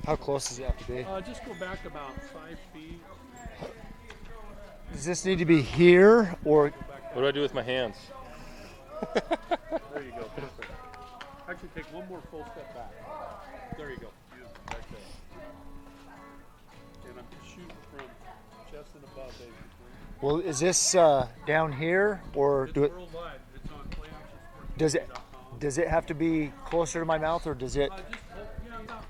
How close does it have to be? Just go back about 5 feet. Does this need to be here or? What do I do with my hands? There you go. Perfect. Actually, take one more full step back. There you go. Beautiful. Right there. And I'm shooting from chest and above, basically. Well, is this down here or It's do it? worldwide. It's on playoffs. Does it have to be closer to my mouth or does it? Just hold, about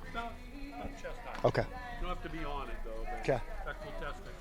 chest high. Okay. You don't have to be on it, though. But Okay. in fact, we'll test it.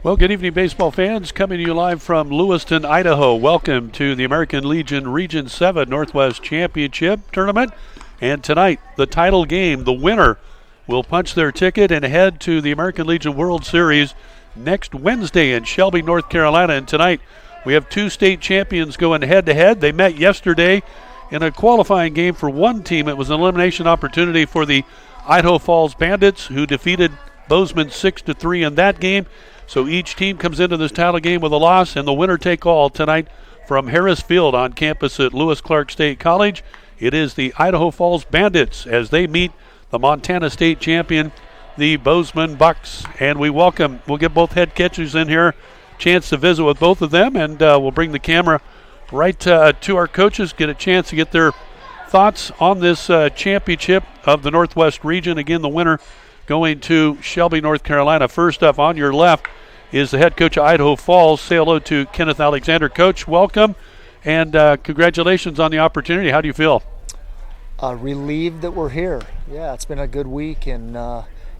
Well, good evening, baseball fans. Coming to you live from Lewiston, Idaho. Welcome to the American Legion Region 7 Northwest Championship Tournament. And tonight, the title game, the winner will punch their ticket and head to the American Legion World Series next Wednesday in Shelby, North Carolina. And tonight, we have two state champions going head-to-head. They met yesterday in a qualifying game for one team. It was an elimination opportunity for the Idaho Falls Bandits, who defeated Bozeman 6-3 in that game. So each team comes into this title game with a loss, and the winner take all tonight from Harris Field on campus at Lewis Clark State College. It is the Idaho Falls Bandits as they meet the Montana State champion, the Bozeman Bucks. And we'll get both head catchers in here, chance to visit with both of them, and we'll bring the camera right to our coaches, get a chance to get their thoughts on this championship of the Northwest region. Again, the winner going to Shelby, North Carolina. First up on your left is the head coach of Idaho Falls. Say hello to Kenneth Alexander. Coach, welcome, and congratulations on the opportunity. How do you feel? Relieved that we're here. Yeah, it's been a good week, and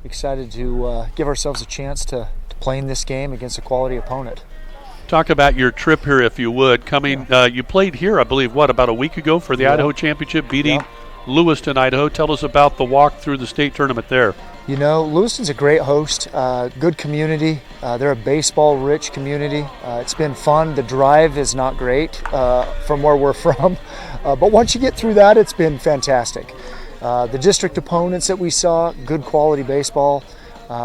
excited to give ourselves a chance to play in this game against a quality opponent. Talk about your trip here, if you would. You played here, I believe, about a week ago for the Idaho Championship, beating Lewiston, Idaho. Tell us about the walk through the state tournament there. You know, Lewiston's a great host, good community. They're a baseball-rich community. It's been fun. The drive is not great from where we're from, but once you get through that, it's been fantastic. The district opponents that we saw, good quality baseball.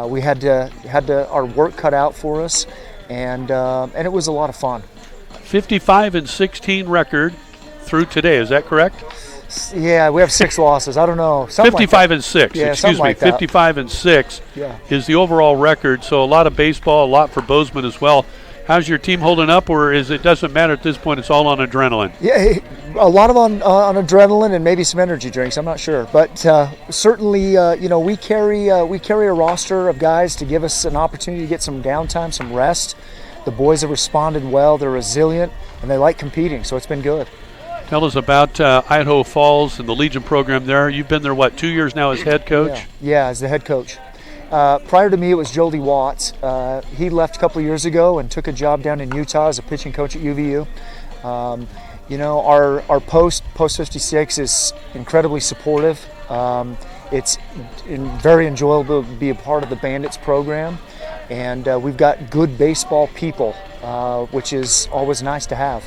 We had our work cut out for us, and it was a lot of fun. 55-16 record through today. Is that correct? Yeah, we have 6 losses. I don't know. 55-6. Yeah, excuse me. 55-6 is the overall record. So a lot of baseball, a lot for Bozeman as well. How's your team holding up, or it doesn't matter at this point? It's all on adrenaline. Yeah, a lot of on adrenaline and maybe some energy drinks. I'm not sure, but certainly, we carry a roster of guys to give us an opportunity to get some downtime, some rest. The boys have responded well. They're resilient and they like competing, so it's been good. Tell us about Idaho Falls and the Legion program there. You've been there, 2 years now as head coach? Yeah, as the head coach. Prior to me, it was Jody Watts. He left a couple of years ago and took a job down in Utah as a pitching coach at UVU. Our post 56 is incredibly supportive. It's very enjoyable to be a part of the Bandits program, and we've got good baseball people, which is always nice to have.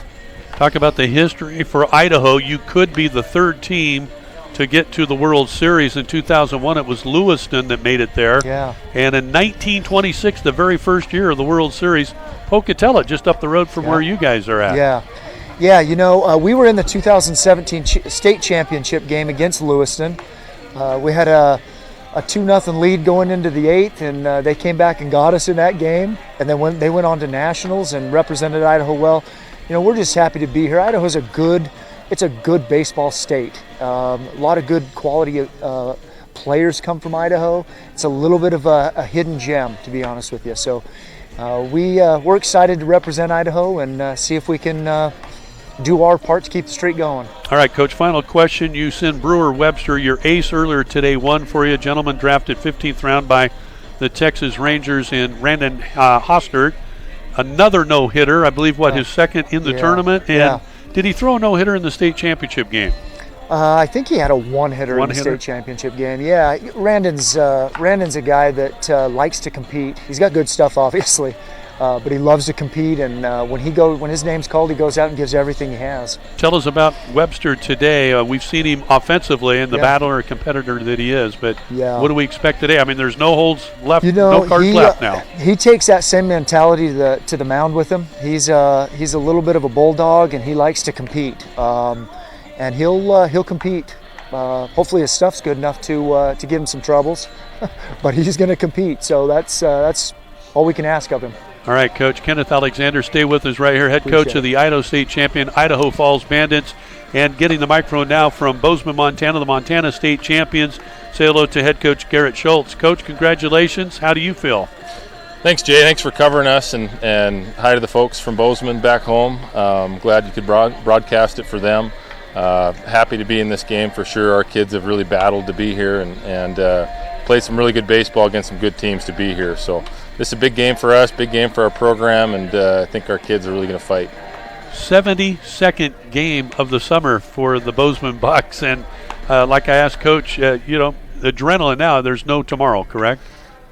Talk about the history for Idaho. You could be the third team to get to the World Series. In 2001, it was Lewiston that made it there. Yeah. And in 1926, the very first year of the World Series, Pocatello, just up the road from where you guys are at. Yeah, we were in the 2017 state championship game against Lewiston. We had a 2-0 lead going into the 8th, and they came back and got us in that game. And then they went on to nationals and represented Idaho well. We're just happy to be here. Idaho's a good baseball state. A lot of good quality players come from Idaho. It's a little bit of a hidden gem, to be honest with you. So we're excited to represent Idaho and see if we can do our part to keep the streak going. All right, Coach, final question. You sent Brewer Webster, your ace earlier today, won for you. Gentleman drafted 15th round by the Texas Rangers in Randon Hostert. Another no-hitter, I believe, his second in the tournament. And did he throw a no-hitter in the state championship game? I think he had a one-hitter in the state championship game. Yeah, Randon's a guy that likes to compete. He's got good stuff, obviously, but he loves to compete. And when his name's called, he goes out and gives everything he has. Tell us about Webster today. We've seen him offensively and the battler competitor that he is. But what do we expect today? I mean, there's no holds left, no cards left now. He takes that same mentality to the mound with him. He's a little bit of a bulldog, and he likes to compete. And he'll compete. Hopefully his stuff's good enough to give him some troubles, but he's going to compete. So that's all we can ask of him. All right, Coach Kenneth Alexander, stay with us right here, head coach of the Idaho State champion Idaho Falls Bandits, and getting the microphone now from Bozeman, Montana, the Montana State champions. Say hello to head coach Garrett Schultz. Coach, congratulations. How do you feel? Thanks, Jay. Thanks for covering us, and hi to the folks from Bozeman back home. Glad you could broadcast it for them. Happy to be in this game for sure. Our kids have really battled to be here and played some really good baseball against some good teams to be here. So this is a big game for us, big game for our program, and I think our kids are really going to fight. 72nd game of the summer for the Bozeman Bucks, and like I asked Coach, adrenaline now. There's no tomorrow, correct?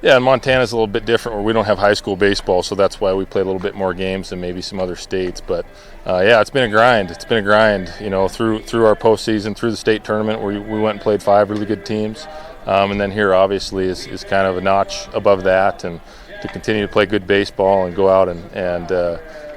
Yeah, and Montana's a little bit different where we don't have high school baseball, so that's why we play a little bit more games than maybe some other states. But it's been a grind. It's been a grind, through our postseason, through the state tournament where we went and played 5 really good teams, and then here obviously is kind of a notch above that, and to continue to play good baseball and go out and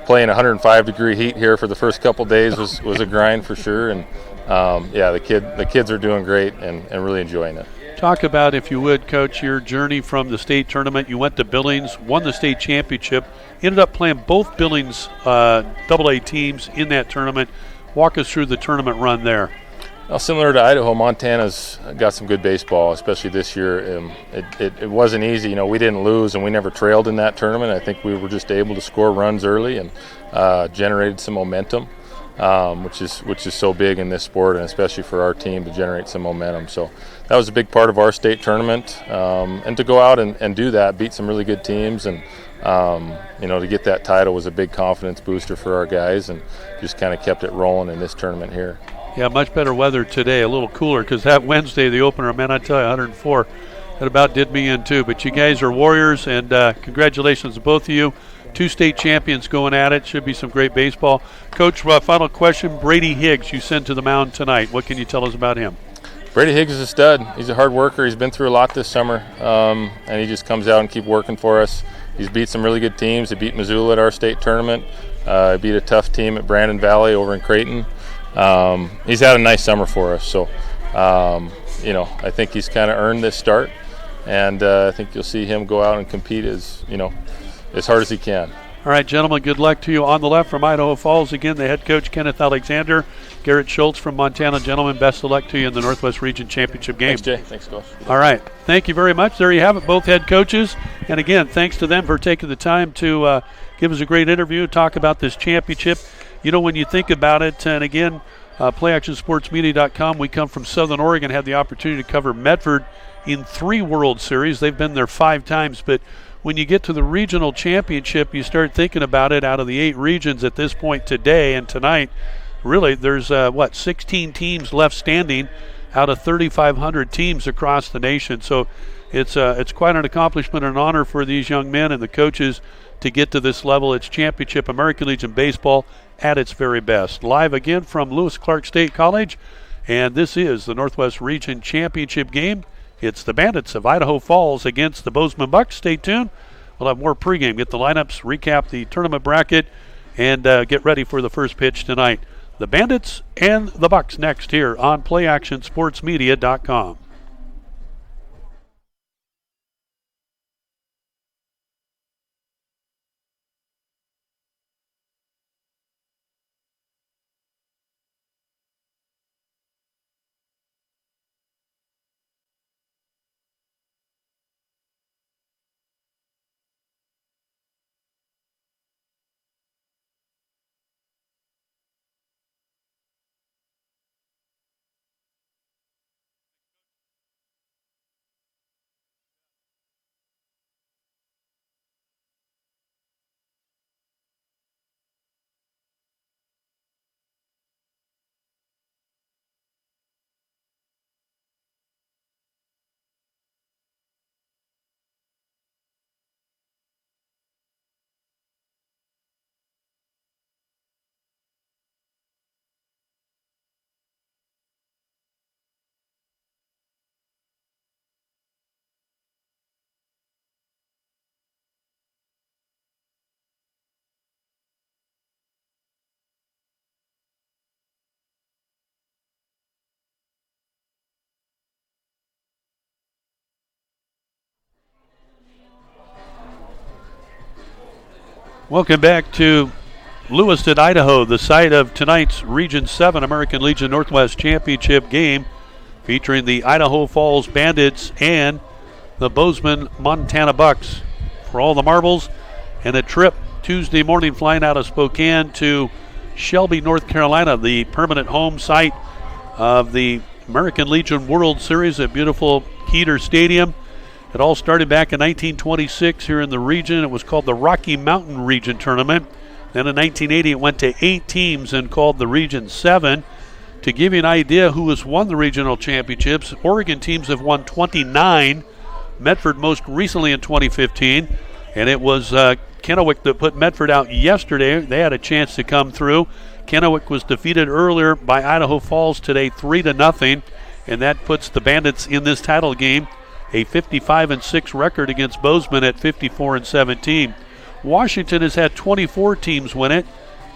play in 105-degree heat here for the first couple days was a grind for sure. And the kids are doing great and really enjoying it. Talk about, if you would, Coach, your journey from the state tournament. You went to Billings, won the state championship, ended up playing both Billings AA teams in that tournament. Walk us through the tournament run there. Well, similar to Idaho, Montana's got some good baseball, especially this year. It wasn't easy. We didn't lose, and we never trailed in that tournament. I think we were just able to score runs early and generated some momentum. Which is so big in this sport, and especially for our team to generate some momentum. So that was a big part of our state tournament, and to go out and do that, beat some really good teams, and to get that title was a big confidence booster for our guys, and just kind of kept it rolling in this tournament here. Yeah, much better weather today, a little cooler, because that Wednesday, the opener, man, I tell you, 104, that about did me in too. But you guys are warriors, and congratulations to both of you. 2 state champions going at it. Should be some great baseball. Coach, final question. Brady Higgs, you sent to the mound tonight. What can you tell us about him? Brady Higgs is a stud. He's a hard worker. He's been through a lot this summer, and he just comes out and keeps working for us. He's beat some really good teams. He beat Missoula at our state tournament. He beat a tough team at Brandon Valley over in Creighton. He's had a nice summer for us. So, I think he's kind of earned this start, and I think you'll see him go out and compete as hard as he can. All right, gentlemen, good luck to you. On the left from Idaho Falls, again, the head coach, Kenneth Alexander. Garrett Schultz from Montana. Gentlemen, best of luck to you in the Northwest Region Championship game. Thanks, Jay. Thanks, Coach. All right. Thank you very much. There you have it, both head coaches. And again, thanks to them for taking the time to give us a great interview, talk about this championship. When you think about it, and again, PlayActionSportsMedia.com. We come from Southern Oregon, had the opportunity to cover Medford in 3 World Series. They've been there 5 times, but when you get to the regional championship, you start thinking about it. Out of the 8 regions at this point today and tonight, really there's 16 teams left standing out of 3,500 teams across the nation. So it's quite an accomplishment and an honor for these young men and the coaches to get to this level. It's championship American Legion baseball at its very best. Live again from Lewis Clark State College, and this is the Northwest Region Championship game. It's the Bandits of Idaho Falls against the Bozeman Bucks. Stay tuned. We'll have more pregame. Get the lineups, recap the tournament bracket, and get ready for the first pitch tonight. The Bandits and the Bucks next here on PlayActionSportsMedia.com. Welcome back to Lewiston, Idaho, the site of tonight's Region 7 American Legion Northwest Championship game featuring the Idaho Falls Bandits and the Bozeman, Montana Bucks. For all the marbles and a trip Tuesday morning flying out of Spokane to Shelby, North Carolina, the permanent home site of the American Legion World Series at beautiful Heater Stadium. It all started back in 1926 here in the region. It was called the Rocky Mountain Region Tournament. Then in 1980 it went to 8 teams and called the Region 7. To give you an idea who has won the regional championships, Oregon teams have won 29. Medford most recently in 2015. And it was Kennewick that put Medford out yesterday. They had a chance to come through. Kennewick was defeated earlier by Idaho Falls today 3-0. And that puts the Bandits in this title game. A 55-6 record against Bozeman at 54-17. Washington has had 24 teams win it,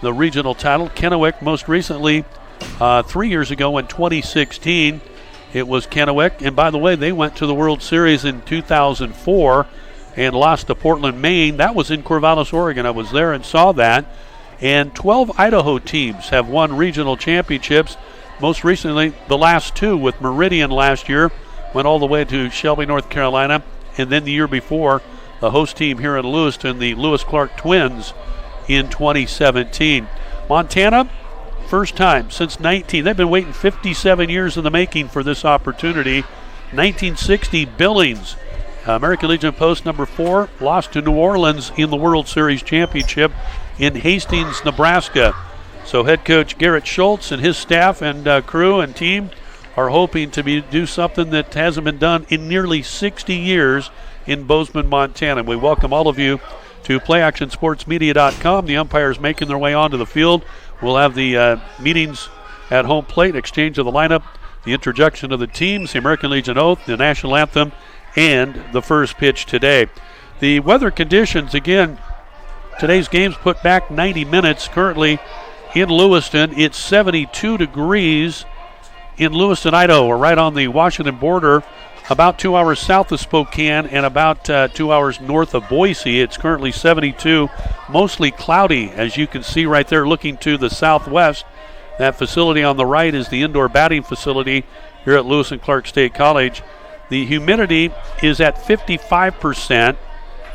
the regional title. Kennewick most recently 3 years ago in 2016. It was Kennewick. And by the way, they went to the World Series in 2004 and lost to Portland, Maine. That was in Corvallis, Oregon. I was there and saw that. And 12 Idaho teams have won regional championships. Most recently, the last 2 with Meridian last year. Went all the way to Shelby, North Carolina, and then the year before, the host team here in Lewiston, the Lewis Clark Twins, in 2017. Montana, first time since they've been waiting 57 years in the making for this opportunity. 1960 Billings, American Legion Post number 4, lost to New Orleans in the World Series Championship in Hastings, Nebraska. So head coach Garrett Schultz and his staff and crew and team are hoping to do something that hasn't been done in nearly 60 years in Bozeman, Montana. We welcome all of you to PlayActionSportsMedia.com. The umpires making their way onto the field. We'll have the meetings at home plate, exchange of the lineup, the introduction of the teams, the American Legion Oath, the national anthem, and the first pitch today. The weather conditions, again, today's game's put back 90 minutes. Currently in Lewiston, it's 72 degrees. In Lewiston, Idaho, we're right on the Washington border, about 2 hours south of Spokane and about 2 hours north of Boise. It's currently 72, mostly cloudy, as you can see right there looking to the southwest. That facility on the right is the indoor batting facility here at Lewis and Clark State College. The humidity is at 55%,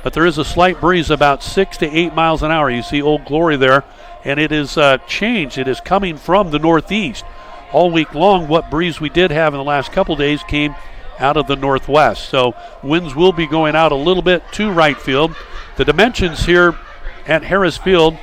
but there is a slight breeze about 6 to 8 miles an hour. You see Old Glory there, and it is changed. It is coming from the northeast. all week long, what breeze we did have in the last couple days came out of the northwest. So winds will be going out a little bit to right field. The dimensions here at Harris Field,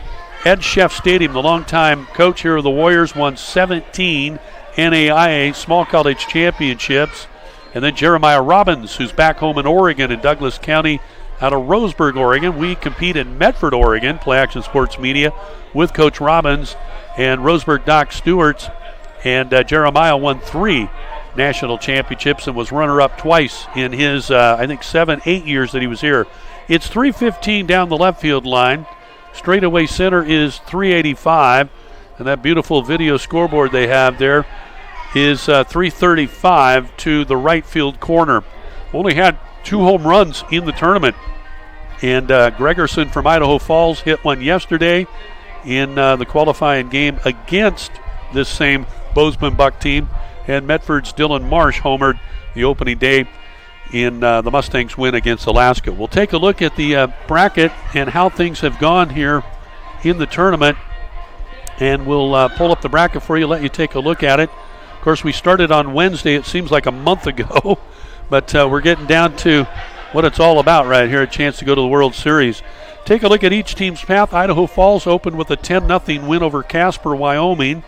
Ed Sheff Stadium, the longtime coach here of the Warriors, won 17 NAIA Small College Championships. And then Jeremiah Robbins, who's back home in Oregon in Douglas County out of Roseburg, Oregon. We compete in Medford, Oregon, Play Action Sports Media, with Coach Robbins and Roseburg Doc Stewart's. And Jeremiah won 3 national championships and was runner-up twice in his, 7-8 years that he was here. It's 315 down the left field line. Straightaway center is 385. And that beautiful video scoreboard they have there is 335 to the right field corner. Only had 2 home runs in the tournament. And Gregerson from Idaho Falls hit one yesterday in the qualifying game against this same Bozeman Buck team. And Medford's Dylan Marsh homered the opening day in the Mustangs win against Alaska. We'll take a look at the bracket and how things have gone here in the tournament. And we'll pull up the bracket for you, let you take a look at it. Of course, we started on Wednesday. It seems like a month ago. But we're getting down to what it's all about right here, a chance to go to the World Series. Take a look at each team's path. Idaho Falls opened with a 10-0 win over Casper, Wyoming.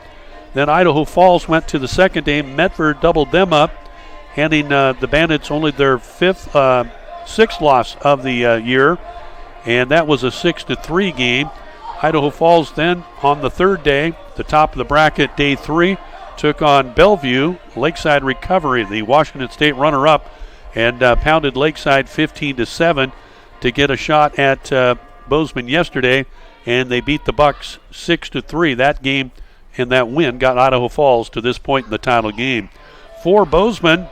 Then Idaho Falls went to the second game. Medford doubled them up, handing the Bandits only their sixth loss of the year, and that was a 6-3 game. Idaho Falls then on the third day, the top of the bracket, day 3, took on Bellevue. Lakeside Recovery, the Washington State runner-up, and pounded Lakeside 15-7 to get a shot at Bozeman yesterday, and they beat the Bucks 6-3. That game and that win got Idaho Falls to this point in the title game. For Bozeman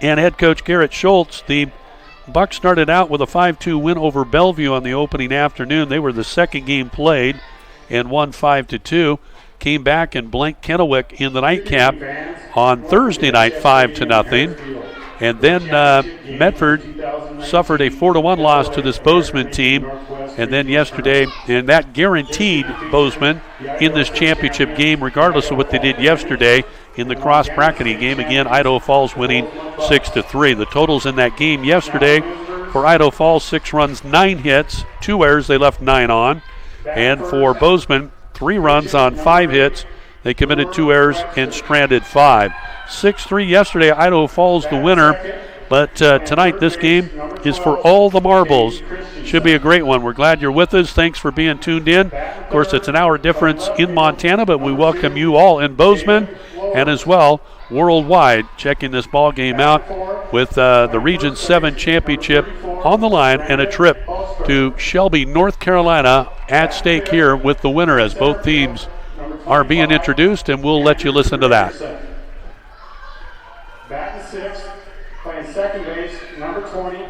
and head coach Garrett Schultz, the Bucks started out with a 5-2 win over Bellevue on the opening afternoon. They were the second game played and won 5-2. Came back and blanked Kennewick in the nightcap on Thursday night 5-0. And then Medford suffered a 4-1 loss to this Bozeman team. And then yesterday, and that guaranteed Bozeman in this championship game, regardless of what they did yesterday in the cross-bracketing game. Again, Idaho Falls winning 6-3. The totals in that game yesterday for Idaho Falls, 6 runs, 9 hits, 2 errors, they left 9 on. And for Bozeman, 3 runs on 5 hits. They committed 2 errors and stranded 5. 6-3 yesterday, Idaho Falls the winner. But tonight, this game is for all the marbles. Should be a great one. We're glad you're with us. Thanks for being tuned in. Of course, it's an hour difference in Montana, but we welcome you all in Bozeman and as well worldwide checking this ball game out with the Region 7 Championship on the line and a trip to Shelby, North Carolina at stake here with the winner as both teams are being introduced, and we'll let you listen to that. Batting 6th, playing second base, number 20,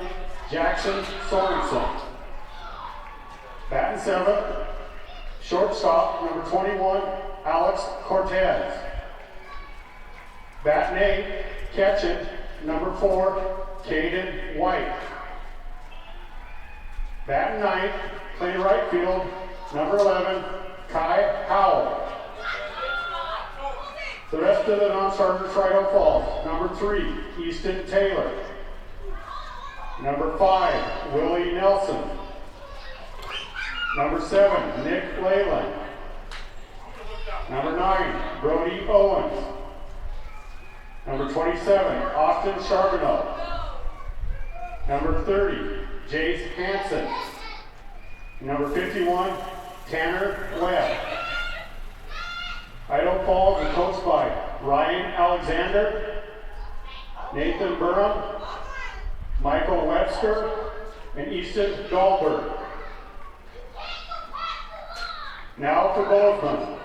Jackson Sorensen. Batting 7th, shortstop, number 21, Alex Cortez. Batting 8th, catching, number 4, Caden White. Batting 9th, playing right field, number 11, Kai Howell. The rest of the non-starters for Idaho Falls. Number 3, Easton Taylor. Number 5, Willie Nelson. Number 7, Nick Leyland. Number 9, Brody Owens. Number 27, Austin Charbonneau. Number 30, Jace Hansen. Number 51, Tanner Webb. Idaho Falls is coached by Ryan Alexander, Nathan Burham, Michael Webster, and Easton Dahlberg. Now for Bozeman.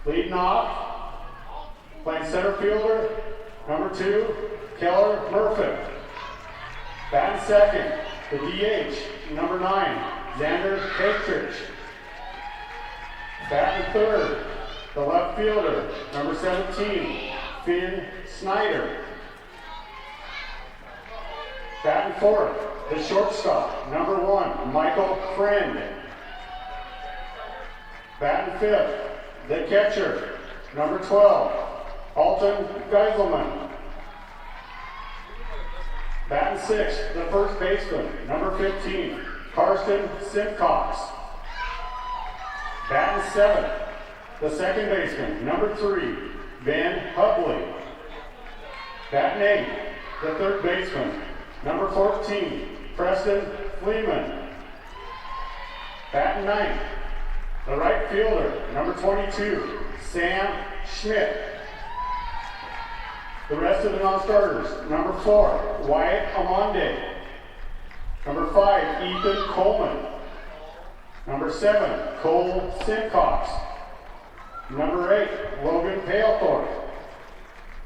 Leading off, playing center fielder, number 2, Keller Murphy. Batting second, the DH, number 9, Xander Patrich. Batting third, the left fielder, number 17, Finn Snyder. Batting fourth, the shortstop, number 1, Michael Friend. Batting fifth, the catcher, number 12, Alton Geiselman. Batting sixth, the first baseman, number 15, Karsten Simcox. Batting seventh, the second baseman, number 3, Ben Hubley. Batting eighth, the third baseman, number 14, Preston Fleeman. Batting ninth, the right fielder, number 22, Sam Schmidt. The rest of the non-starters, number 4, Wyatt Amande. Number 5, Ethan Coleman. Number 7, Cole Simcox. Number 8, Logan Palethorpe.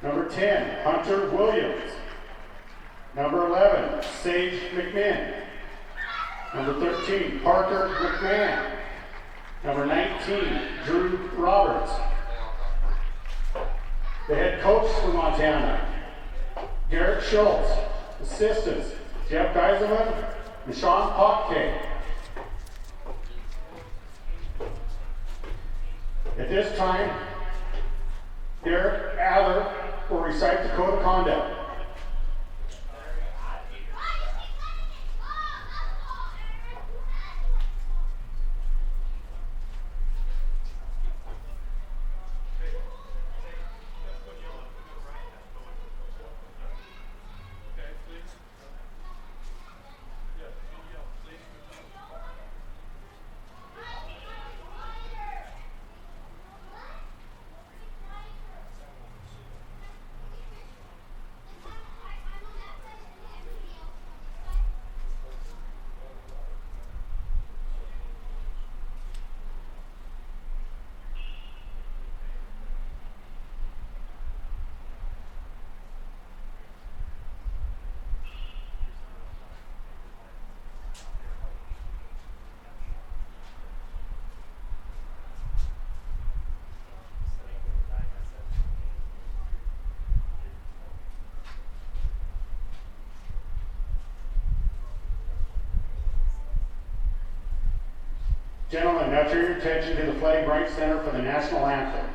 Number 10, Hunter Williams. Number 11, Sage McMinn. Number 13, Parker McMahon. Number 19, Drew Roberts. The head coach for Montana, Garrett Schultz. Assistants, Jeff Geiselman and Sean Potke. At this time, Derek Adler will recite the code of conduct. Gentlemen, now turn your attention to the flag right center for the national anthem.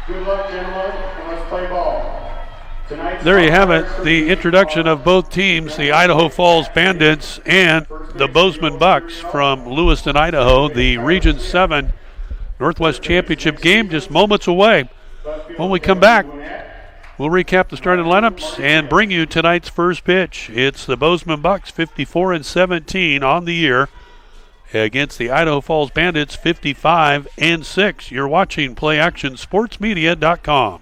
Good luck, gentlemen, and let's play ball. There you have it, the introduction of both teams, the Idaho Falls Bandits and the Bozeman Bucks from Lewiston, Idaho. The Region 7 Northwest Championship game just moments away. When we come back, we'll recap the starting lineups and bring you tonight's first pitch. It's the Bozeman Bucks 54-17 on the year against the Idaho Falls Bandits 55-6. You're watching PlayActionSportsMedia.com.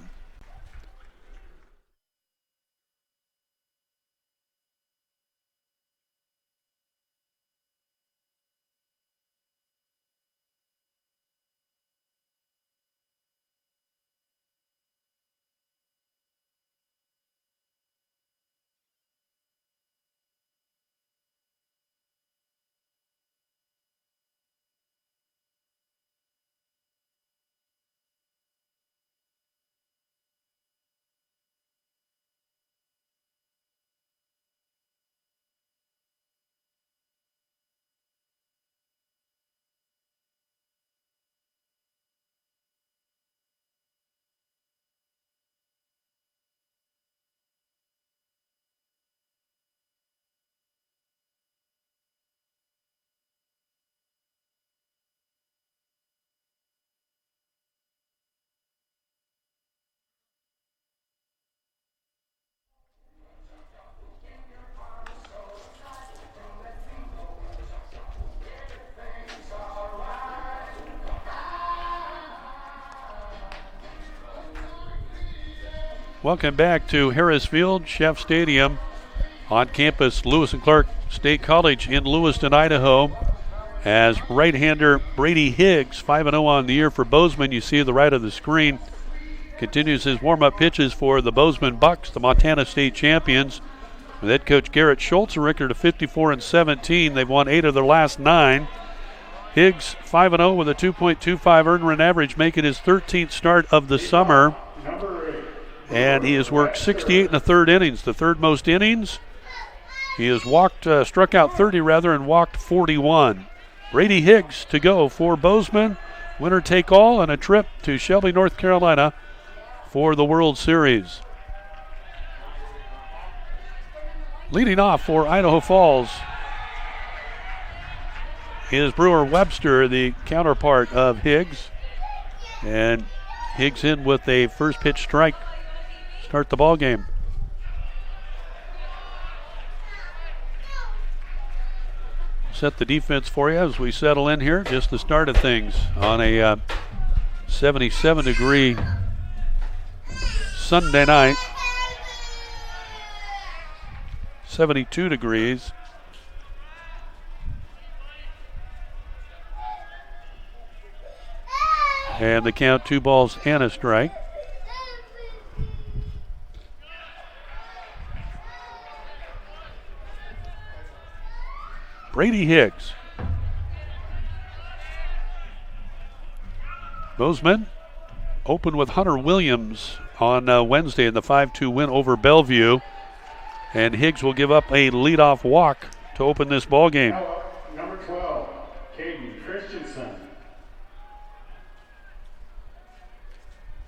Welcome back to Harris Field, Chef Stadium, on campus, Lewis and Clark State College in Lewiston, Idaho. As right-hander Brady Higgs, 5-0 on the year for Bozeman. You see the right of the screen. Continues his warm-up pitches for the Bozeman Bucks, the Montana State champions. With head coach Garrett Schultz, a record of 54-17. They've won 8 of their last 9. Higgs, 5-0 with a 2.25 earned run average, making his 13th start of the summer. And he has worked 68 in the third innings, the third most innings. He has struck out 30 and walked 41. Brady Higgs to go for Bozeman. Winner take all and a trip to Shelby, North Carolina for the World Series. Leading off for Idaho Falls is Brewer Webster, the counterpart of Higgs. And Higgs in with a first pitch strike. Start the ball game. Set the defense for you as we settle in here. Just the start of things on a 77-degree Sunday night. 72 degrees. And the count, 2 balls and a strike. Brady Higgs. Bozeman opened with Hunter Williams on Wednesday in the 5-2 win over Bellevue. And Higgs will give up a leadoff walk to open this ball game. Number 12, Caden Christensen.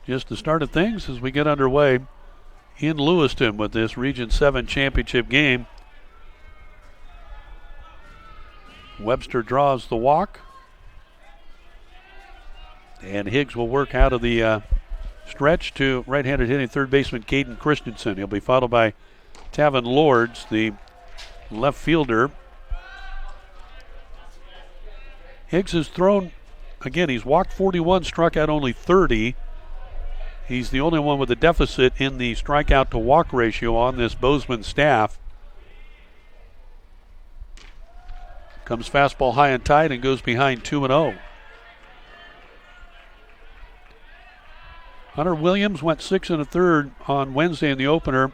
Just the start of things as we get underway in Lewiston with this Region 7 championship game. Webster draws the walk. And Higgs will work out of the stretch to right-handed hitting third baseman Caden Christensen. He'll be followed by Tavin Lords, the left fielder. Higgs has thrown, again, he's walked 41, struck out only 30. He's the only one with a deficit in the strikeout to walk ratio on this Bozeman staff. Comes fastball high and tight and goes behind 2-0. Hunter Williams went 6 1/3 on Wednesday in the opener.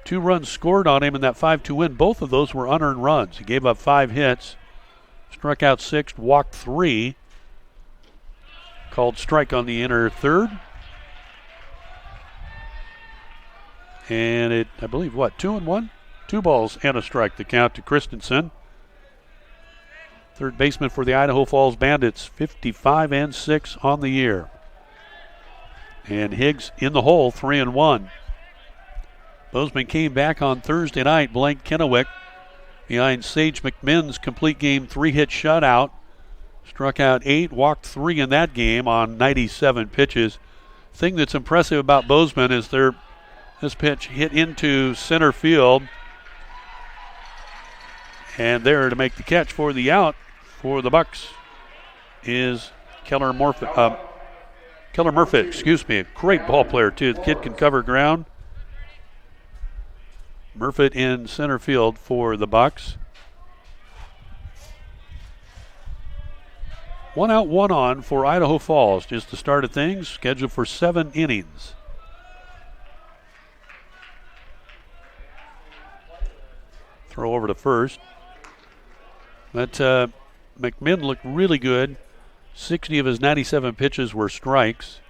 2 runs scored on him in that 5-2 win. Both of those were unearned runs. He gave up 5 hits, struck out 6, walked 3. Called strike on the inner third. And I believe, 2-1? 2 balls and a strike, the count to Christensen. Third baseman for the Idaho Falls Bandits, 55-6 on the year. And Higgs in the hole, 3-1. Bozeman came back on Thursday night, blanked Kennewick behind Sage McMinn's complete game 3-hit shutout. Struck out 8, walked 3 in that game on 97 pitches. Thing that's impressive about Bozeman is this pitch hit into center field. And there to make the catch for the out for the Bucks is Keller Murphy. A great ball player too. The kid can cover ground. Murphy in center field for the Bucks. 1 out, 1 on for Idaho Falls. Just the start of things. Scheduled for 7 innings. Throw over to first. But McMinn looked really good. 60 of his 97 pitches were strikes.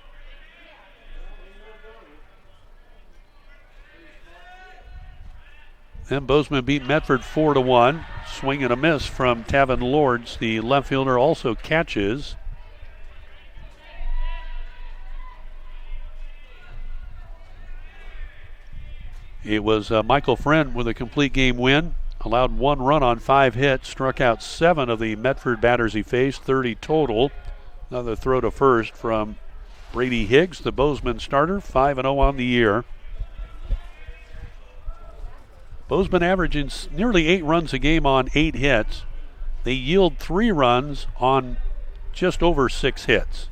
Then Bozeman beat Medford 4-1. Swing and a miss from Tavin Lords. The left fielder also catches. It was Michael Friend with a complete game win. Allowed 1 run on 5 hits. Struck out 7 of the Medford batters he faced. 30 total. Another throw to first from Brady Higgs, the Bozeman starter. 5-0 on the year. Bozeman averaging nearly 8 runs a game on 8 hits. They yield 3 runs on just over 6 hits.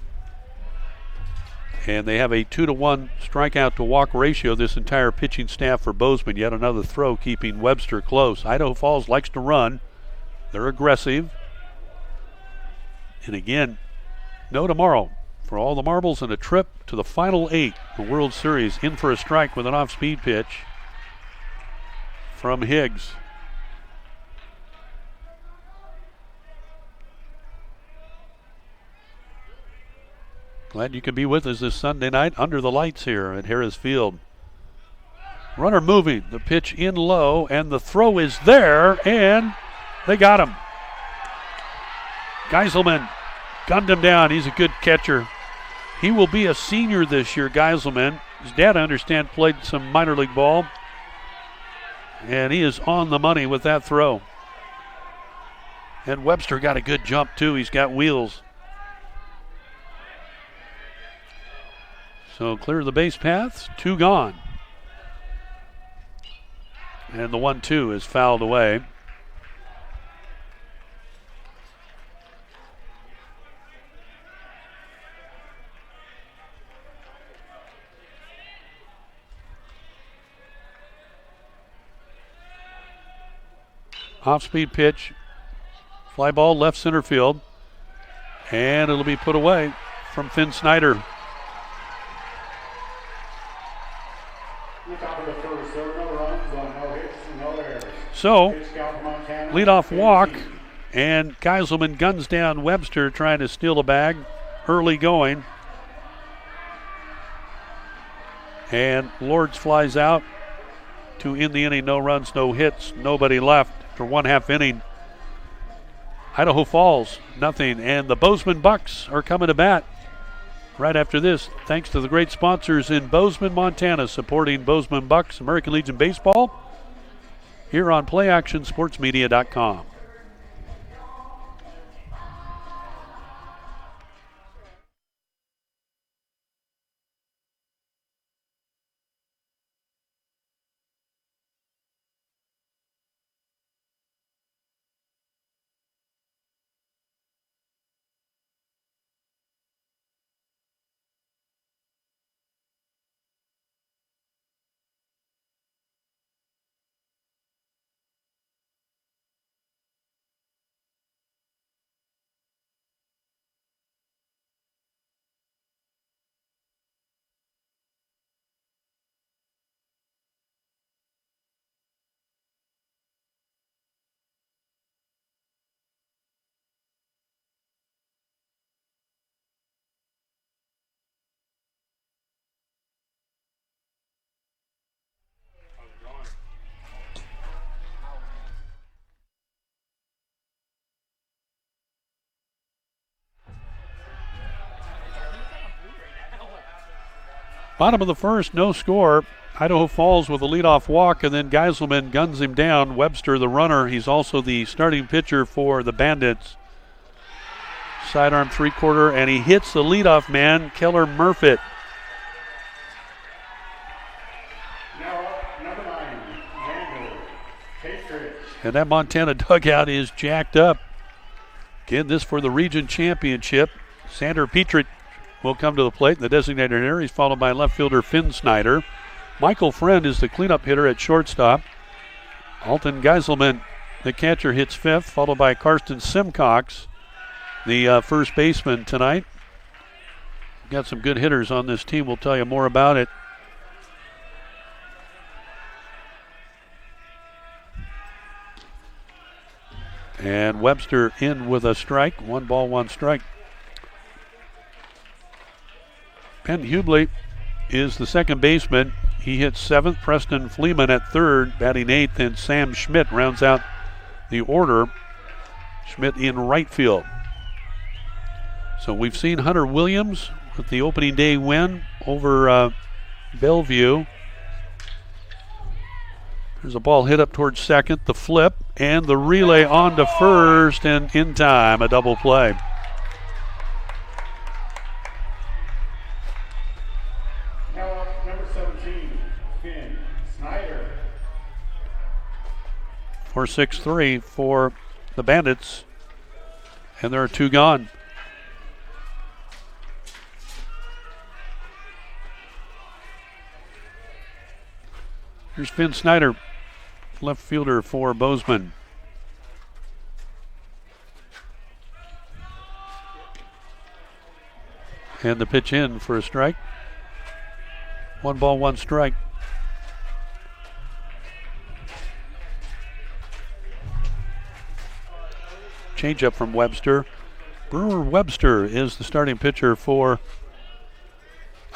And they have a 2-to-1 strikeout to walk ratio, this entire pitching staff for Bozeman. Yet another throw keeping Webster close. Idaho Falls likes to run. They're aggressive. And again, no tomorrow for all the marbles and a trip to the Final 8, the World Series. In for a strike with an off-speed pitch from Higgs. Glad you could be with us this Sunday night under the lights here at Harris Field. Runner moving, the pitch in low, and the throw is there, and they got him. Geiselman gunned him down. He's a good catcher. He will be a senior this year, Geiselman. His dad, I understand, played some minor league ball, and he is on the money with that throw. And Webster got a good jump, too. He's got wheels. So clear the base paths, 2 gone. And the 1-2 is fouled away. Off-speed pitch, fly ball left center field, and it'll be put away from Finn Snyder. So, leadoff walk, and Geiselman guns down Webster trying to steal the bag. Early going. And Lords flies out to end the inning. No runs, no hits, nobody left for 1/2 inning. Idaho Falls, nothing. And the Bozeman Bucks are coming to bat right after this, thanks to the great sponsors in Bozeman, Montana, supporting Bozeman Bucks, American Legion Baseball, here on PlayActionSportsMedia.com. Bottom of the first, no score. Idaho Falls with a leadoff walk, and then Geiselman guns him down. Webster, the runner, he's also the starting pitcher for the Bandits. Sidearm 3-quarter, and he hits the leadoff man, Keller Murfitt. Number 9, Randall Patriots. And that Montana dugout is jacked up. Again, this for the region championship. Sander Petrick will come to the plate in the designated hitter. He's followed by left fielder Finn Snyder. Michael Friend is the cleanup hitter at shortstop. Alton Geiselman, the catcher, hits 5th, followed by Karsten Simcox, the first baseman tonight. Got some good hitters on this team. We'll tell you more about it. And Webster in with a strike. 1 ball, 1 strike. Penn Hubley is the second baseman. He hits 7th. Preston Fleeman at 3rd, batting 8th, and Sam Schmidt rounds out the order. Schmidt in right field. So we've seen Hunter Williams with the opening day win over Bellevue. There's a ball hit up towards second, the flip, and the relay on to first, and in time, a double play. Number 17, Finn Snyder. 4-6-3 for the Bandits, and there are 2 gone. Here's Finn Snyder, left fielder for Bozeman. And the pitch in for a strike. 1 ball, 1 strike. Changeup from Webster. Brewer Webster is the starting pitcher for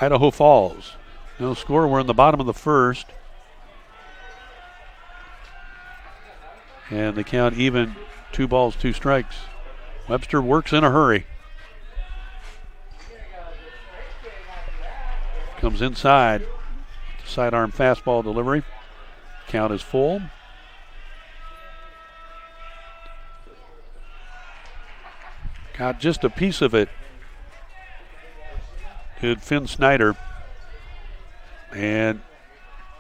Idaho Falls. No score. We're in the bottom of the first. And the count even, 2 balls, 2 strikes. Webster works in a hurry. Comes inside. Sidearm fastball delivery. Count is full. Got just a piece of it. Good Finn Snyder. And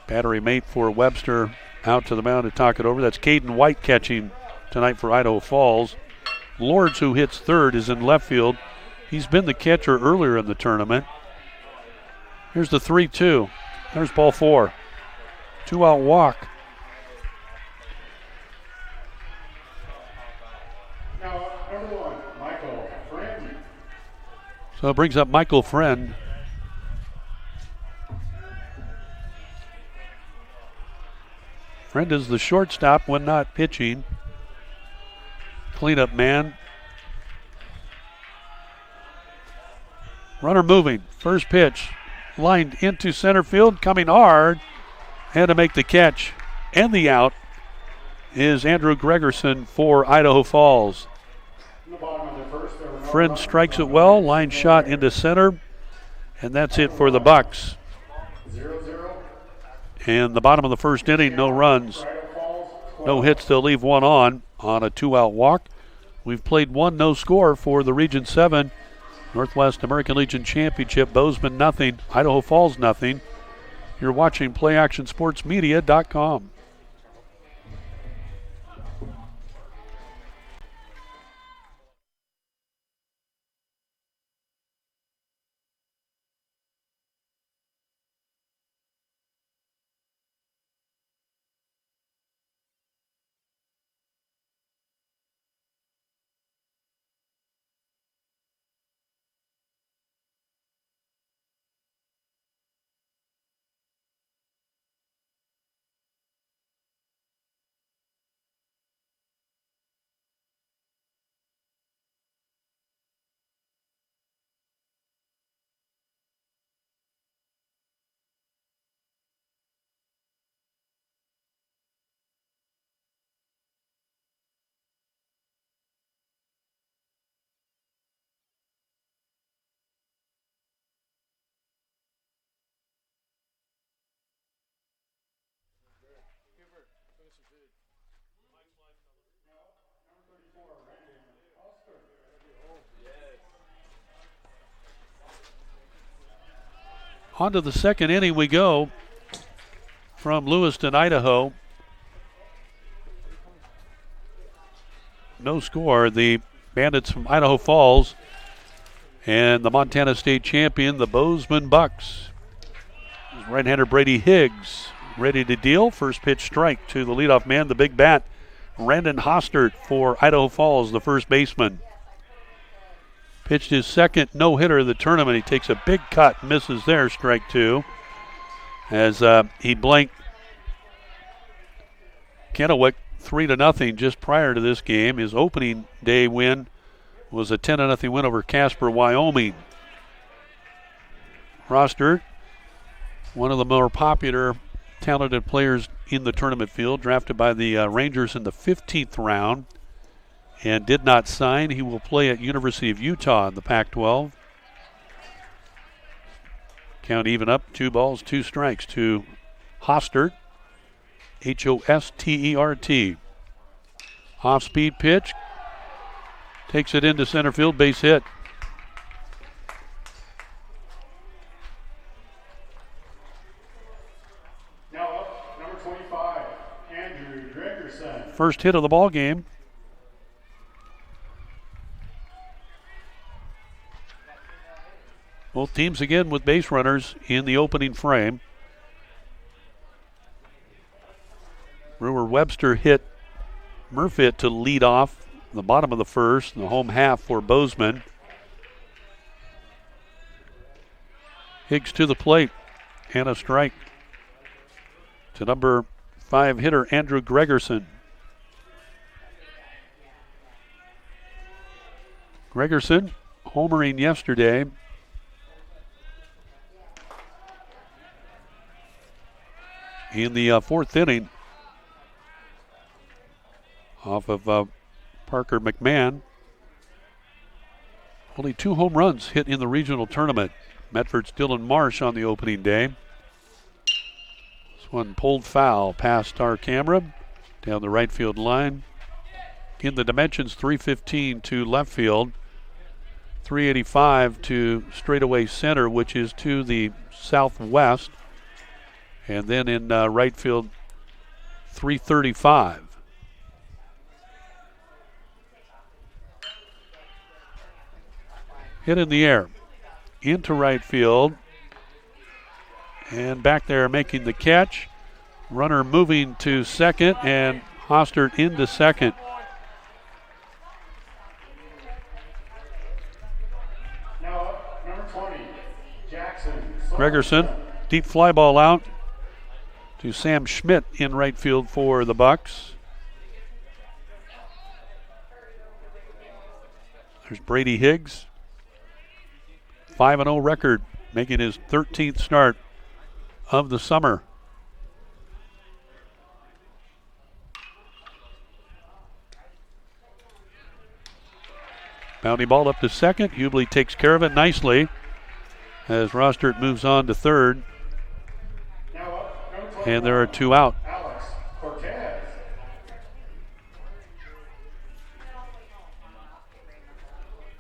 battery mate for Webster out to the mound to talk it over. That's Caden White catching tonight for Idaho Falls. Lords, who hits third, is in left field. He's been the catcher earlier in the tournament. Here's the 3-2. There's ball 4. 2-out walk. Now, number 1, Michael Friend. So it brings up Michael Friend. Friend is the shortstop when not pitching. Cleanup man. Runner moving. First pitch. Lined into center field. Coming hard. And to make the catch and the out is Andrew Gregerson for Idaho Falls. Friend strikes it well. Line shot into center. And that's it for the Bucks. 0-0. And the bottom of the first inning, no runs. No hits, they'll leave 1 on a 2-out walk. We've played 1 no score for the Region 7 Northwest American Legion Championship. Bozeman nothing, Idaho Falls nothing. You're watching PlayActionSportsMedia.com. On to the second inning we go from Lewiston, Idaho. No score. The Bandits from Idaho Falls and the Montana State champion, the Bozeman Bucks. Right-hander Brady Higgs ready to deal. First pitch strike to the leadoff man, the big bat, Randon Hostert for Idaho Falls, the first baseman. Pitched his second no-hitter of the tournament. He takes a big cut, misses there, strike 2. As he blanked Kennewick 3-0 just prior to this game. His opening day win was a 10-0 win over Casper, Wyoming. Hostert, one of the more popular, talented players in the tournament field, drafted by the Rangers in the 15th round. And did not sign. He will play at University of Utah in the Pac-12. Count even up, 2 balls, 2 strikes to Hostert. Hostert. Off-speed pitch. Takes it into center field, base hit. Now up, number 25, Andrew Gregerson. First hit of the ball game. Both teams again with base runners in the opening frame. Webster hit Murfitt to lead off the bottom of the first, the home half for Bozeman. Higgs to the plate, and a strike to number 5 hitter Andrew Gregerson. Gregerson homering yesterday. In the fourth inning, off of Parker McMahon. Only 2 home runs hit in the regional tournament. Medford's Dylan Marsh on the opening day. This one pulled foul past our camera down the right field line. In the dimensions, 315 to left field, 385 to straightaway center, which is to the southwest. And then in right field, 335. Hit in the air into right field. And back there making the catch. Runner moving to second, and Hostert into second. Now number 20, Jackson. Gregerson, deep fly ball out to Sam Schmidt in right field for the Bucks. There's Brady Higgs. 5-0 record, making his 13th start of the summer. Bounty ball up to second. Hubley takes care of it nicely as Rostert moves on to third. And there are 2 out. Alex Cortez.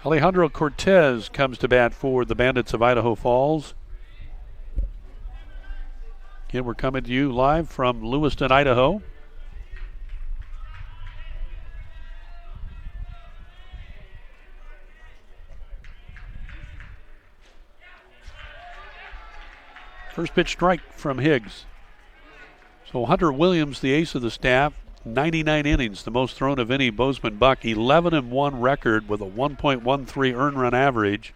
Alejandro Cortez comes to bat for the Bandits of Idaho Falls. Again, we're coming to you live from Lewiston, Idaho. First pitch strike from Higgs. So Hunter Williams, the ace of the staff, 99 innings, the most thrown of any Bozeman Buck, 11-1 record with a 1.13 earned run average.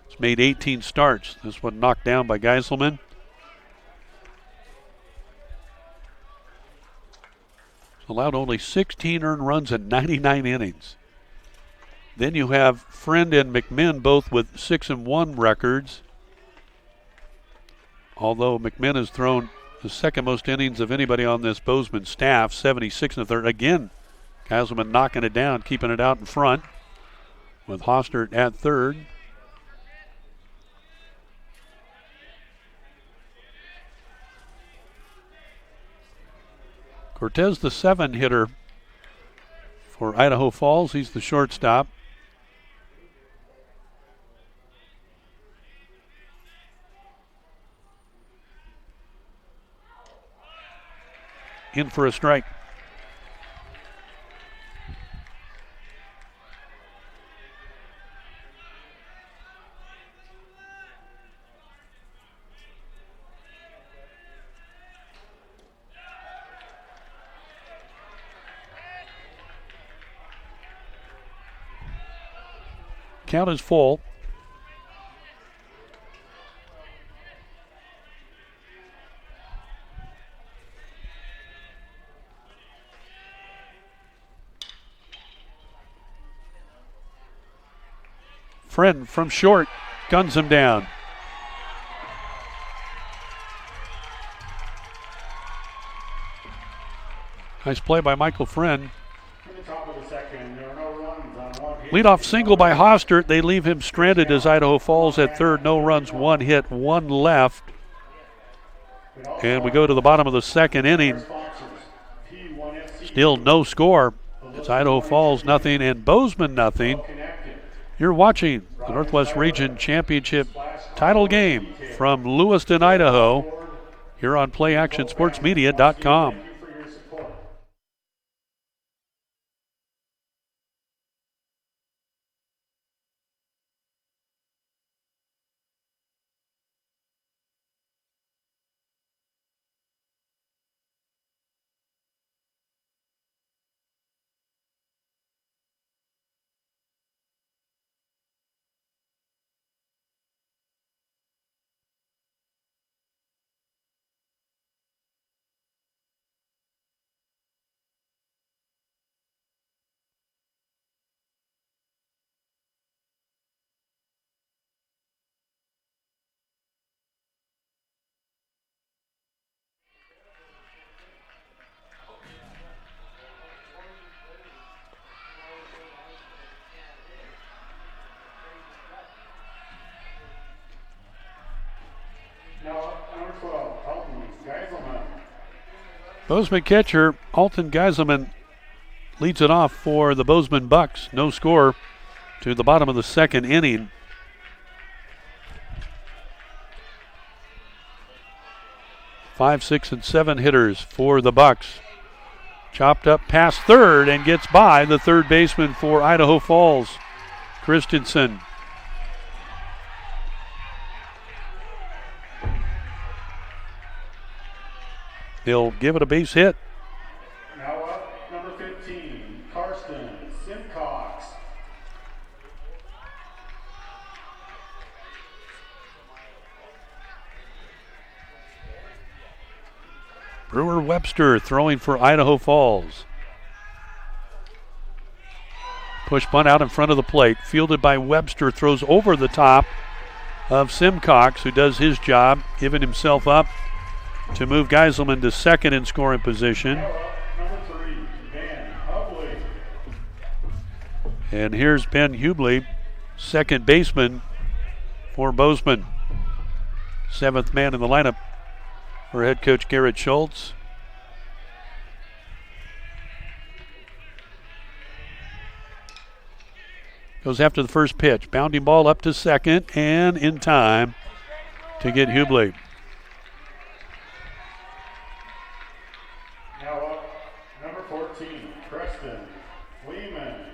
It's made 18 starts. This one knocked down by Geiselman. Allowed only 16 earned runs in 99 innings. Then you have Friend and McMinn both with 6-1 records. Although McMinn has thrown the second most innings of anybody on this Bozeman staff, 76 1/3. Again, Geiselman knocking it down, keeping it out in front with Hostert at third. Cortez, the 7 hitter for Idaho Falls. He's the shortstop. In for a strike. Count is full. Friend from short guns him down. Nice play by Michael Friend. In the top of the second, there are no runs on 1 hit. Leadoff single by Hostert. They leave him stranded as Idaho Falls at third. No runs, 1 hit, 1 left. And we go to the bottom of the second inning. Still no score. It's Idaho Falls nothing and Bozeman nothing. You're watching the Northwest Region Championship title game from Lewiston, Idaho, here on PlayActionSportsMedia.com. Bozeman catcher Alton Geiselman leads it off for the Bozeman Bucks. No score to the bottom of the second inning. Five, 6, and 7 hitters for the Bucks. Chopped up past third and gets by the third baseman for Idaho Falls, Christensen. He'll give it a base hit. Now up, number 15, Karsten Simcox. Brewer Webster throwing for Idaho Falls. Push bunt out in front of the plate. Fielded by Webster. Throws over the top of Simcox, who does his job, giving himself up to move Geiselman to second in scoring position. Number 3, Ben Hubley. And here's Ben Hubley, second baseman for Bozeman. Seventh man in the lineup for head coach Garrett Schultz. Goes after the first pitch. Bounding ball up to second and in time to get Hubley. Now up, number 14, Preston Fleeman.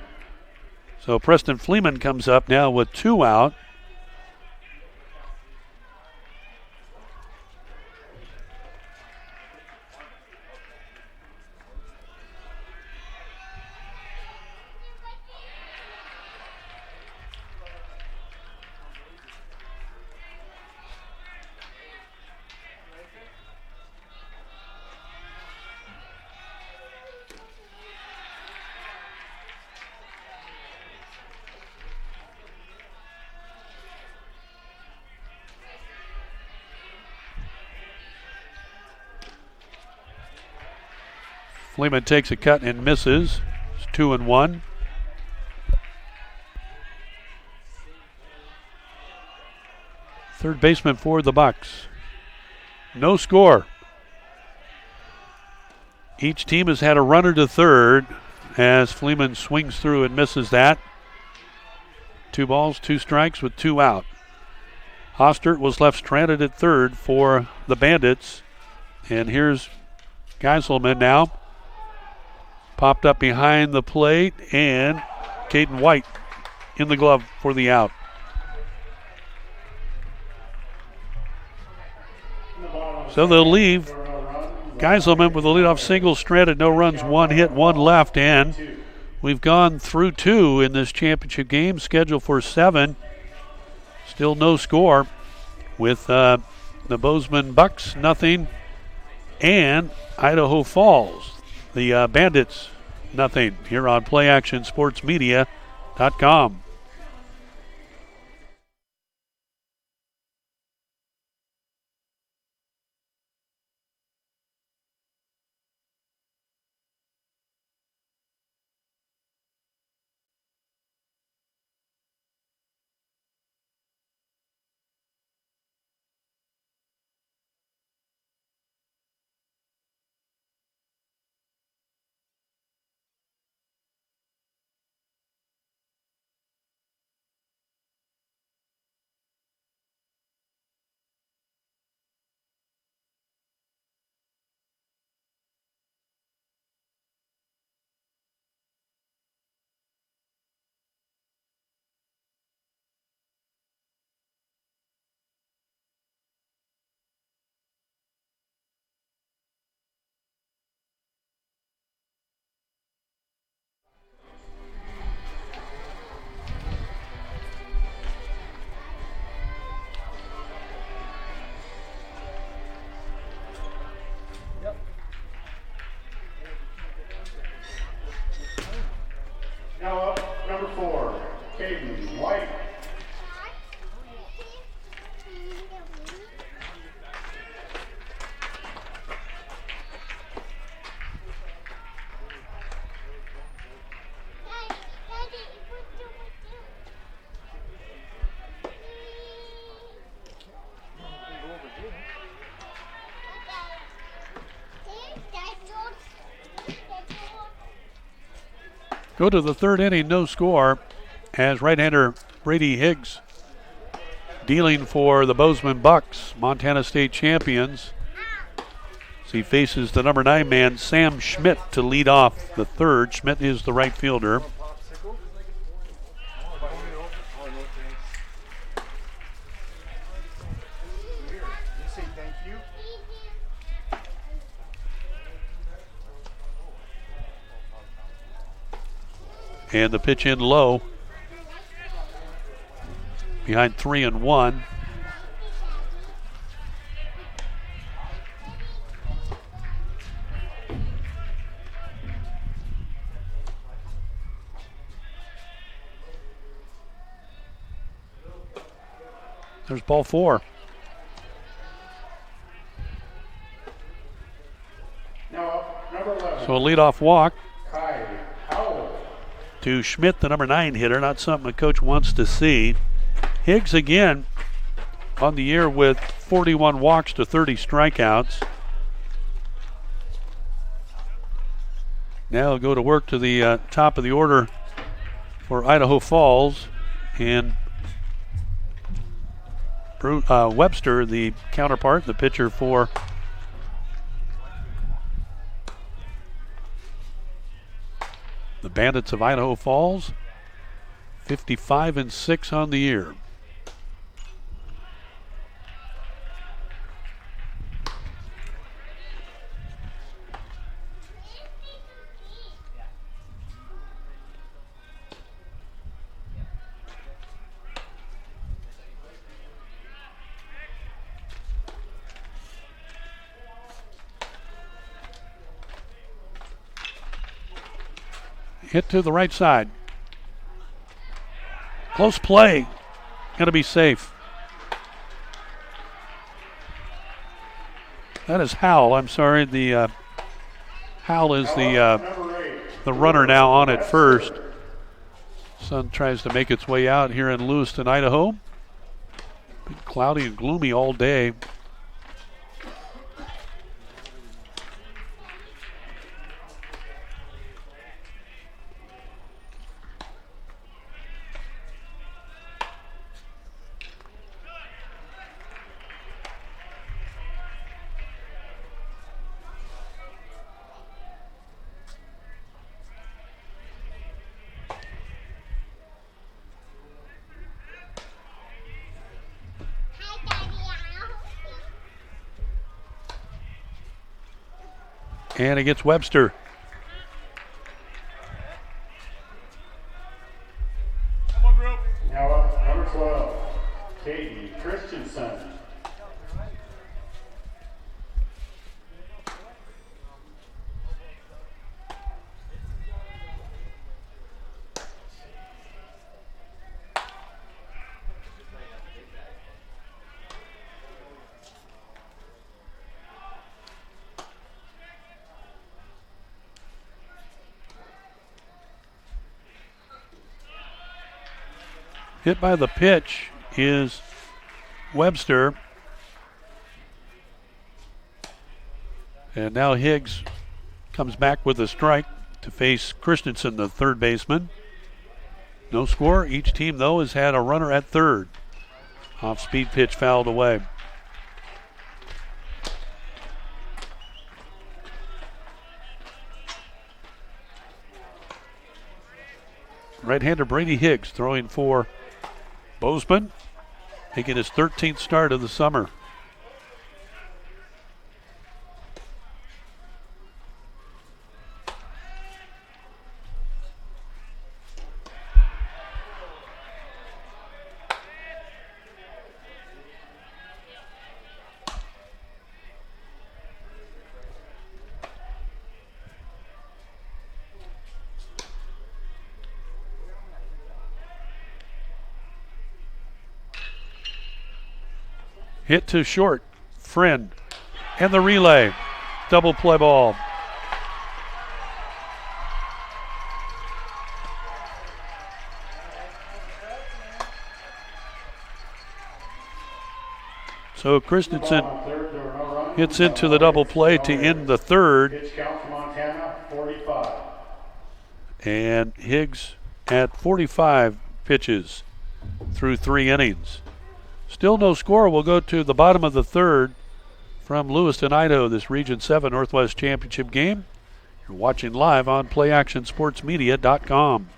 So Preston Fleeman comes up now with 2 out. Fleeman takes a cut and misses. It's 2-1. Third baseman for the Bucks. No score. Each team has had a runner to third as Fleeman swings through and misses that. 2 balls, 2 strikes with 2 out. Hostert was left stranded at third for the Bandits. And here's Geiselman now. Popped up behind the plate, and Caden White in the glove for the out. So they'll leave Geiselman with a leadoff single, stranded, no runs, 1 hit, 1 left, and we've gone through 2 in this championship game, scheduled for 7. Still no score with the Bozeman Bucks, nothing, and Idaho Falls, the Bandits, nothing, here on PlayActionSportsMedia.com. Go to the third inning, no score, as right-hander Brady Higgs dealing for the Bozeman Bucks, Montana State champions. As he faces the number 9 man, Sam Schmidt, to lead off the third. Schmidt is the right fielder. And the pitch in low. Behind 3-1. There's ball 4. Now, number 11. So a leadoff walk Kai Howell. to Schmidt, the number 9 hitter. Not something the coach wants to see. Higgs again on the year with 41 walks to 30 strikeouts. Now he'll go to work to the top of the order for Idaho Falls. And Webster, the counterpart, the pitcher for the Bandits of Idaho Falls, 55-6 on the year. Hit to the right side. Close play. Going to be safe. That is Howell. I'm sorry. The Howell is the runner now on at first. Sun tries to make its way out here in Lewiston, Idaho. Been cloudy and gloomy all day. And it gets Webster. Now up, number 12, Katie Christensen. Hit by the pitch is Webster. And now Higgs comes back with a strike to face Christensen, the third baseman. No score. Each team, though, has had a runner at third. Off-speed pitch fouled away. Right-hander Brady Higgs throwing for Bozeman, making his 13th start of the summer. Hit to short, Friend, and the relay. Double play ball. So Christensen hits into the double play to end the third. Pitch count for Montana, 45. And Higgs at 45 pitches through 3 innings. Still no score. We'll go to the bottom of the third from Lewiston, Idaho, this Region 7 Northwest Championship game. You're watching live on PlayActionSportsMedia.com.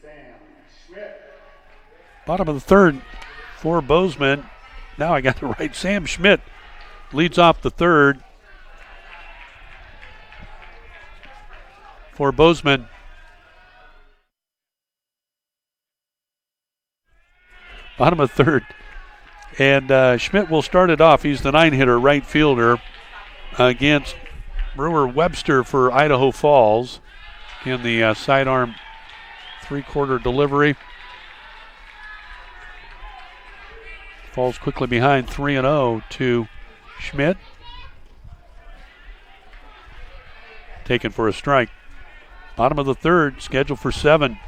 Sam Schmidt. Bottom of the third for Bozeman. Now I got it right. Sam Schmidt leads off the third for Bozeman. Bottom of third. And Schmidt will start it off. He's the 9-hitter, right fielder, against Brewer Webster for Idaho Falls in the sidearm 3-quarter delivery. Falls quickly behind 3-0 to Schmidt. Taken for a strike. Bottom of the third, scheduled for 7.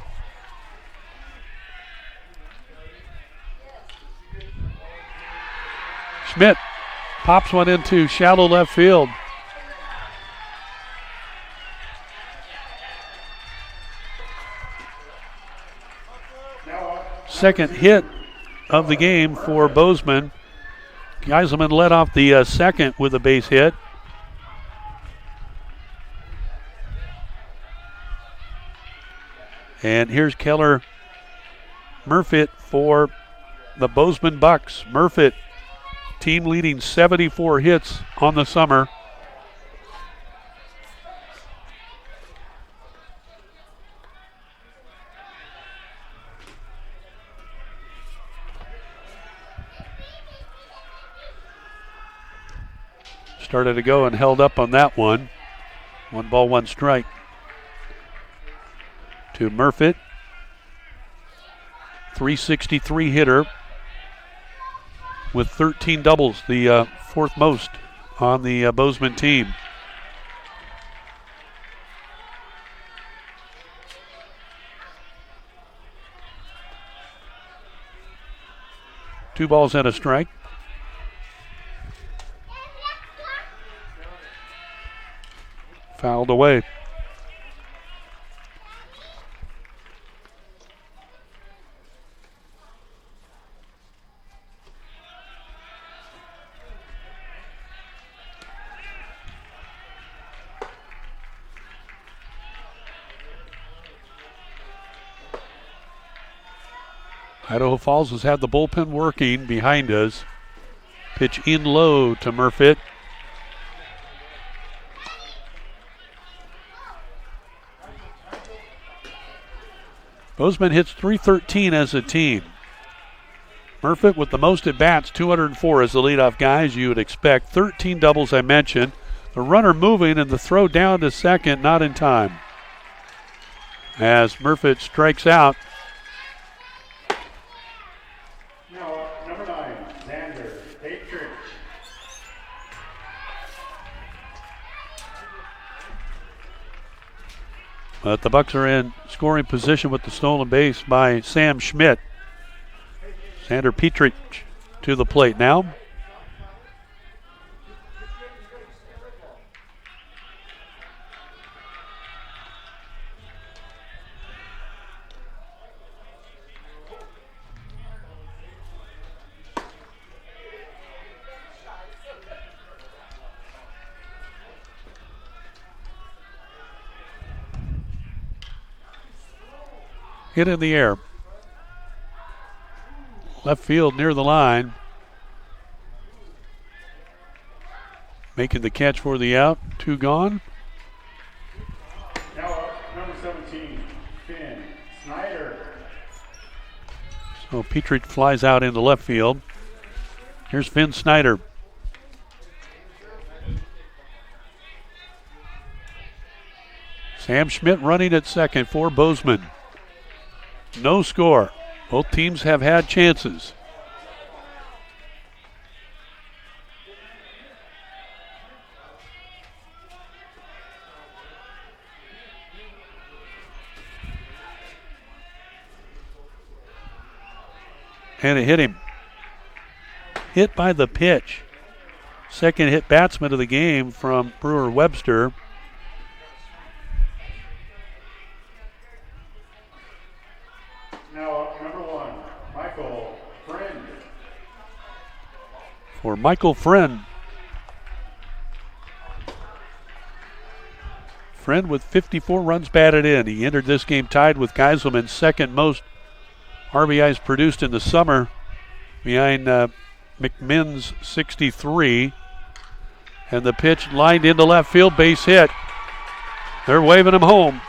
Schmidt pops one into shallow left field. Second hit of the game for Bozeman. Geiselman led off the second with a base hit. And here's Keller Murfitt for the Bozeman Bucks. Murfitt, team leading 74 hits on the summer. Started to go and held up on that one. 1 ball, 1 strike to Murfitt. 363 hitter with 13 doubles, the fourth most on the Bozeman team. Two balls and a strike. Fouled away. Idaho Falls has had the bullpen working behind us. Pitch in low to Murfitt. Bozeman hits .313 as a team. Murfitt with the most at bats, 204 as the leadoff guy, as you would expect. 13 doubles, I mentioned. The runner moving and the throw down to second, not in time. As Murfitt strikes out. Now, number 9, Xander Patridge. But the Bucks are in scoring position with the stolen base by Sam Schmidt. Xander Petrich to the plate now. Hit in the air. Left field near the line. Making the catch for the out. 2 gone. Now up, number 17, Finn Snyder. So Petrie flies out into left field. Here's Finn Snyder. Sam Schmidt running at second for Bozeman. No score. Both teams have had chances. And it hit him. Hit by the pitch. Second hit batsman of the game from Brewer Webster. Now up, number 1, Michael Friend. For Michael Friend. Friend with 54 runs batted in. He entered this game tied with Geiselman's second most RBIs produced in the summer, behind McMinn's 63. And the pitch lined into left field, base hit. They're waving him home.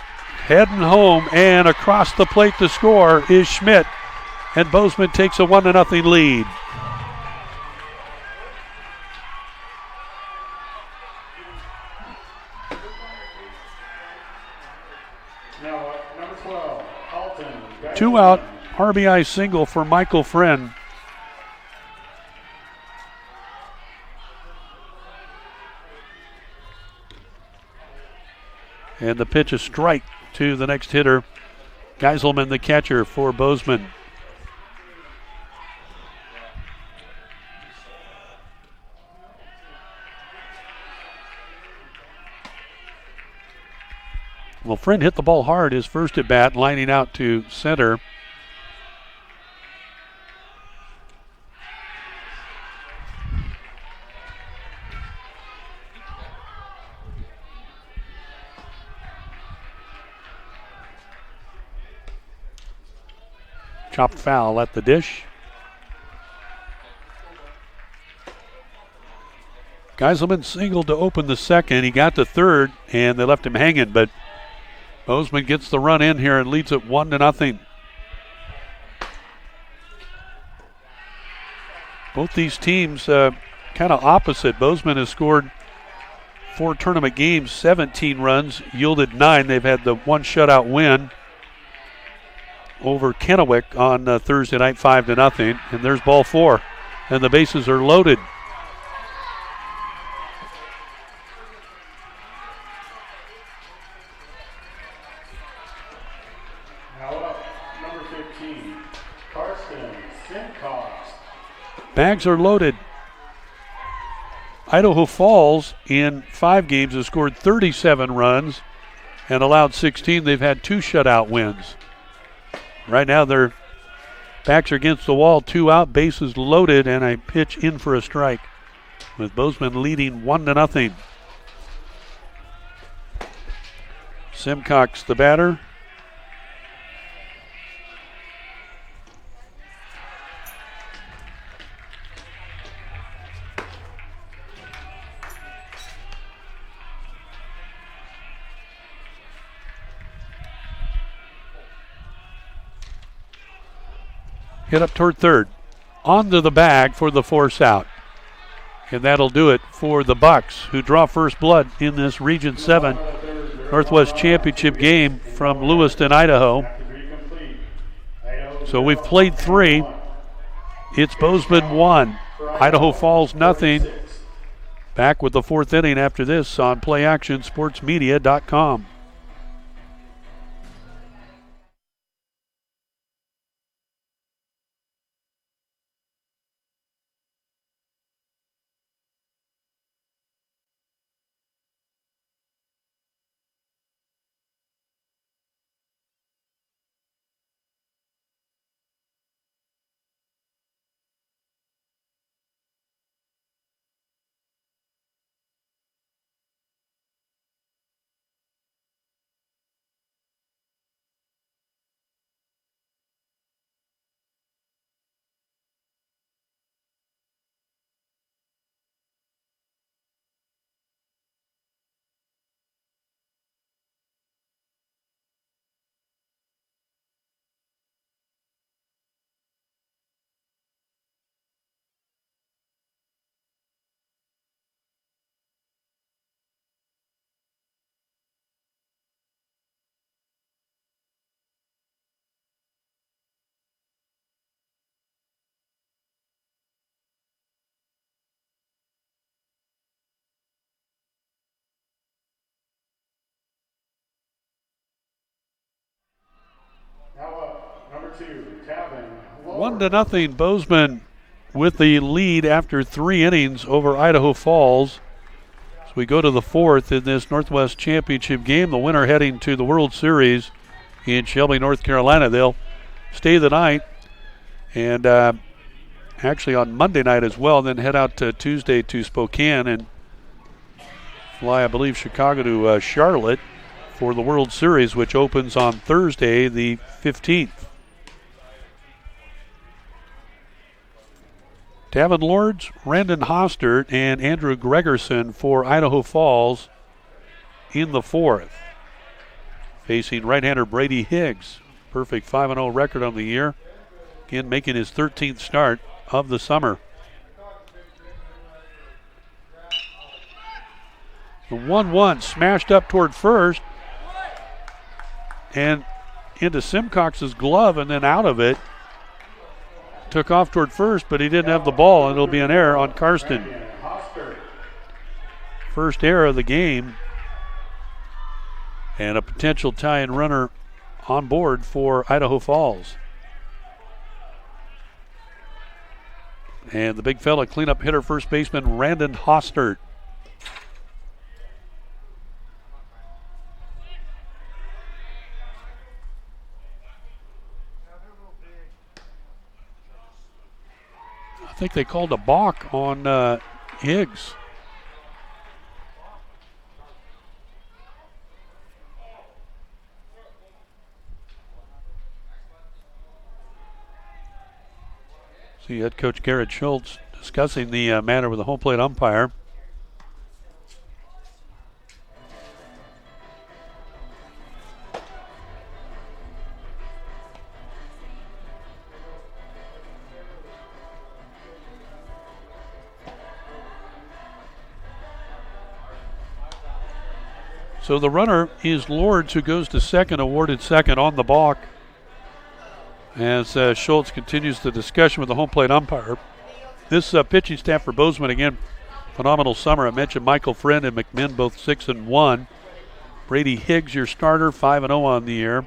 Heading home, and across the plate to score is Schmidt. And Bozeman takes a 1-0 lead. Now number 12, Alton. 2 out, RBI single for Michael Friend. And the pitch, a strike to the next hitter, Geiselman, the catcher for Bozeman. Well, Friend hit the ball hard his first at bat, lining out to center. Chopped foul at the dish. Geiselman singled to open the second. He got to third, and they left him hanging, but Bozeman gets the run in here and leads it 1-0. Both these teams kind of opposite. Bozeman has scored 4 tournament games, 17 runs, yielded 9. They've had the 1 shutout win over Kennewick on Thursday night, 5-0. And there's ball 4, and the bases are loaded. Now up, number 15, Karsten Simcox. Bags are loaded. Idaho Falls in 5 games has scored 37 runs and allowed 16. They've had 2 shutout wins. Right now their backs are against the wall, 2 out, bases loaded, and a pitch in for a strike, with Bozeman leading 1-0. Simcox the batter. Hit up toward third. Onto the bag for the force out. And that'll do it for the Bucks, who draw first blood in this Region 7 Northwest Championship game from Lewiston, Idaho. So we've played 3. It's Bozeman 1, Idaho Falls nothing. Back with the 4th inning after this on PlayActionSportsMedia.com. 2, Tavin. 1-0 Bozeman with the lead after 3 innings over Idaho Falls. As we go to the 4th in this Northwest Championship game, the winner heading to the World Series in Shelby, North Carolina. They'll stay the night and actually on Monday night as well, then head out to Tuesday to Spokane and fly, I believe, Chicago to Charlotte for the World Series, which opens on Thursday the 15th. Tavin Lords, Randon Hostert, and Andrew Gregerson for Idaho Falls in the 4th. Facing right-hander Brady Higgs. Perfect 5-0 record on the year. Again, making his 13th start of the summer. The 1-1 smashed up toward first and into Simcox's glove and then out of it. Took off toward first, but he didn't have the ball, and it'll be an error on Karsten. First error of the game, and a potential tie-in runner on board for Idaho Falls. And the big fella, cleanup hitter, first baseman Randon Hostert. I think they called a balk on Higgs. See head coach Garrett Schultz discussing the matter with the home plate umpire. So the runner is Lords, who goes to second, awarded second on the balk. As Schultz continues the discussion with the home plate umpire. This pitching staff for Bozeman, again, phenomenal summer. I mentioned Michael Friend and McMinn, both 6-1. Brady Higgs, your starter, 5-0 on the year.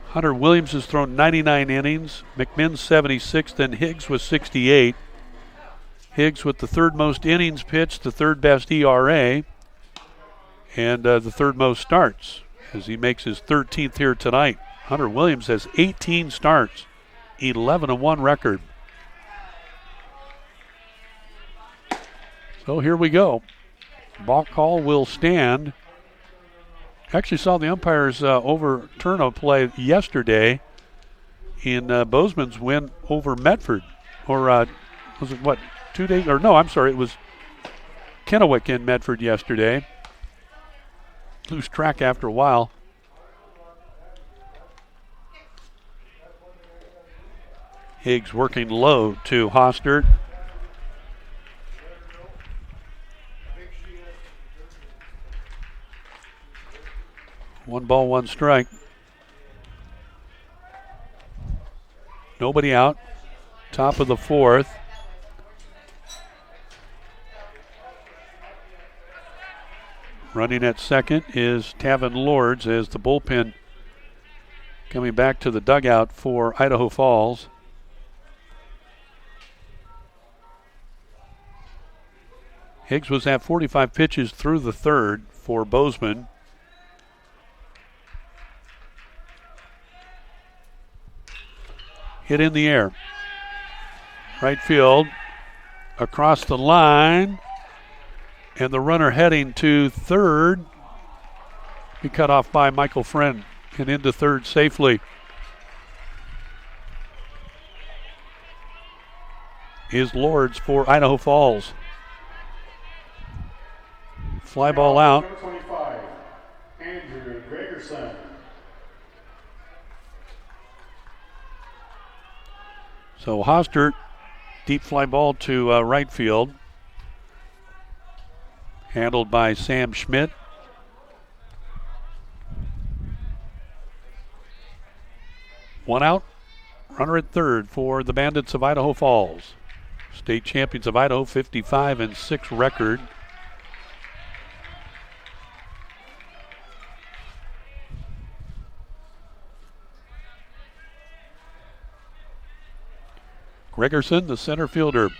Hunter Williams has thrown 99 innings. McMinn 76, then Higgs was 68. Higgs with the third most innings pitched, the third best ERA, and the third most starts as he makes his 13th here tonight. Hunter Williams has 18 starts, 11-1 record. So here we go. Balk call will stand. Actually saw the umpires overturn a play yesterday in Bozeman's win over Medford. Or was it what, 2 days? Or no, I'm sorry, it was Kennewick in Medford yesterday. Lose track after a while. Higgs working low to Hostert. One ball, one strike. Nobody out. Top of the 4th. Running at second is Tavin Lords as the bullpen coming back to the dugout for Idaho Falls. Higgs was at 45 pitches through the 3rd for Bozeman. Hit in the air. Right field. Across the line. And the runner heading to 3rd. Be cut off by Michael Friend and into 3rd safely. Is Lords for Idaho Falls. Fly ball out. Number 25, Andrew Gregerson. So Hostert, deep fly ball to right field. Handled by Sam Schmidt. One out. Runner at 3rd for the Bandits of Idaho Falls. State champions of Idaho, 55-6 record. Gregerson, the center fielder,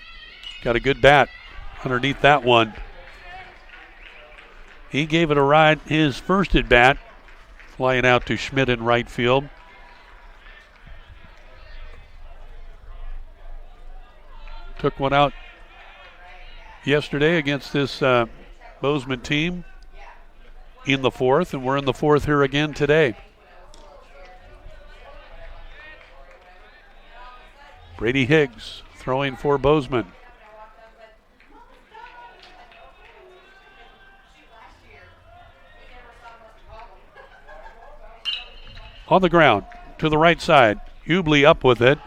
got a good bat underneath that one. He gave it a ride his first at bat, flying out to Schmidt in right field. Took one out yesterday against this Bozeman team in the fourth, and we're in the fourth here again today. Brady Higgs throwing for Bozeman. On the ground to the right side. Hubley up with it.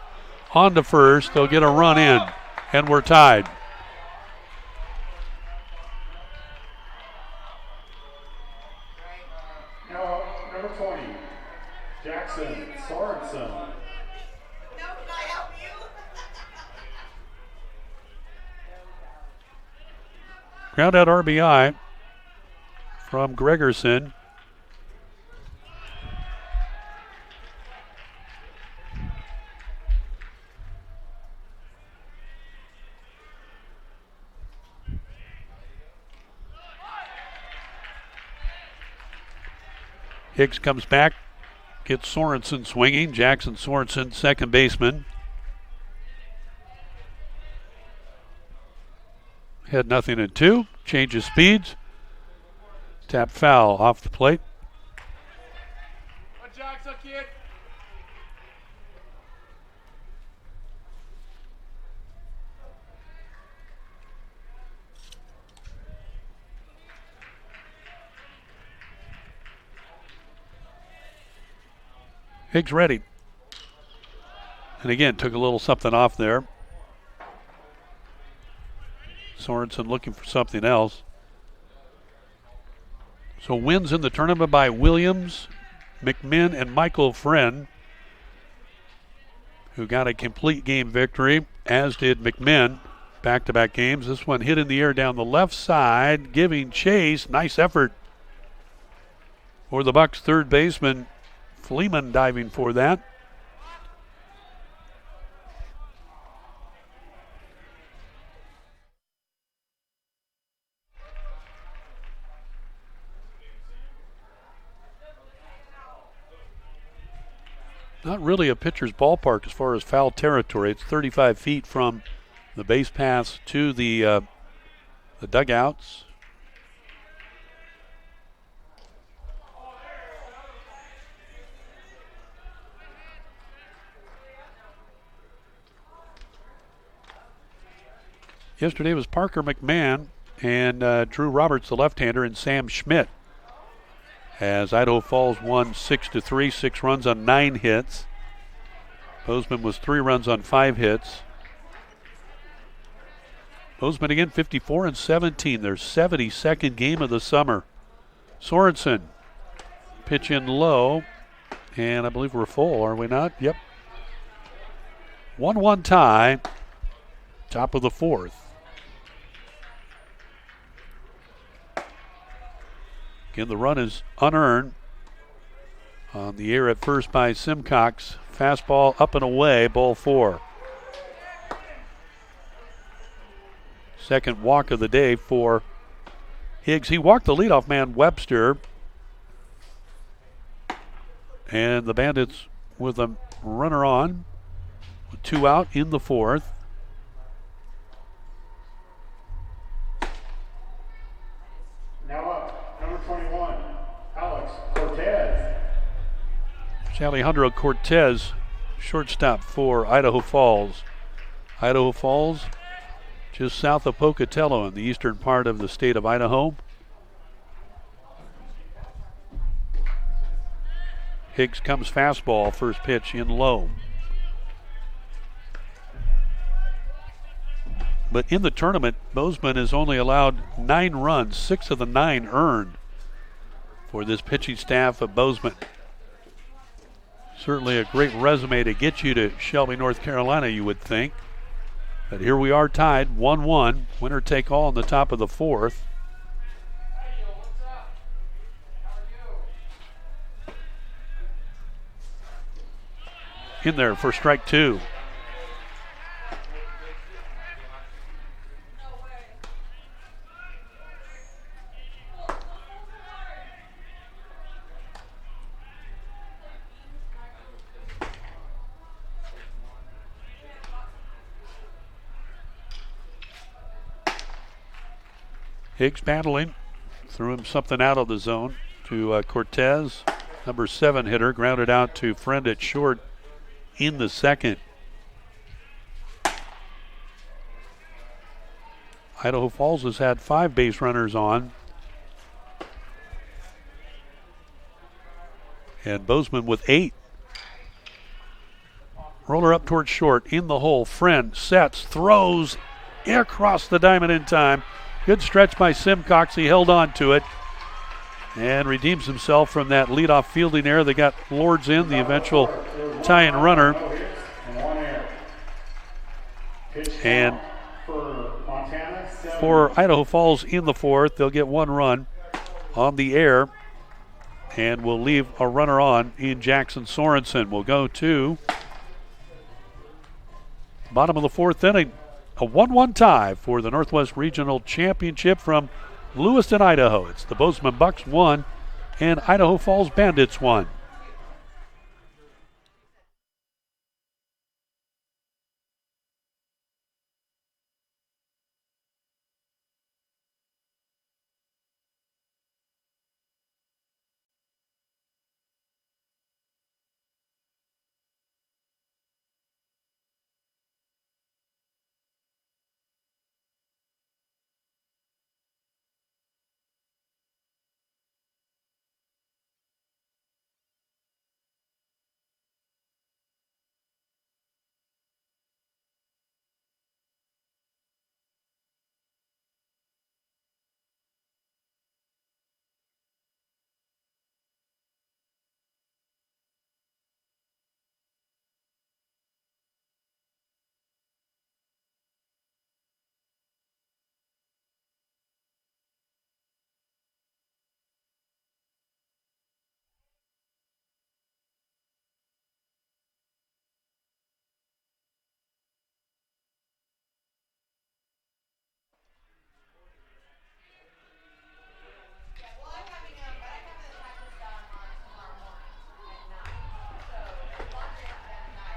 On to first. They'll get a run in, and we're tied. Now, number 20, Jackson Sorensen. Ground out RBI from Gregerson. Higgs comes back, gets Sorensen swinging. Jackson Sorensen, second baseman. Had nothing in two. Changes speeds. Tap foul off the plate. Higgs ready. And again, took a little something off there. Sorensen looking for something else. So wins in the tournament by Williams, McMinn, and Michael Friend, who got a complete game victory, as did McMinn. Back-to-back games. This one hit in the air down the left side, giving chase. Nice effort for the Bucks' third baseman, Fleeman, diving for that. Not really a pitcher's ballpark as far as foul territory. It's 35 feet from the base paths to the dugouts. Yesterday was Parker McMahon and Drew Roberts, the left-hander, and Sam Schmidt. As Idaho Falls won 6-3, 6 runs on 9 hits. Bozeman was 3 runs on 5 hits. Bozeman again 54-17, their 72nd game of the summer. Sorensen, pitch in low, and I believe we're full, are we not? Yep. 1-1 tie, top of the fourth. Again, the run is unearned. On the air at first by Simcox. Fastball up and away, ball 4. Second walk of the day for Higgs. He walked the leadoff man, Webster. And the Bandits with a runner on, with 2 out in the fourth. Now up, number 21, Alex Cortez. It's Alejandro Cortez, shortstop for Idaho Falls. Idaho Falls, just south of Pocatello in the eastern part of the state of Idaho. Higgs comes fastball, first pitch in low. But in the tournament, Bozeman has only allowed 9 runs, 6 of the 9 earned for this pitching staff of Bozeman. Certainly a great resume to get you to Shelby, North Carolina, you would think. But here we are tied, 1-1, winner take all in the top of the fourth. In there for strike 2. Higgs battling. Threw him something out of the zone to Cortez. Number 7 hitter grounded out to Friend at short in the second. Idaho Falls has had 5 base runners on. And Bozeman with 8. Roller up towards short, in the hole. Friend sets, throws across the diamond in time. Good stretch by Simcox. He held on to it and redeems himself from that leadoff fielding error that got Lords in, the eventual tie-in runner. And for Idaho Falls in the 4th, they'll get 1 run on the air and will leave a runner on in Jackson Sorensen. We'll go to bottom of the 4th inning. A 1-1 tie for the Northwest Regional Championship from Lewiston, Idaho. It's the Bozeman Bucks 1 and Idaho Falls Bandits 1.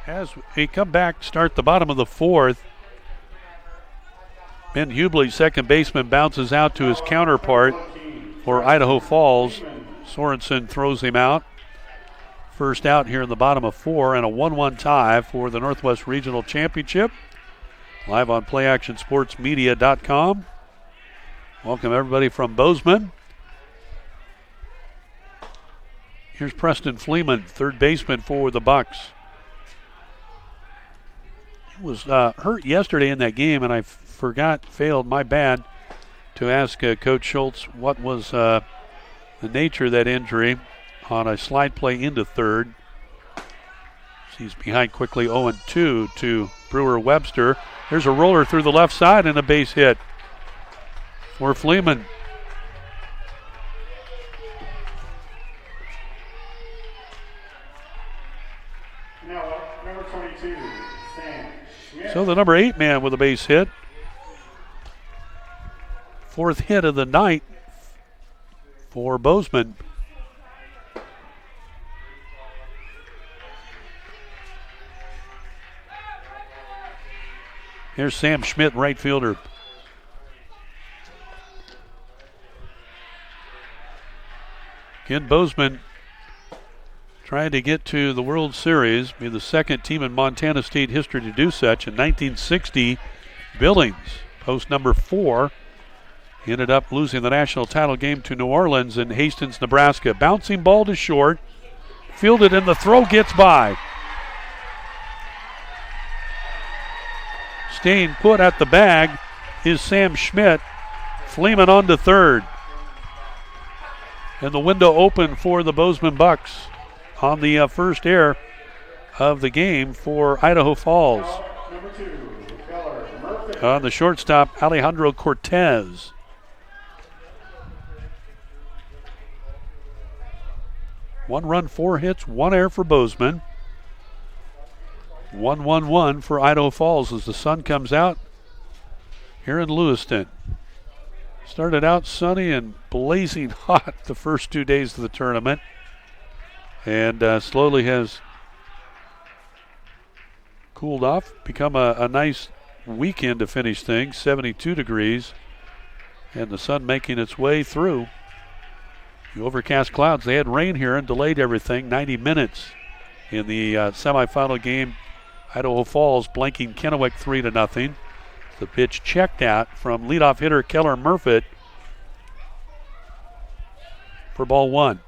As we come back, start the bottom of the 4th. Ben Hubley, second baseman, bounces out to his counterpart for Idaho Falls. Sorensen throws him out. First out here in the bottom of 4, and a 1-1 tie for the Northwest Regional Championship. Live on PlayActionSportsMedia.com. Welcome everybody from Bozeman. Here's Preston Fleeman, third baseman for the Bucks. He was hurt yesterday in that game, and I failed, my bad, to ask Coach Schultz what was the nature of that injury on a slide play into third. He's behind quickly 0-2 to Brewer Webster. There's a roller through the left side and a base hit for Fleeman. Number 22, Sam Schmidt. So the number 8 man with a base hit. 4th hit of the night for Bozeman. Here's Sam Schmidt, right fielder. Again, Bozeman trying to get to the World Series, be the second team in Montana State history to do such. In 1960, Billings, post number 4, ended up losing the national title game to New Orleans in Hastings, Nebraska. Bouncing ball to short, fielded, and the throw gets by. Staying put at the bag is Sam Schmidt. Fleeman on to third. And the window open for the Bozeman Bucks on the first air of the game for Idaho Falls. Number 2, Keller Murphy. On the shortstop, Alejandro Cortez. One run, 4 hits, 1 error for Bozeman. 1-1-1 for Idaho Falls as the sun comes out here in Lewiston. Started out sunny and blazing hot the first 2 days of the tournament, and slowly has cooled off, become a nice weekend to finish things. 72 degrees And the sun making its way through the overcast clouds. They had rain here and delayed everything. 90 minutes in the semifinal game. Idaho Falls blanking Kennewick 3-0. The pitch checked out from leadoff hitter Keller Murfitt for ball one.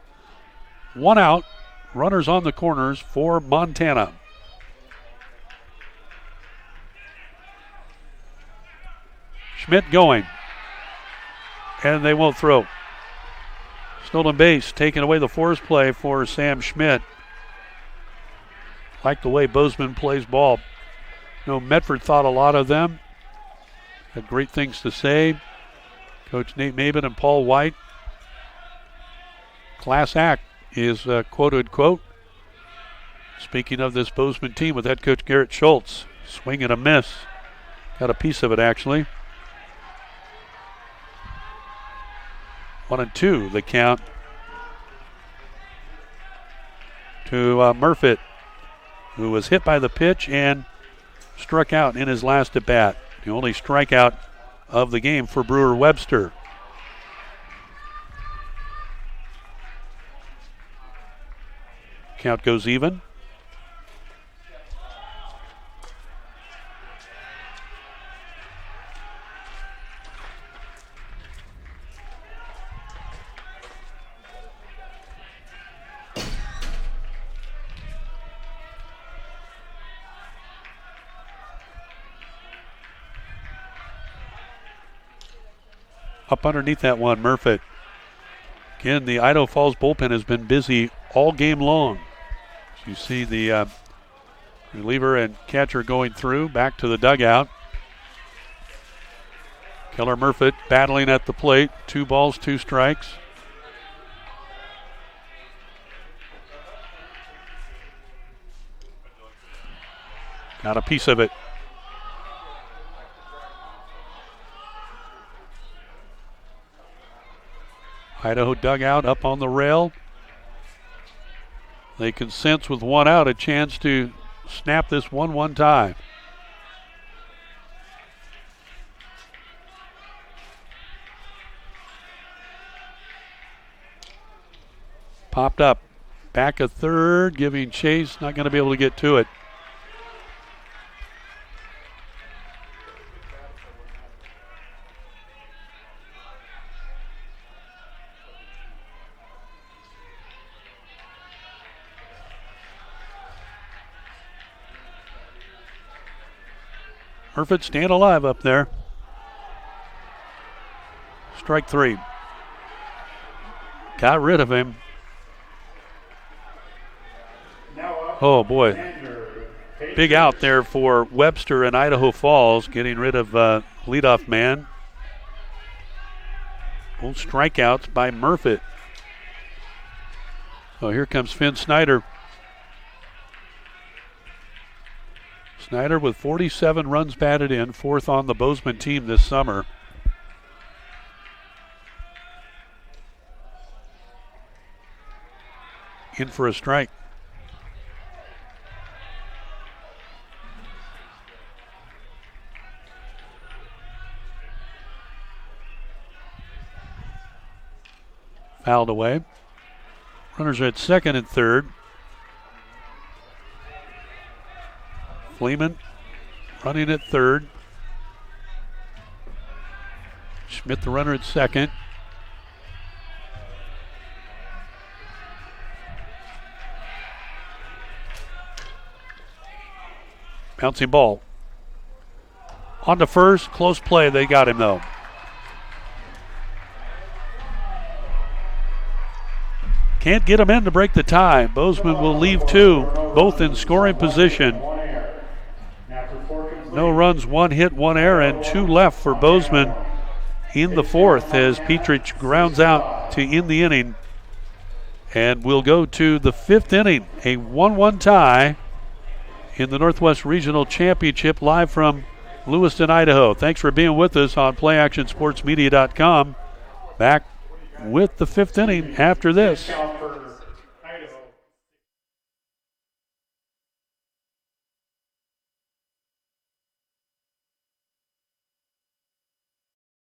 One out. Runners on the corners for Montana. Schmidt going. And they won't throw. Stolen base, taking away the force play for Sam Schmidt. Like the way Bozeman plays ball. Medford thought a lot of them. Had great things to say. Coach Nate Maben and Paul White. Class act is quoted quote. Speaking of this Bozeman team with head coach Garrett Schultz. Swing and a miss. Got a piece of it actually. 1-2 the count to Murfitt, who was hit by the pitch and struck out in his last at bat. The only strikeout of the game for Brewer Webster. Count goes even. Up underneath that one, Murfitt. Again, the Idaho Falls bullpen has been busy all game long. So you see the reliever and catcher going through, back to the dugout. Keller Murfitt battling at the plate. 2 balls, 2 strikes. Got a piece of it. Idaho dugout up on the rail. They can sense with 1 out a chance to snap this 1-1 tie. Popped up. Back a third, giving chase. Not going to be able to get to it. Murfitt staying alive up there. Strike 3. Got rid of him. Oh boy. Big out there for Webster and Idaho Falls, getting rid of leadoff man. Both strikeouts by Murfitt. Oh, here comes Finn Snyder. Snyder with 47 runs batted in, 4th on the Bozeman team this summer. In for a strike. Fouled away. Runners are at second and third. Fleeman running at third. Schmidt the runner at second. Bouncing ball. On to first, close play. They got him though. Can't get him in to break the tie. Bozeman will leave 2, both in scoring position. No runs, 1 hit, 1 error, and 2 left for Bozeman in the 4th as Petrich grounds out to end the inning. And we'll go to the 5th inning, a 1-1 tie in the Northwest Regional Championship, live from Lewiston, Idaho. Thanks for being with us on PlayActionSportsMedia.com. Back with the 5th inning after this.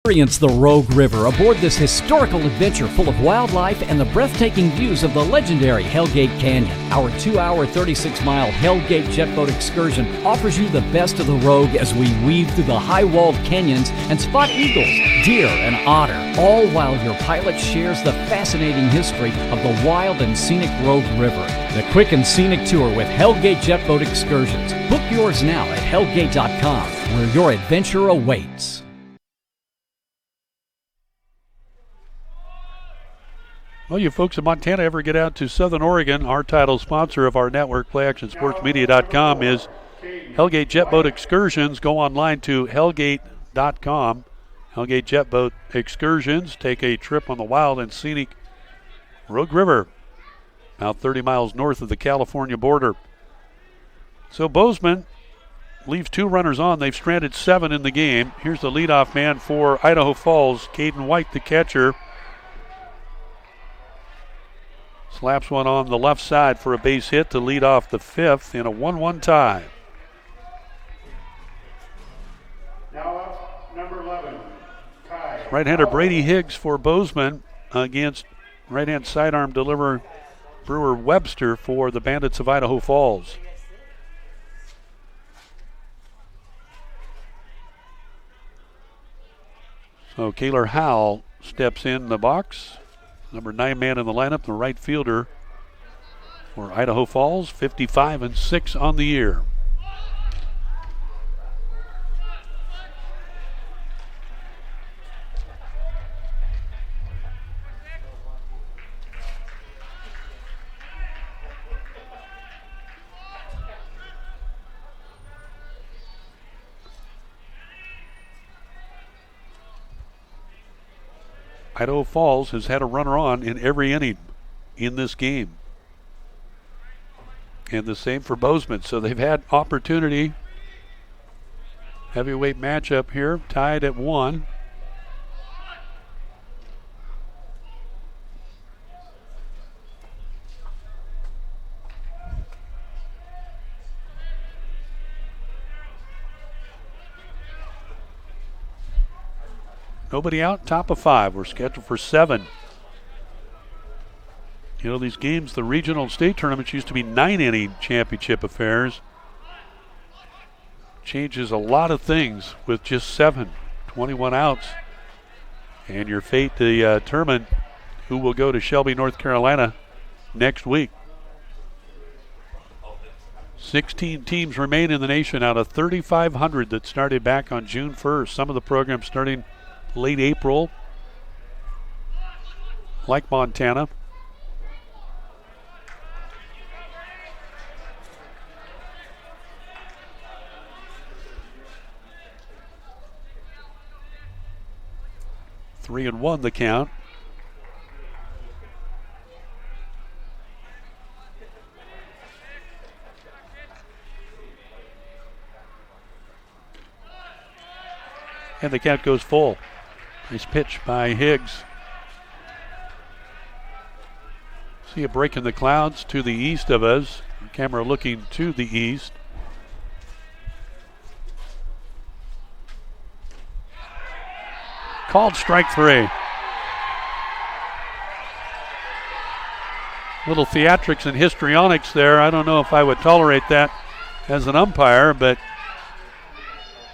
Experience the Rogue River aboard this historical adventure full of wildlife and the breathtaking views of the legendary Hellgate Canyon. Our 2-hour, 36-mile Hellgate jet boat excursion offers you the best of the Rogue as we weave through the high-walled canyons and spot eagles, deer, and otter, all while your pilot shares the fascinating history of the wild and scenic Rogue River. The quick and scenic tour with Hellgate Jet Boat Excursions. Book yours now at hellgate.com, where your adventure awaits. Well, you folks in Montana ever get out to Southern Oregon, our title sponsor of our network, PlayActionSportsMedia.com, is Hellgate Jet Boat Excursions. Go online to hellgate.com. Hellgate Jet Boat Excursions. Take a trip on the wild and scenic Rogue River, about 30 miles north of the California border. So Bozeman leaves 2 runners on. They've stranded 7 in the game. Here's the leadoff man for Idaho Falls, Caden White, the catcher. Slaps one on the left side for a base hit to lead off the 5th in a 1-1 tie. Now up, number 11, Kai. Right-hander Brady Higgs for Bozeman against right-hand sidearm deliverer Brewer Webster for the Bandits of Idaho Falls. So Kaylor Howell steps in the box. Number 9 man in the lineup, the right fielder for Idaho Falls, 55-6 on the year. Idaho Falls has had a runner on in every inning in this game. And the same for Bozeman. So they've had opportunity. Heavyweight matchup here, tied at 1. Nobody out, top of 5. We're scheduled for 7. You know, these games, the regional state tournaments used to be 9-inning championship affairs. Changes a lot of things with just 7, 21 outs. And your fate to determine who will go to Shelby, North Carolina next week. 16 teams remain in the nation out of 3,500 that started back on June 1st. Some of the programs starting late April, like Montana. Three and 1 the count. And the count goes full. Nice pitch by Higgs. See a break in the clouds to the east of us. The camera looking to the east. Called strike 3. Little theatrics and histrionics there. I don't know if I would tolerate that as an umpire, but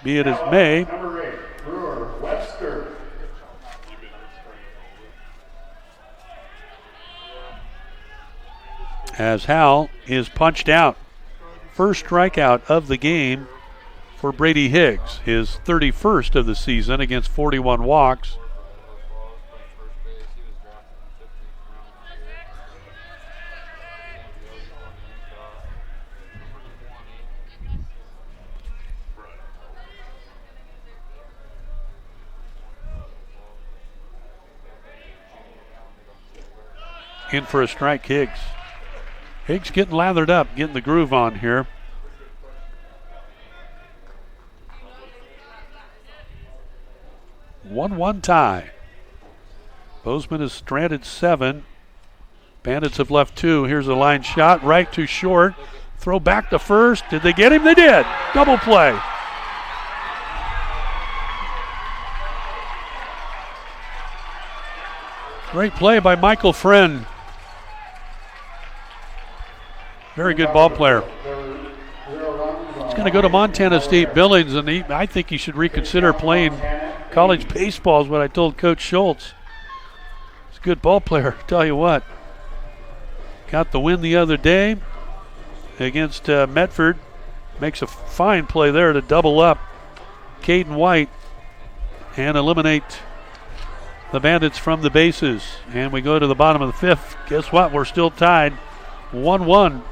be it as may. Number 8, Brewer Webster. As Howell is punched out. First strikeout of the game for Brady Higgs, his 31st of the season against 41 walks. In for a strike, Higgs. Higgs getting lathered up, getting the groove on here. One tie. Bozeman has stranded 7. Bandits have left 2. Here's a line shot, right to short. Throw back to first. Did they get him? They did. Double play. Great play by Michael Friend. Very good ball player. He's going to go to Montana State Billings, and I think he should reconsider playing college baseball is what I told Coach Schultz. He's a good ball player, tell you what. Got the win the other day against Medford. Makes a fine play there to double up Caden White and eliminate the Bandits from the bases. And we go to the bottom of the fifth. Guess what? We're still tied 1-1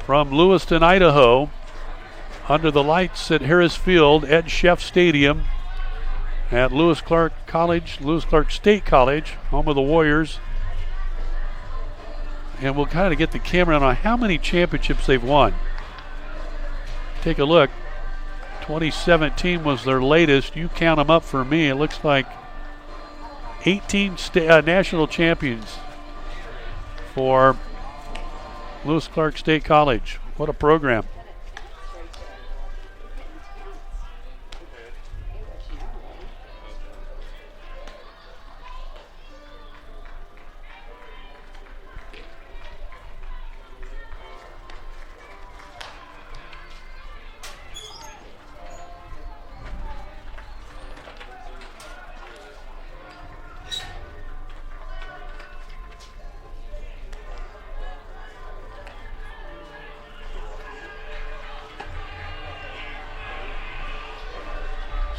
from Lewiston, Idaho, under the lights at Harris Field, Ed Sheff Stadium at Lewis Clark State College, home of the Warriors. And we'll kind of get the camera on how many championships they've won. Take a look. 2017 was their latest. You count them up for me. It looks like 18 national champions for Lewis Clark State College. What a program.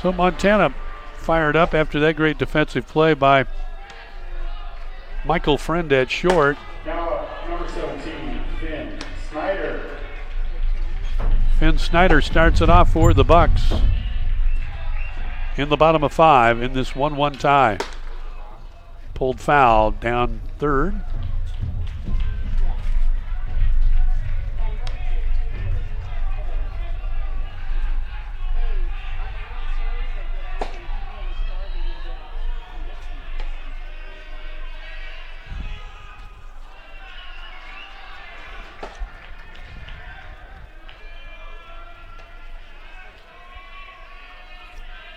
So Montana fired up after that great defensive play by Michael Friend at short. Now number 17, Finn Snyder. Finn Snyder starts it off for the Bucks in the bottom of 5 in this 1-1 tie. Pulled foul down third.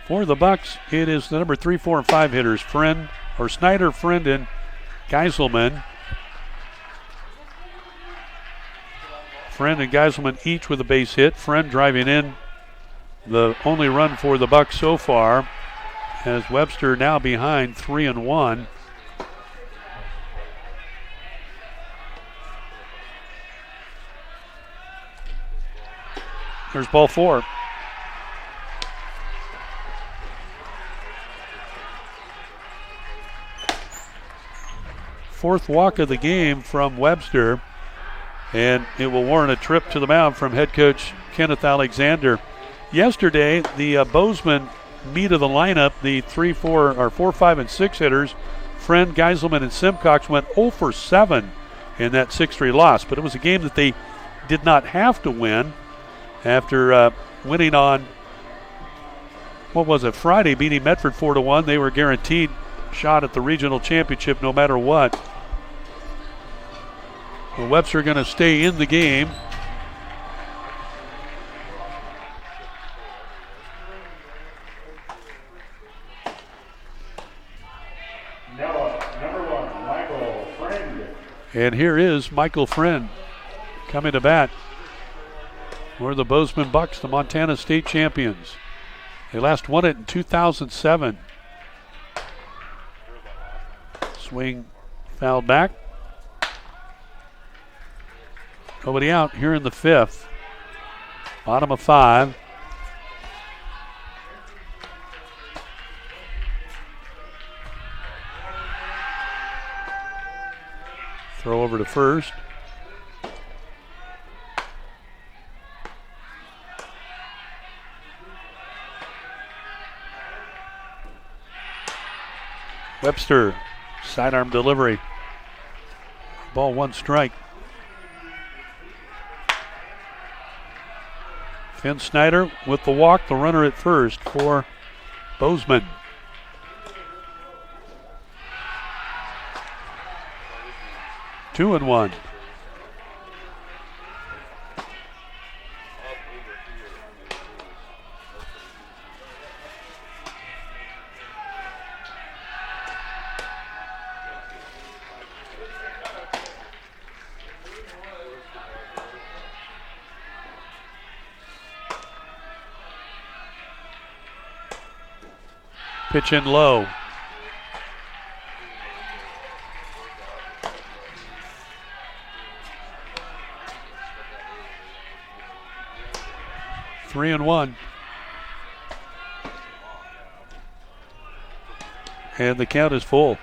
For the Bucks, it is the number 3, 4, and 5 hitters, Snyder, Friend, and Geiselman. Friend and Geiselman each with a base hit. Friend driving in the only run for the Bucks so far, as Webster now behind 3-1. There's ball 4. Fourth walk of the game from Webster, and it will warrant a trip to the mound from head coach Kenneth Alexander. Yesterday, the Bozeman meat of the lineup, the 3, 4, 5, and 6 hitters, Friend, Geiselman, and Simcox went 0 for 7 in that 6-3 loss, but it was a game that they did not have to win after winning on, Friday, beating Medford 4-1. They were guaranteed shot at the regional championship no matter what. Well, Webster going to stay in the game. Number 1, Michael Friend. And here is Michael Friend coming to bat for the Bozeman Bucks, the Montana State champions. They last won it in 2007. Swing fouled back. Nobody out here in the 5th. Bottom of 5. Throw over to first. Webster, sidearm delivery. Ball 1 strike. Finn Snyder with the walk, the runner at first for Bozeman. Two and 1. Pitch in low. Three and one. And the count is full.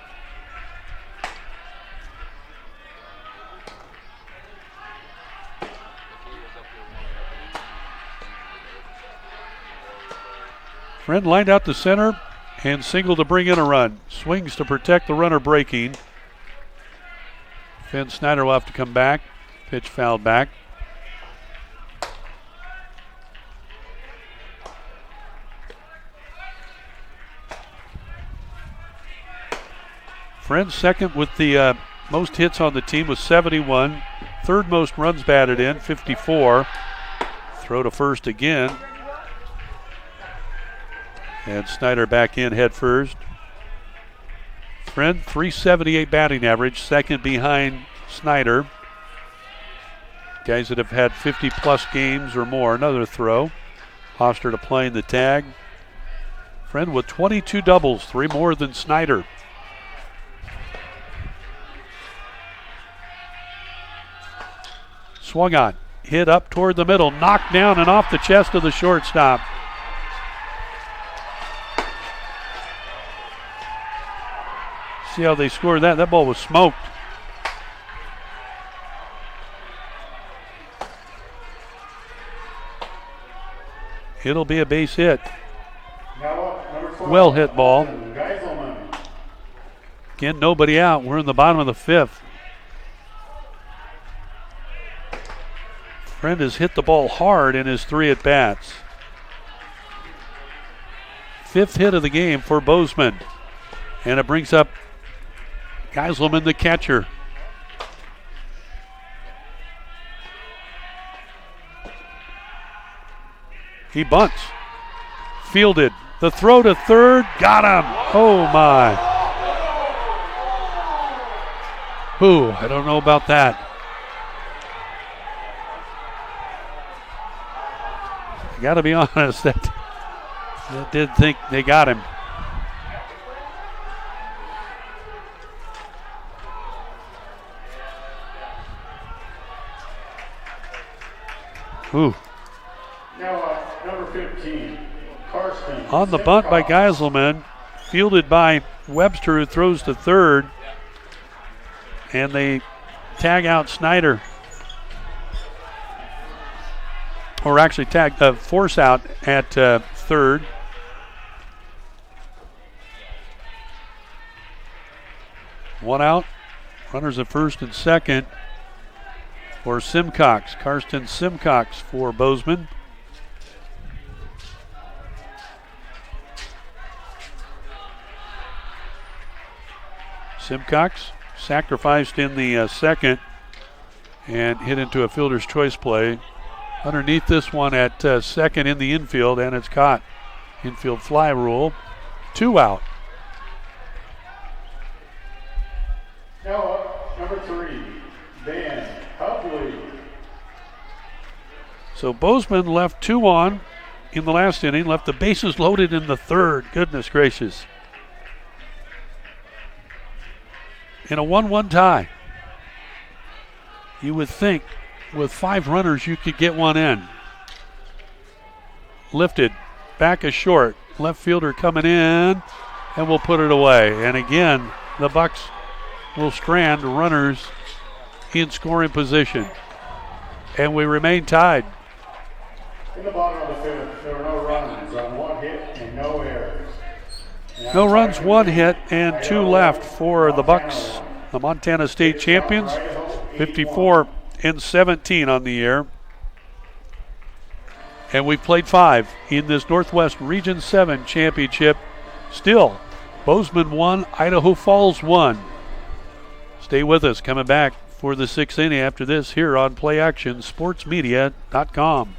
Friend lined out to center and singled to bring in a run. Swings to protect the runner breaking. Finn Snyder will have to come back. Pitch fouled back. Friend second with the most hits on the team with 71. Third most runs batted in, 54. Throw to first again. And Snyder back in head first. Friend, 378 batting average, second behind Snyder. Guys that have had 50-plus games or more. Another throw. Hoster to playing the tag. Friend with 22 doubles, 3 more than Snyder. Swung on, hit up toward the middle, knocked down and off the chest of the shortstop. See how they scored that? That ball was smoked. It'll be a base hit. Well hit ball. Again, nobody out. We're in the bottom of the fifth. Friend has hit the ball hard in his 3 at-bats. 5th hit of the game for Bozeman. And it brings up Geiselman, the catcher. He bunts. Fielded. The throw to third. Got him. Oh, my. Ooh, I don't know about that. I got to be honest, that did think they got him. Ooh. Now, number 15, Karsten. On the bunt by Geiselman, fielded by Webster, who throws to third, and they tag out Snyder. Or actually force out at third. One out. Runners at first and second for Simcox. Karsten Simcox for Bozeman. Simcox sacrificed in the second and hit into a fielder's choice play. Underneath this one at second in the infield, and it's caught. Infield fly rule. 2 out. Now up, number 3, Dan Hubley. So Bozeman left 2 on in the last inning, left the bases loaded in the third. Goodness gracious. In a 1-1 tie. You would think with 5 runners you could get one in. Lifted, back is short. Left fielder coming in, and we'll put it away. And again, the Bucks will strand runners in scoring position. And we remain tied. In the bottom of the fifth, there were no runs on 1 hit and no errors. No runs, 1 hit, and 2 left for the Bucks, the Montana State champions. 54-17 on the year. And we've played 5 in this Northwest Region 7 championship. Still, Bozeman 1, Idaho Falls 1. Stay with us. Coming back for the 6th inning after this here on PlayActionSportsMedia.com.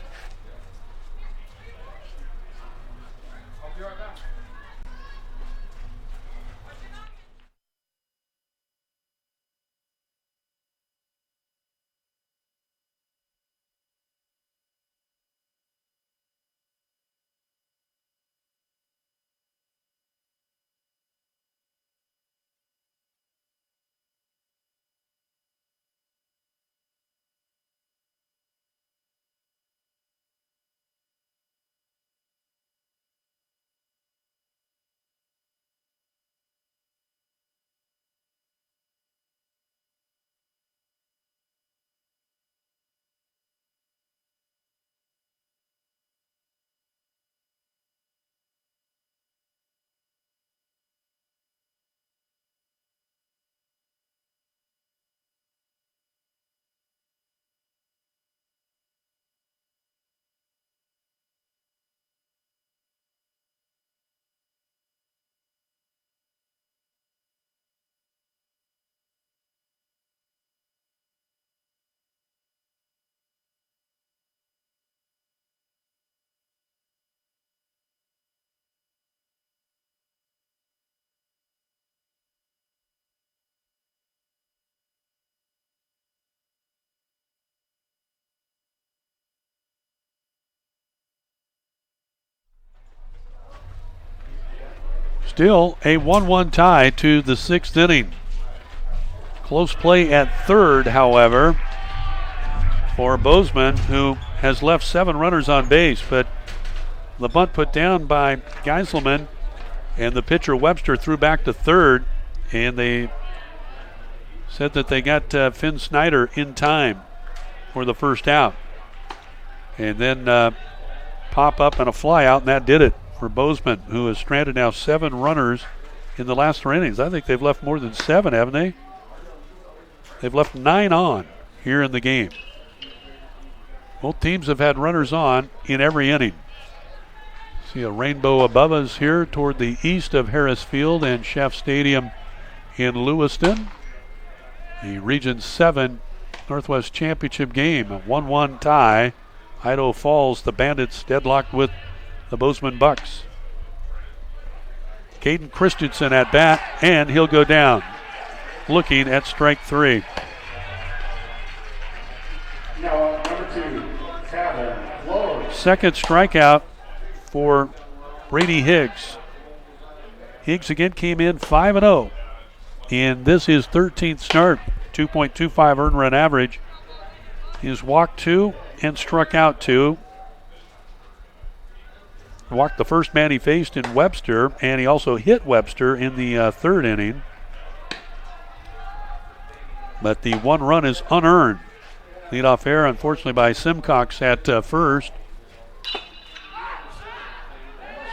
Still a 1-1 tie to the 6th inning. Close play at third, however, for Bozeman, who has left 7 runners on base, but the bunt put down by Geiselman, and the pitcher Webster threw back to third, and they said that they got Finn Snyder in time for the first out. And then pop up and a fly out, and that did it for Bozeman, who has stranded now 7 runners in the last 3 innings. I think they've left more than 7, haven't they? They've left 9 on here in the game. Both teams have had runners on in every inning. See a rainbow above us here toward the east of Harris Field and Sheff Stadium in Lewiston. The Region 7 Northwest Championship game, a 1-1 tie. Idaho Falls, the Bandits, deadlocked with the Bozeman Bucks. Caden Christensen at bat, and he'll go down, looking at strike 3. Now, number 2, Tavin Lowe. Second strikeout for Brady Higgs. Higgs again came in 5-0. And this is 13th start, 2.25 earned run average. He's walked 2 and struck out 2. Walked the first man he faced in Webster, and he also hit Webster in the third inning. But the 1 run is unearned. Leadoff error, unfortunately, by Simcox at first. This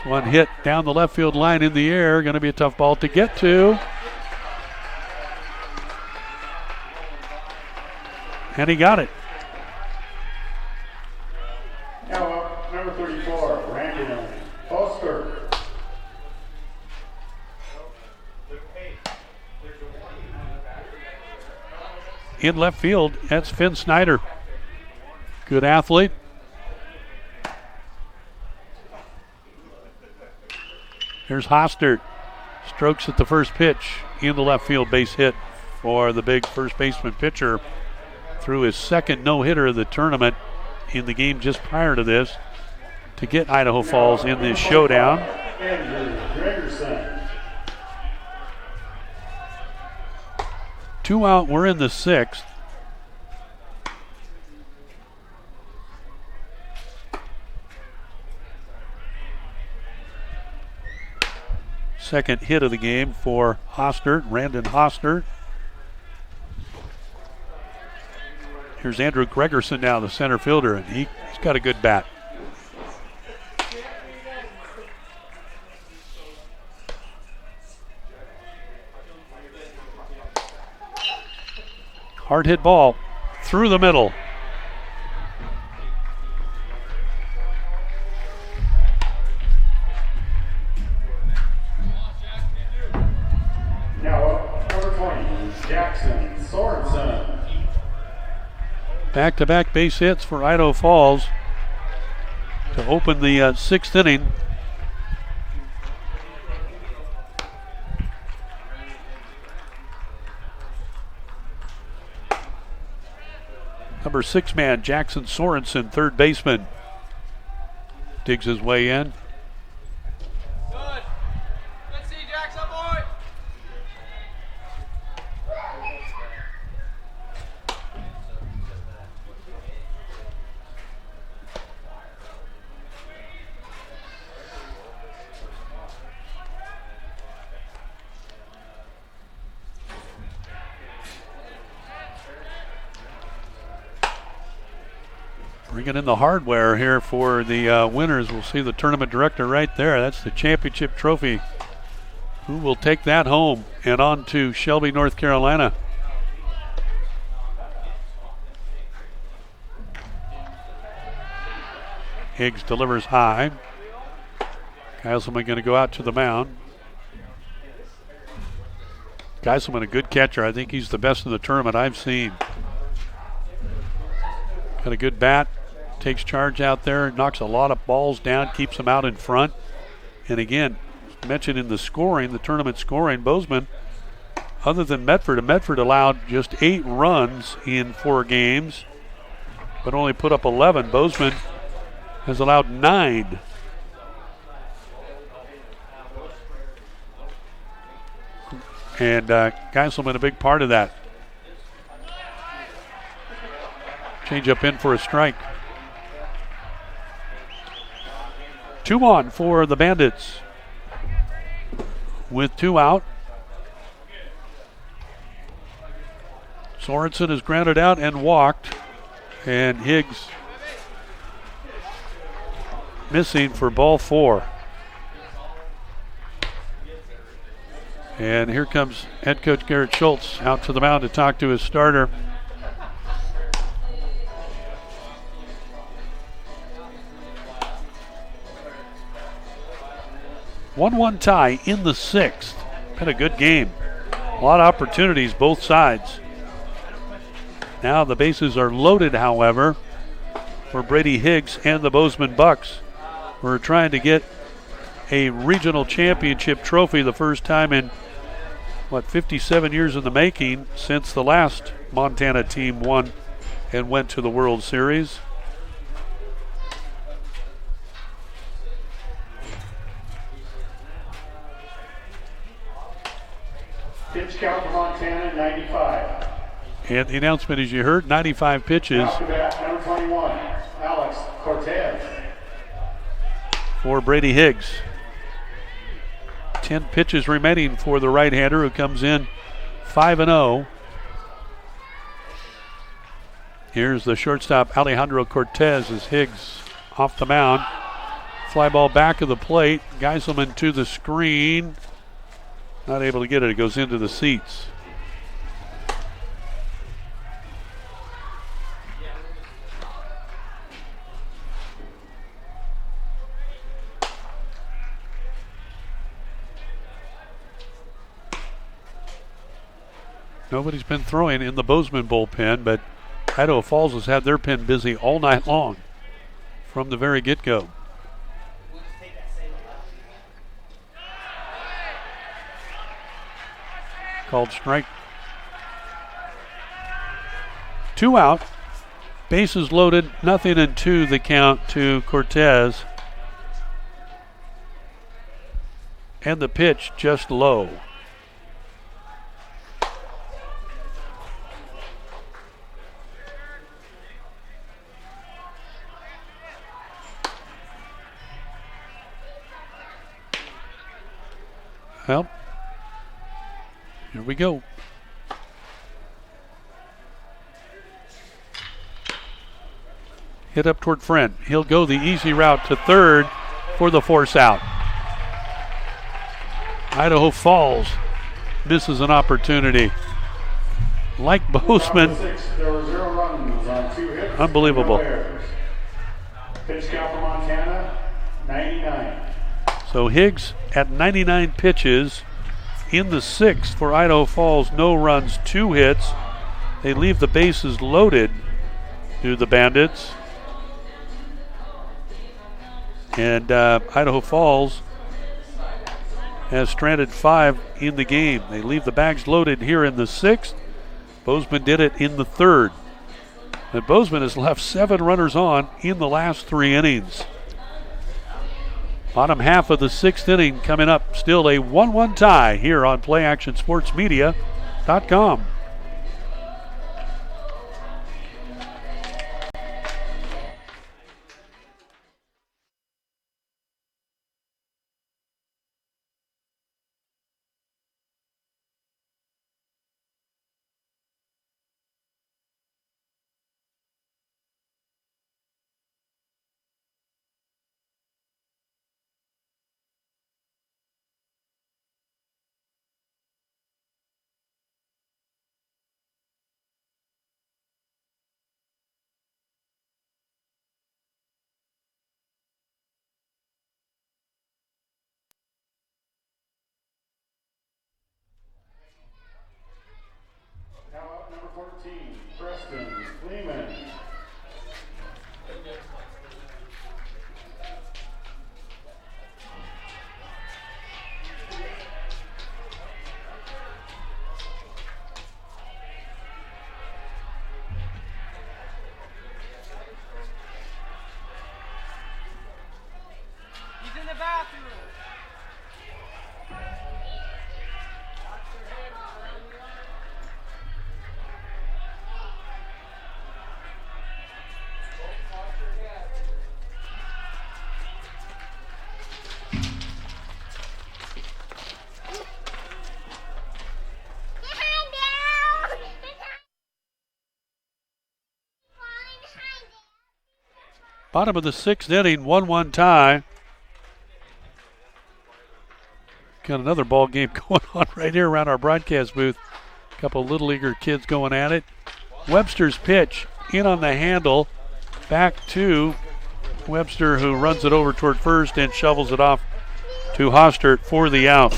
one hit down the left field line in the air. Going to be a tough ball to get to. And he got it. Now up, number 34, Brandon Foster. In left field, that's Finn Snyder. Good athlete. Here's Hostert. Strokes at the first pitch in the left field, base hit for the big first baseman pitcher through his second no-hitter of the tournament in the game just prior to this to get Idaho Falls in this showdown. Andrew Gregerson. 2 out, we're in the 6th. Second hit of the game for Hostert, Brandon Hostert. Here's Andrew Gregerson now, the center fielder, and he's got a good bat. Hard hit ball through the middle. Now up, number 20, Jackson Sorensen. Back-to-back base hits for Idaho Falls to open the 6th inning. Number 6 man, Jackson Sorensen, third baseman, digs his way in. Good. Let's see, Jackson, boy. Bringing in the hardware here for the winners. We'll see the tournament director right there. That's the championship trophy. Who will take that home and on to Shelby, North Carolina? Higgs delivers high. Geiselman going to go out to the mound. Geiselman, a good catcher. I think he's the best in the tournament I've seen. Got a good bat. Takes charge out there, knocks a lot of balls down, keeps them out in front. And again, mentioned in the scoring, the tournament scoring, Bozeman, other than Medford, and Medford allowed just 8 runs in 4 games, but only put up 11. Bozeman has allowed 9. And Geiselman a big part of that. Change up in for a strike. 2 on for the Bandits. With 2 out. Sorensen is grounded out and walked. And Higgs missing for ball 4. And here comes head coach Garrett Schultz out to the mound to talk to his starter. One tie in the 6th. Been a good game. A lot of opportunities both sides. Now the bases are loaded, however, for Brady Higgs and the Bozeman Bucks. We're trying to get a regional championship trophy, the first time in 57 years in the making since the last Montana team won and went to the World Series. Pitch count for Montana, 95. And the announcement, as you heard, 95 pitches. Off to bat, number 21, Alex Cortez. For Brady Higgs. 10 pitches remaining for the right-hander, who comes in 5-0. Here's the shortstop, Alejandro Cortez, as Higgs off the mound. Fly ball back of the plate. Geiselman to the screen. Not able to get it. It goes into the seats. Nobody's been throwing in the Bozeman bullpen, but Idaho Falls has had their pen busy all night long from the very get-go. Called strike. 2 out. Bases loaded. 0-2 the count to Cortez. And the pitch just low. Well, here we go. Hit up toward Friend. He'll go the easy route to third for the force out. Idaho Falls misses an opportunity. Like Bozeman, There were 0 runs on 2 hits. unbelievable. No errors. Pitch count for Montana, 99. So Higgs at 99 pitches in the 6th for Idaho Falls. No runs, 2 hits. They leave the bases loaded to the Bandits. And Idaho Falls has stranded 5 in the game. They leave the bags loaded here in the 6th. Bozeman did it in the 3rd. But Bozeman has left 7 runners on in the last 3 innings. Bottom half of the 6th inning coming up. Still a 1-1 tie here on PlayActionSportsMedia.com. Bottom of the 6th inning, 1-1 tie. Got another ball game going on right here around our broadcast booth. A couple Little Leaguer kids going at it. Webster's pitch in on the handle. Back to Webster, who runs it over toward first and shovels it off to Hostert for the out.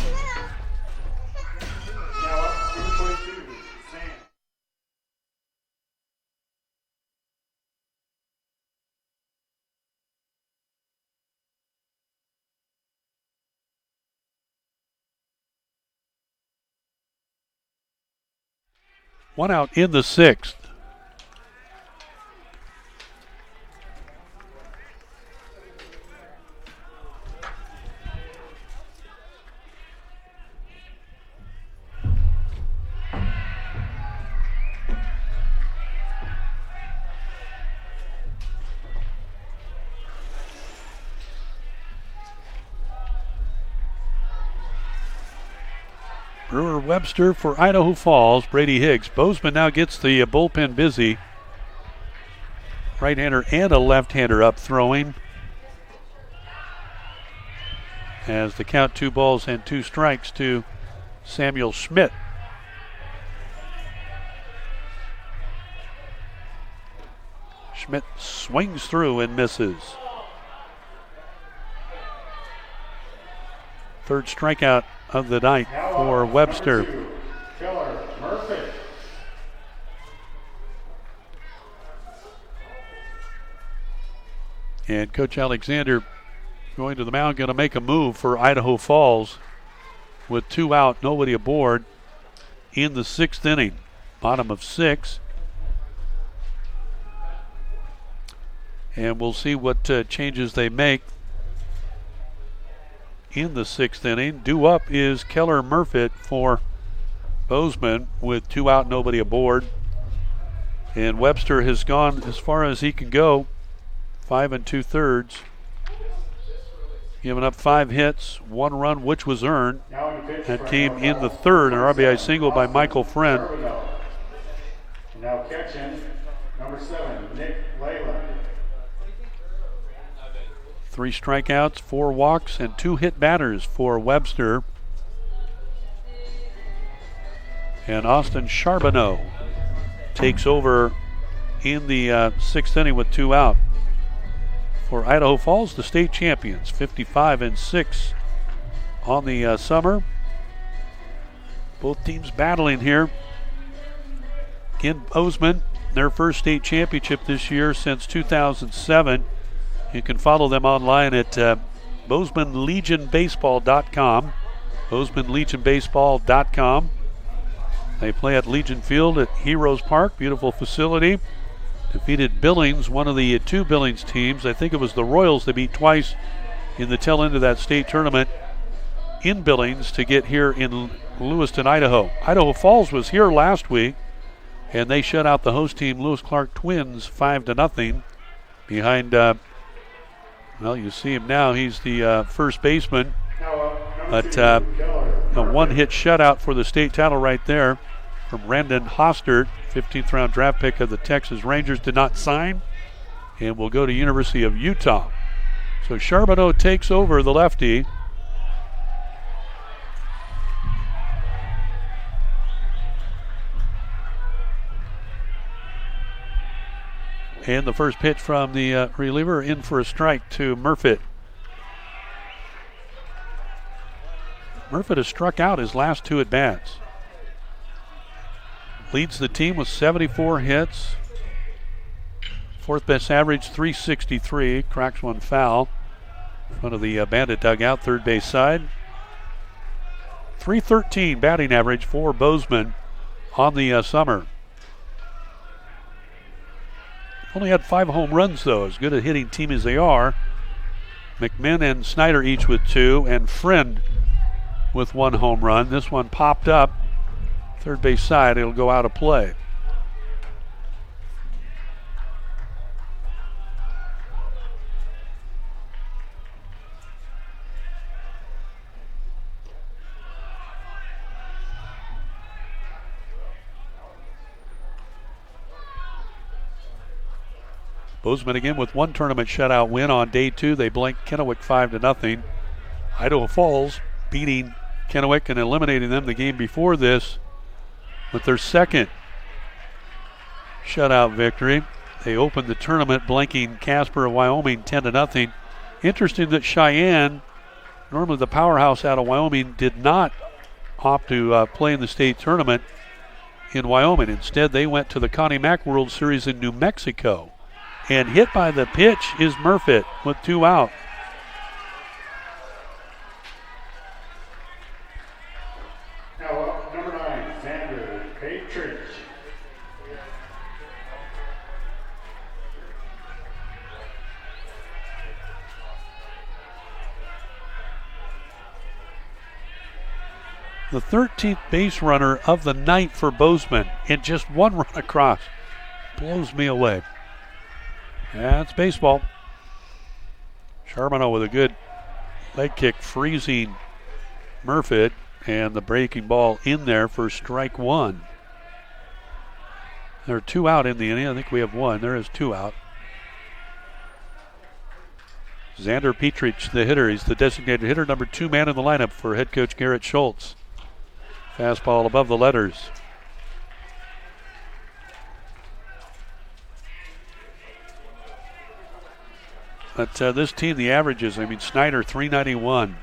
One out in the 6th. Brewer Webster for Idaho Falls. Brady Higgs. Bozeman now gets the bullpen busy. Right-hander and a left-hander up throwing. As the count 2 balls and 2 strikes to Samuel Schmidt. Schmidt swings through and misses. Third strikeout of the night for Webster. Keller Murphy. And Coach Alexander going to the mound, going to make a move for Idaho Falls with 2 out, nobody aboard in the 6th inning. Bottom of 6. And we'll see what changes they make in the 6th inning. Due up is Keller Murphy for Bozeman with 2 out, nobody aboard. And Webster has gone as far as he can go, 5 2/3. Giving up 5 hits, 1 run, which was earned. That came in the 3rd, an RBI single by Michael Friend. Now catching number 7, Nick Leyland. 3 strikeouts, 4 walks, and 2 hit batters for Webster. And Austin Charbonneau takes over in the 6th inning with 2 out. For Idaho Falls, the state champions, 55-6 on the summer. Both teams battling here. Again, Bozeman, their first state championship this year since 2007. You can follow them online at BozemanLegionBaseball.com. BozemanLegionBaseball.com. They play at Legion Field at Heroes Park, beautiful facility. Defeated Billings, one of the 2 Billings teams. I think it was the Royals they beat twice in the tail end of that state tournament in Billings to get here in Lewiston, Idaho. Idaho Falls was here last week, and they shut out the host team, Lewis Clark Twins, 5-0 behind, well, you see him now. He's the first baseman. But a 1-hit shutout for the state title right there from Brandon Hostert, 15th round draft pick of the Texas Rangers, did not sign and will go to University of Utah. So Charbonneau takes over, the lefty. And the first pitch from the reliever in for a strike to Murphy. Murphy has struck out his last 2 at-bats. Leads the team with 74 hits. 4th best average, 363. Cracks one foul in front of the Bandit dugout, third base side. 313 batting average for Bozeman on the summer. Only had 5 home runs, though, as good a hitting team as they are. McMinn and Snyder each with 2, and Friend with 1 home run. This one popped up, third base side. It'll go out of play. Bozeman again with one tournament shutout win on day 2. They blanked Kennewick 5-0. Idaho Falls beating Kennewick and eliminating them the game before this with their second shutout victory. They opened the tournament blanking Casper of Wyoming 10-0. Interesting that Cheyenne, normally the powerhouse out of Wyoming, did not opt to play in the state tournament in Wyoming. Instead, they went to the Connie Mack World Series in New Mexico. And hit by the pitch is Murfitt with 2 out. Now up, number 9, Xander Patridge. The 13th base runner of the night for Bozeman, and just one run across. Blows me away. That's baseball. Charbonneau with a good leg kick, freezing Murfitt, and the breaking ball in there for strike 1. There are 2 out in the inning. I think we have 1. There is 2 out. Xander Petrich, the hitter. He's the designated hitter, number 2 man in the lineup for head coach Garrett Schultz. Fastball above the letters. But this team, the averages, Snyder 391,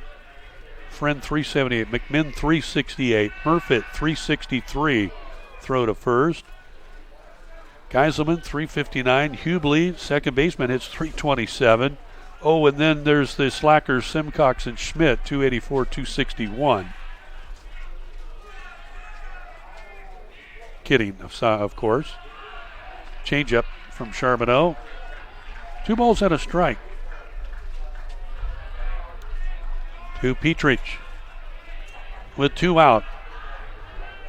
Friend 378, McMinn 368, Murfitt 363, throw to first. Geiselman 359, Hubley, second baseman, hits 327. Oh, and then there's the slackers Simcox and Schmidt, 284, 261. Kidding, of course. Changeup from Charbonneau. 2 balls and a strike. To Petrich with 2 out.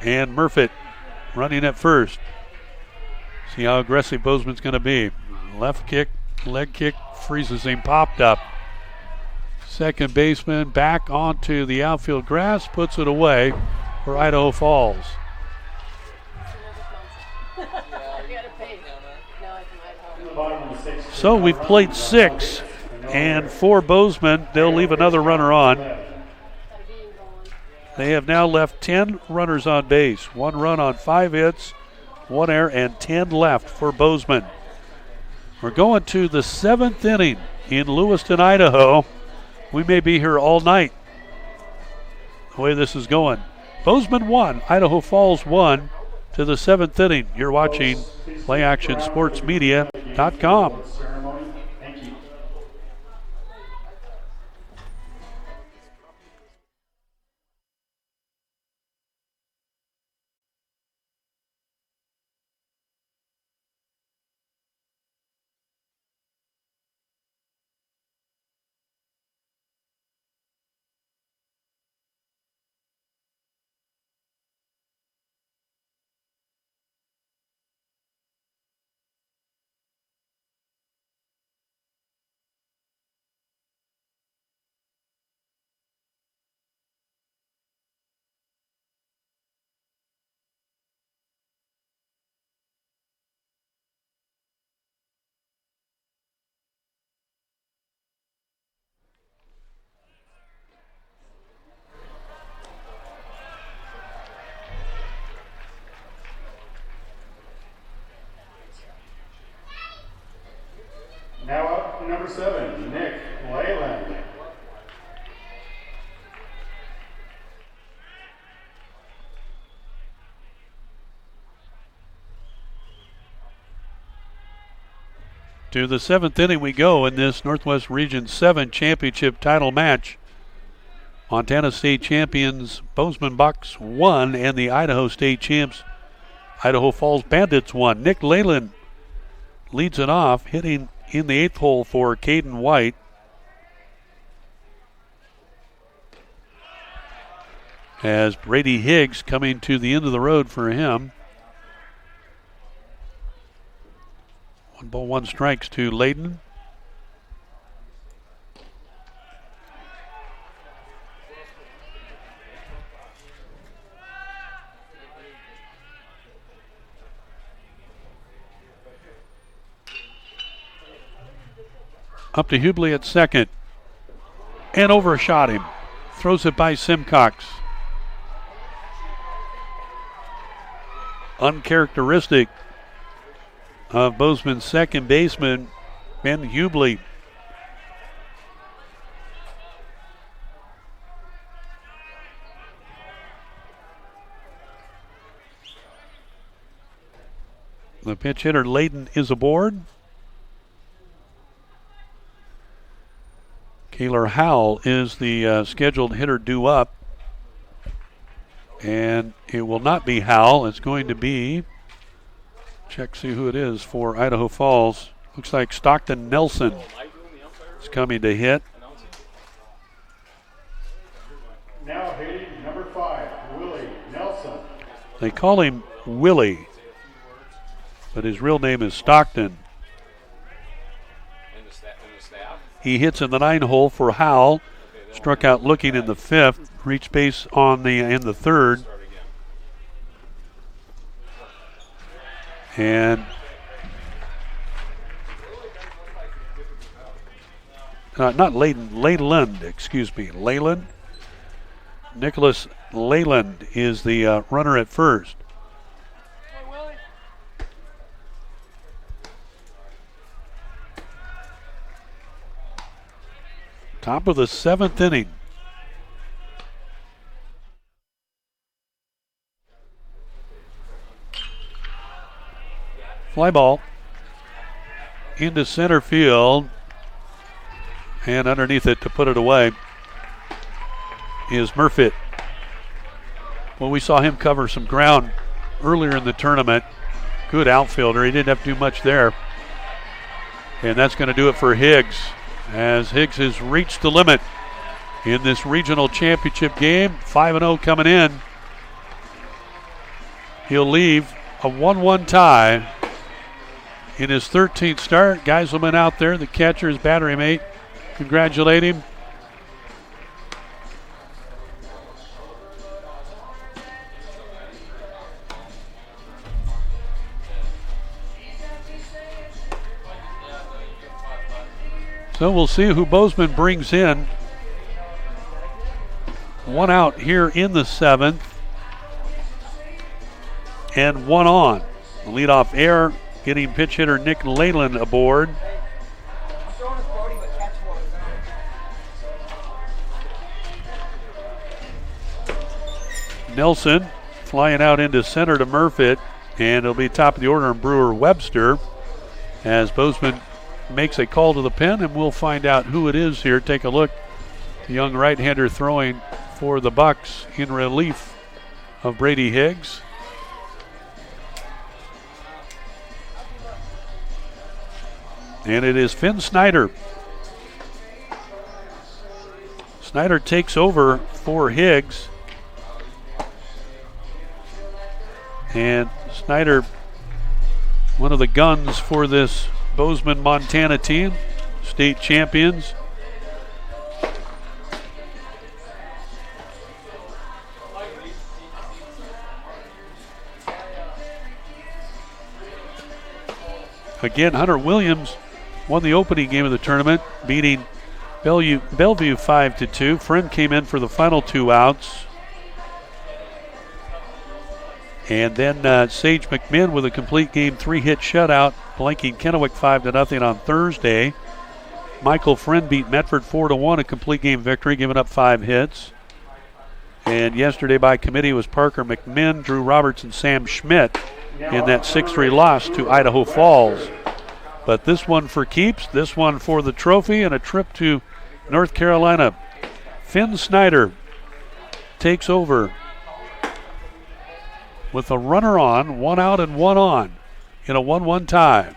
And Murfitt running at first. See how aggressive Bozeman's going to be. Left kick, leg kick, freezes him, popped up. Second baseman back onto the outfield grass, puts it away for Idaho Falls. So we've played 6, and for Bozeman, they'll leave another runner on. They have now left 10 runners on base, 1 run on 5 hits, 1 error, and 10 left for Bozeman. We're going to the 7th inning in Lewiston, Idaho. We may be here all night, the way this is going. Bozeman 1, Idaho Falls 1. To the 7th inning. You're watching PlayActionSportsMedia.com. Now up, number 7, Nick Leyland. To the 7th inning we go in this Northwest Region 7 championship title match. Montana State champions Bozeman Bucks 1 and the Idaho State champs Idaho Falls Bandits 1. Nick Leyland leads it off, hitting in the 8th hole for Caden White. As Brady Higgs coming to the end of the road for him. 1 ball, 1 strikes to Layden. Up to Hubley at second. And overshot him. Throws it by Simcox. Uncharacteristic of Bozeman's second baseman, Ben Hubley. The pitch hitter, Layden, is aboard. Kaylor Howell is the scheduled hitter due up. And it will not be Howell. It's going to be, check see who it is for Idaho Falls. Looks like Stockton Nelson is coming to hit. Now hitting number 5, Willie Nelson. They call him Willie, but his real name is Stockton. He hits in the 9 hole for Howell. Struck out looking in the 5th. Reached base in the 3rd. And not Layden, Leyland, excuse me, Leyland. Nicholas Leyland is the runner at first. Top of the 7th inning. Fly ball into center field, and underneath it to put it away is Murfitt. Well, we saw him cover some ground earlier in the tournament. Good outfielder. He didn't have to do much there. And that's going to do it for Higgs, as Higgs has reached the limit in this regional championship game. 5-0 coming in. He'll leave a 1-1 tie in his 13th start. Geiselman out there, the catcher, his battery mate. Congratulate him. So we'll see who Bozeman brings in. 1 out here in the 7th. And 1 on. The leadoff air, getting pitch hitter Nick Leyland aboard. Nelson flying out into center to Murfitt. And it'll be top of the order in Brewer Webster as Bozeman makes a call to the pen, and we'll find out who it is here. Take a look. The young right-hander throwing for the Bucks in relief of Brady Higgs. And it is Finn Snyder. Snyder takes over for Higgs. And Snyder, one of the guns for this Bozeman, Montana team, state champions. Again, Hunter Williams won the opening game of the tournament, beating Bellevue 5-2. Friend came in for the final 2 outs. And then Sage McMinn with a complete game 3-hit shutout, blanking Kennewick 5-0 on Thursday. Michael Friend beat Medford 4-1, a complete game victory, giving up 5 hits. And yesterday by committee was Parker McMinn, Drew Roberts, and Sam Schmidt in that 6-3 loss to Idaho Falls. But this one for keeps, this one for the trophy, and a trip to North Carolina. Finn Snyder takes over with a runner on, 1 out and 1 on in a 1-1 tie.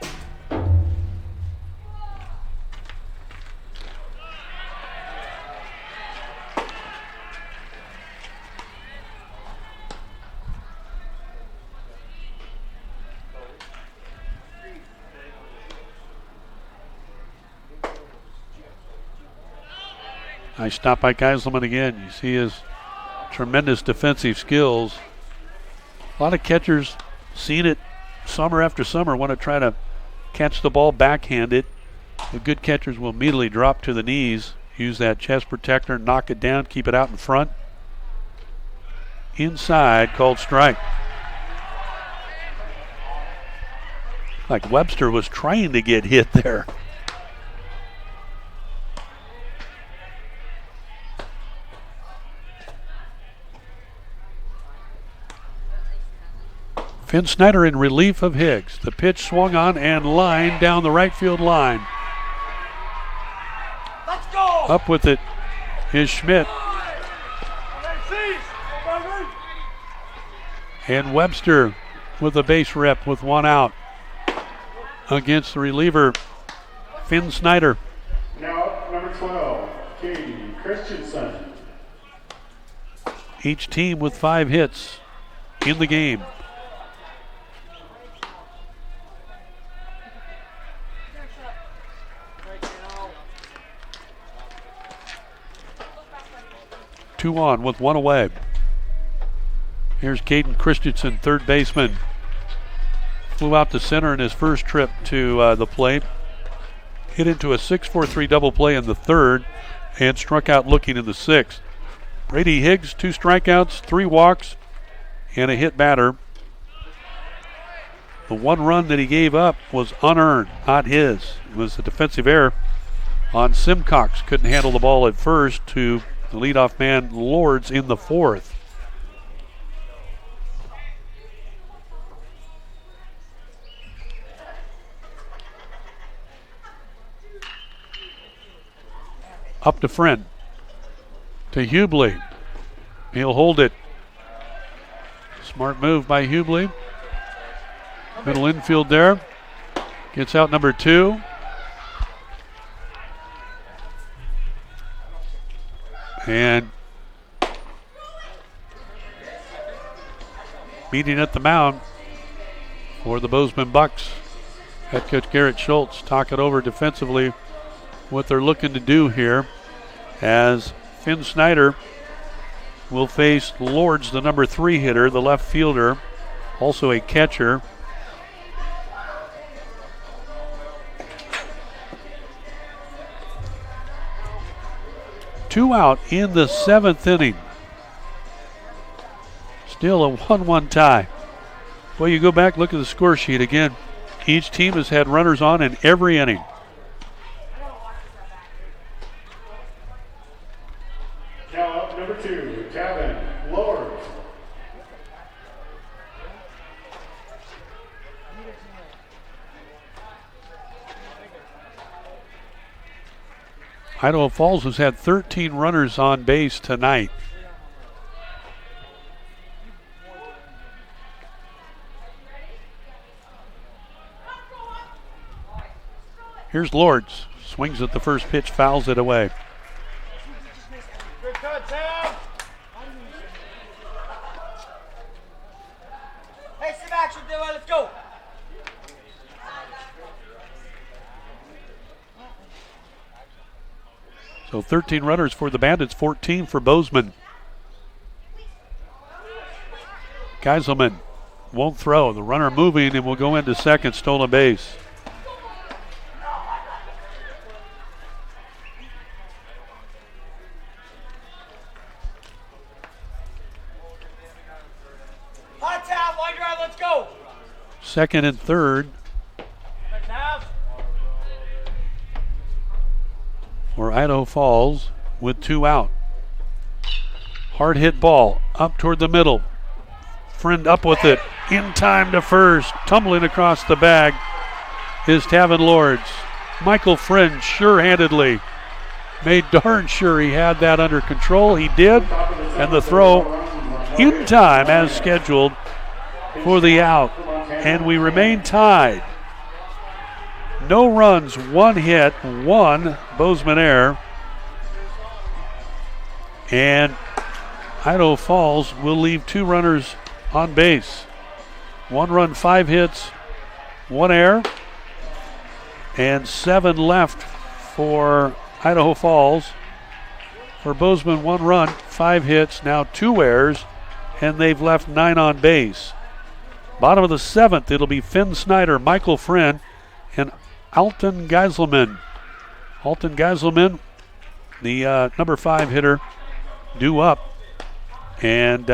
Nice stop by Geiselman again. You see his tremendous defensive skills. A lot of catchers seen it summer after summer, want to try to catch the ball backhanded. The good catchers will immediately drop to the knees, use that chest protector, knock it down, keep it out in front. Inside, called strike. Like Webster was trying to get hit there. Finn Snyder in relief of Higgs. The pitch swung on and lined down the right field line. Let's go! Up with it is Schmidt. And Webster with a base rip with one out against the reliever, Finn Snyder. Now up, number 12, Katie Christensen. Each team with 5 hits in the game. Two on with one away. Here's Caden Christensen, third baseman. Flew out to center in his first trip to the plate. Hit into a 6-4-3 double play in the third and struck out looking in the sixth. Brady Higgs, 2 strikeouts, 3 walks, and a hit batter. The 1 run that he gave up was unearned, not his. It was a defensive error on Simcox. Couldn't handle the ball at first to the leadoff man, Lords, in the 4th. Up to Friend. To Hubley. He'll hold it. Smart move by Hubley. Middle infield there. Gets out number 2. And meeting at the mound for the Bozeman Bucks. Head coach Garrett Schultz talk it over defensively what they're looking to do here, as Finn Snyder will face Lords, the number 3 hitter, the left fielder, also a catcher. Two out in the 7th inning. Still a 1-1 tie. Well, you go back, look at the score sheet again. Each team has had runners on in every inning. Now up, number 2, Kevin Lord. Idaho Falls has had 13 runners on base tonight. Here's Lords. Swings at the first pitch, fouls it away. Good cut, Sam! Hey, some action, duel, let's go! So 13 runners for the Bandits, 14 for Bozeman. Geiselman won't throw. The runner moving and will go into second, stolen base. Hot tap, line drive, let's go! Second and third for Idaho Falls with 2 out. Hard hit ball up toward the middle. Friend up with it in time to first. Tumbling across the bag is Tavin Lords. Michael Friend sure-handedly made darn sure he had that under control. He did, and the throw in time as scheduled for the out. And we remain tied. No runs, 1 hit, 1 Bozeman error. And Idaho Falls will leave 2 runners on base. 1 run, 5 hits, 1 error. And 7 left for Idaho Falls. For Bozeman, 1 run, 5 hits, now 2 errors, and they've left 9 on base. Bottom of the 7th, it'll be Finn Snyder, Michael Friend, and Alton Geiselman Alton Geiselman, the number 5 hitter, due up. And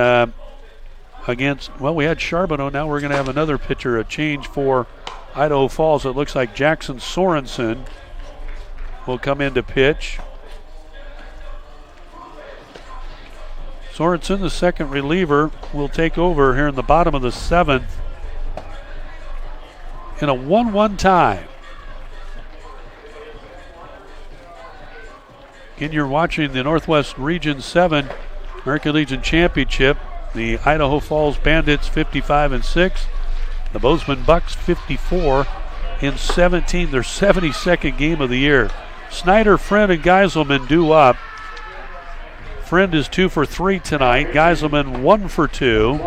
against, well, we had Charbonneau. Now we're going to have another pitcher, a change for Idaho Falls. It looks like Jackson Sorensen will come in to pitch. Sorensen, the second reliever, will take over here in the bottom of the 7th in a 1-1 tie. Again, you're watching the Northwest Region 7 American Legion Championship. The Idaho Falls Bandits 55-6. The Bozeman Bucks 54-17. Their 72nd game of the year. Snyder, Friend, and Geiselman due up. Friend is 2 for 3 tonight. Geiselman 1 for 2.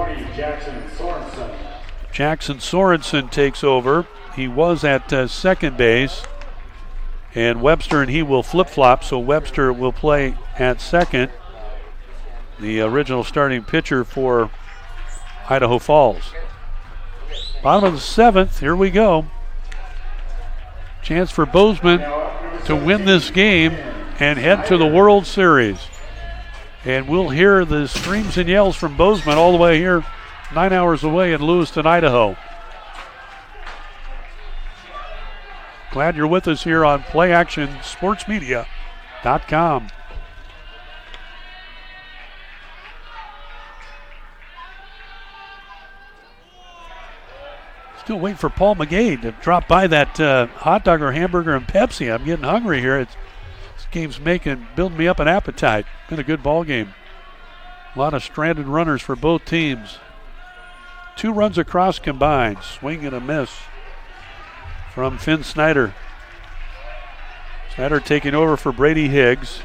Jackson Sorensen takes over. He was at second base. And Webster and he will flip-flop, so Webster will play at second. The original starting pitcher for Idaho Falls. Bottom of the 7th, here we go. Chance for Bozeman to win this game and head to the World Series. And we'll hear the screams and yells from Bozeman all the way here 9 hours away in Lewiston, Idaho. Glad you're with us here on PlayActionSportsMedia.com. Still waiting for Paul McGade to drop by that hot dog or hamburger and Pepsi. I'm getting hungry here. This game's building me up an appetite. Been a good ball game. A lot of stranded runners for both teams. 2 runs across combined. Swing and a miss from Finn Snyder. Snyder taking over for Brady Higgs.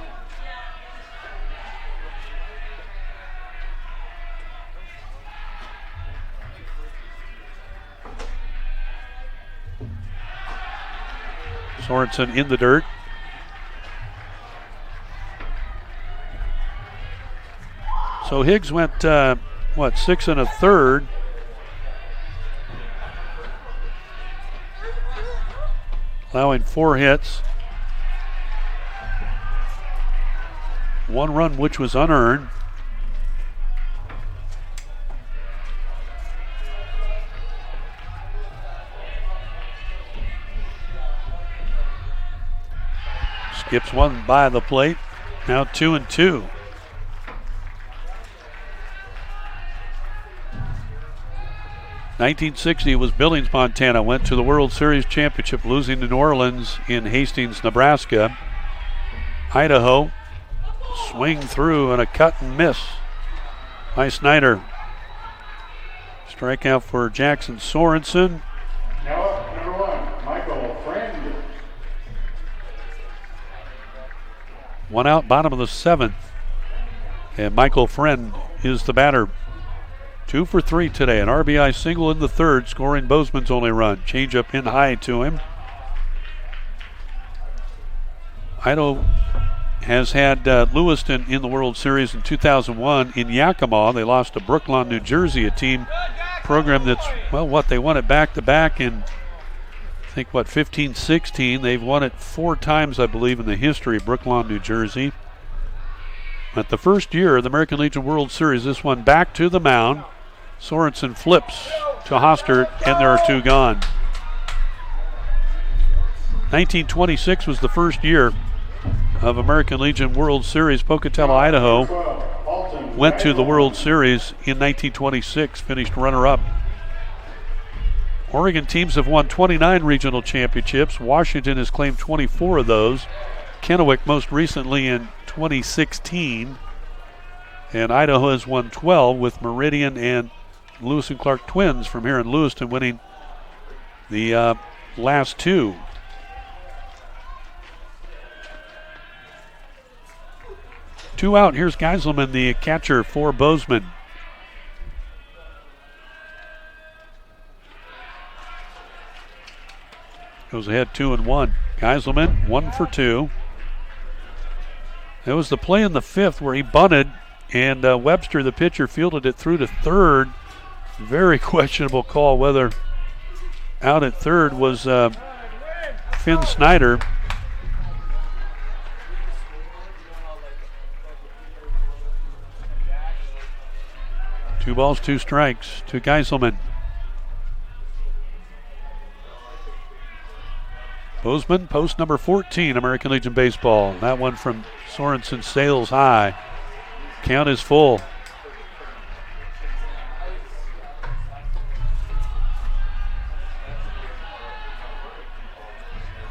Sorensen in the dirt. So Higgs went, 6 1/3. Allowing 4 hits. 1 run which was unearned. Skips 1 by the plate. Now 2-2. (1960) was Billings, Montana. Went to the World Series Championship, losing to New Orleans in Hastings, Nebraska. Idaho, swing through and a cut and miss by Snyder. Strikeout for Jackson Sorensen. Now up, number 1, Michael Friend. 1 out, bottom of the 7th. And Michael Friend is the batter. 2 for 3 today. An RBI single in the 3rd, scoring Bozeman's only run. Changeup in high to him. Idaho has had Lewiston in the World Series in 2001 in Yakima. They lost to Brooklawn, New Jersey, a team program that's, they won it back-to-back in, 15-16. They've won it 4 times, I believe, in the history of Brooklawn, New Jersey. But the first year of the American Legion World Series, this one back to the mound. Sorensen flips to Hostert, and there are 2 gone. 1926 was the first year of American Legion World Series. Pocatello, Idaho went to the World Series in 1926, finished runner-up. Oregon teams have won 29 regional championships. Washington has claimed 24 of those. Kennewick most recently in 2016. And Idaho has won 12 with Meridian and Lewis and Clark Twins from here in Lewiston winning the last 2. Two out. Here's Geiselman, the catcher for Bozeman. Goes ahead 2-1. Geiselman 1 for 2. It was the play in the 5th where he bunted, and Webster, the pitcher, fielded it through to 3rd. Very questionable call whether out at 3rd was Finn Snyder. 2 balls, 2 strikes to Geiselman. Bozeman, post number 14, American Legion Baseball. That one from Sorensen sails high. Count is full.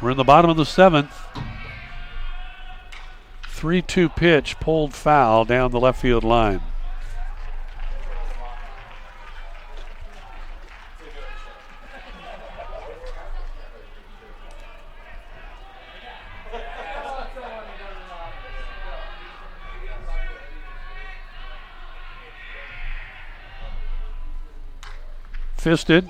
We're in the bottom of the 7th. 3-2 pitch, pulled foul down the left field line. Fisted.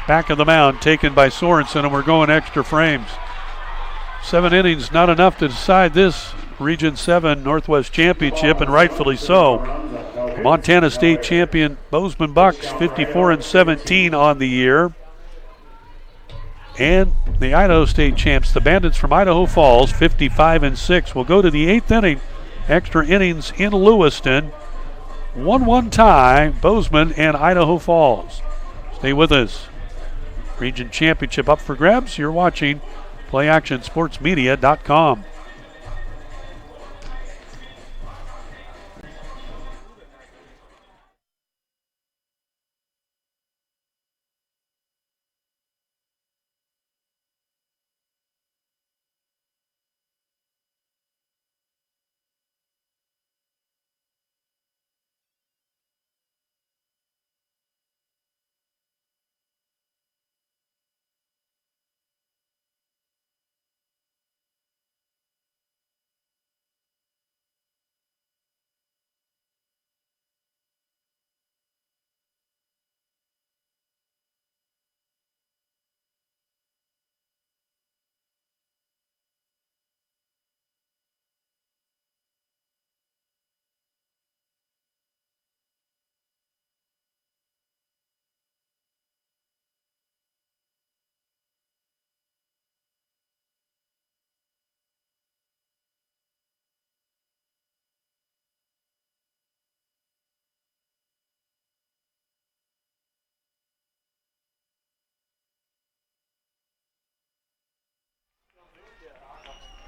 Back of the mound taken by Sorensen, and we're going extra frames. 7 innings, not enough to decide this Region 7 Northwest Championship, and rightfully so. Montana State champion Bozeman Bucks, 54-17 on the year. And the Idaho State champs, the Bandits from Idaho Falls, 55-6. We'll go to the 8th inning. Extra innings in Lewiston. 1-1 tie, Bozeman and Idaho Falls. Stay with us. Region Championship up for grabs. You're watching PlayActionSportsMedia.com.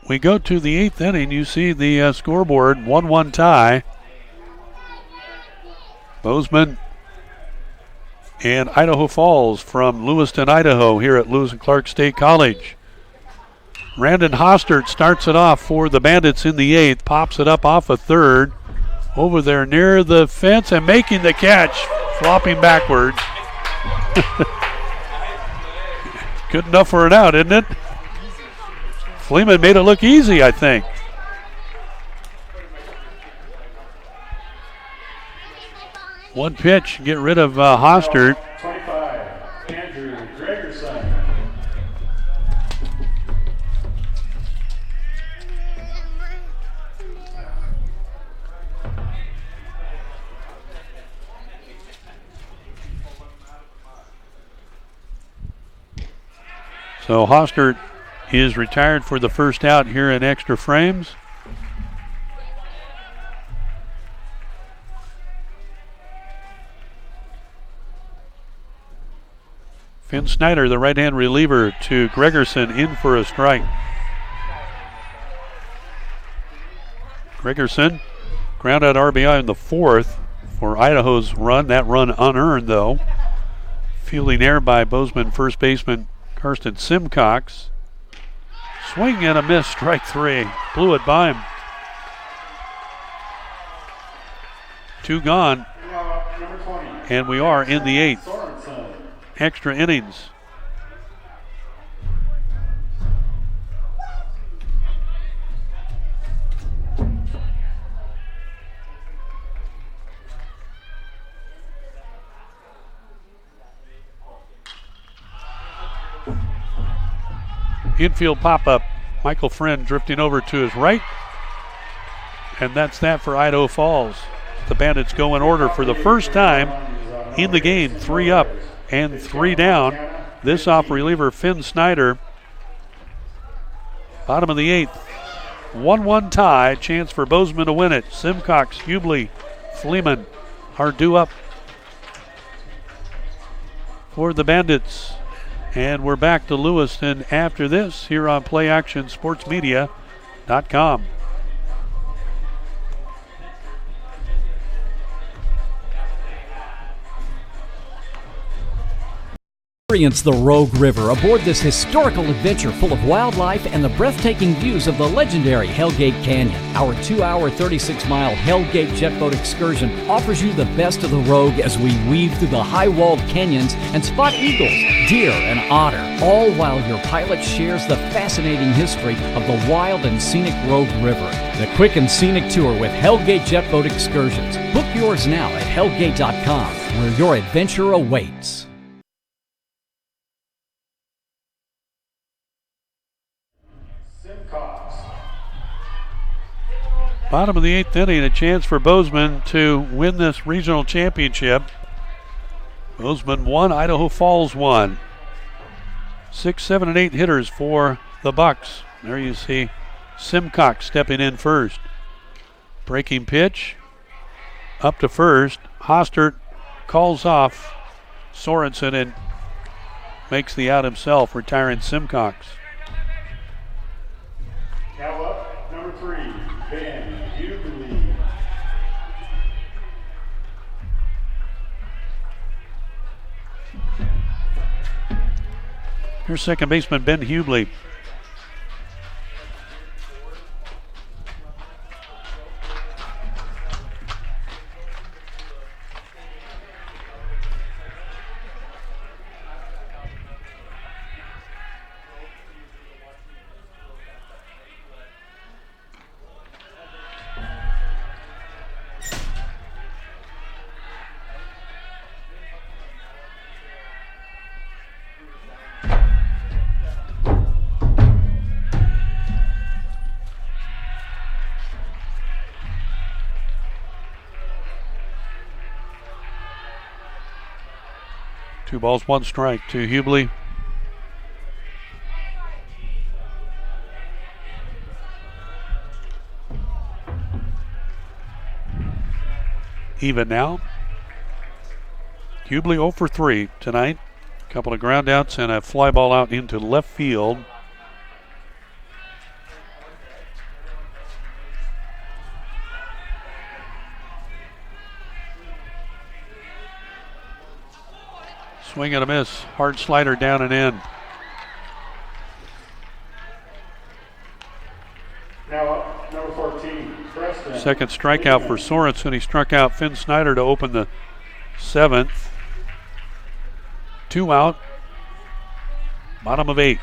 We go to the 8th inning. You see the scoreboard, 1-1 tie. Bozeman and Idaho Falls from Lewiston, Idaho, here at Lewis and Clark State College. Brandon Hostert starts it off for the Bandits in the 8th, pops it up off a third, over there near the fence and making the catch, flopping backwards. Good enough for an out, isn't it? Fleeman made it look easy, I think. One pitch, get rid of Hostert. 25, Andrew Gregerson. So Hostert is retired for the first out here in extra frames. Finn Snyder, the right-hand reliever, to Gregerson, in for a strike. Gregerson, ground out RBI in the 4th for Idaho's run. That run unearned, though. Fielding air by Bozeman first baseman Karsten Simcox. Swing and a miss, strike 3. Blew it by him. 2 gone. And we are in the 8th. Extra innings. Infield pop-up. Michael Friend drifting over to his right. And that's that for Idaho Falls. The Bandits go in order for the first time in the game. 3 up and 3 down. This off reliever Finn Snyder. Bottom of the 8th. 1-1 tie. Chance for Bozeman to win it. Simcox, Hubley, Fleeman are due up for the Bandits. And we're back to Lewiston after this here on PlayActionSportsMedia.com. Experience the Rogue River aboard this historical adventure full of wildlife and the breathtaking views of the legendary Hellgate Canyon. Our 2-hour, 36-mile Hellgate jet boat excursion offers you the best of the Rogue as we weave through the high-walled canyons and spot eagles, deer, and otter, all while your pilot shares the fascinating history of the wild and scenic Rogue River. The quick and scenic tour with Hellgate Jet Boat Excursions. Book yours now at hellgate.com, where your adventure awaits. Bottom of the 8th inning, a chance for Bozeman to win this regional championship. Bozeman 1, Idaho Falls 1. 6, 7, and 8 hitters for the Bucks. There you see Simcox stepping in first. Breaking pitch up to first. Hostert calls off Sorensen and makes the out himself, retiring Simcox. Now up, number 3, Ben Hughley. Here's second baseman Ben Hughley. Two balls, one strike to Hughley. Even now. Hughley 0 for 3 tonight. A couple of ground outs and a fly ball out into left field. Swing and a miss. Hard slider down and in. Now up, number 14, Preston. Second strikeout for Sorensen. He struck out Finn Snyder to open the 7th. 2 out. Bottom of 8.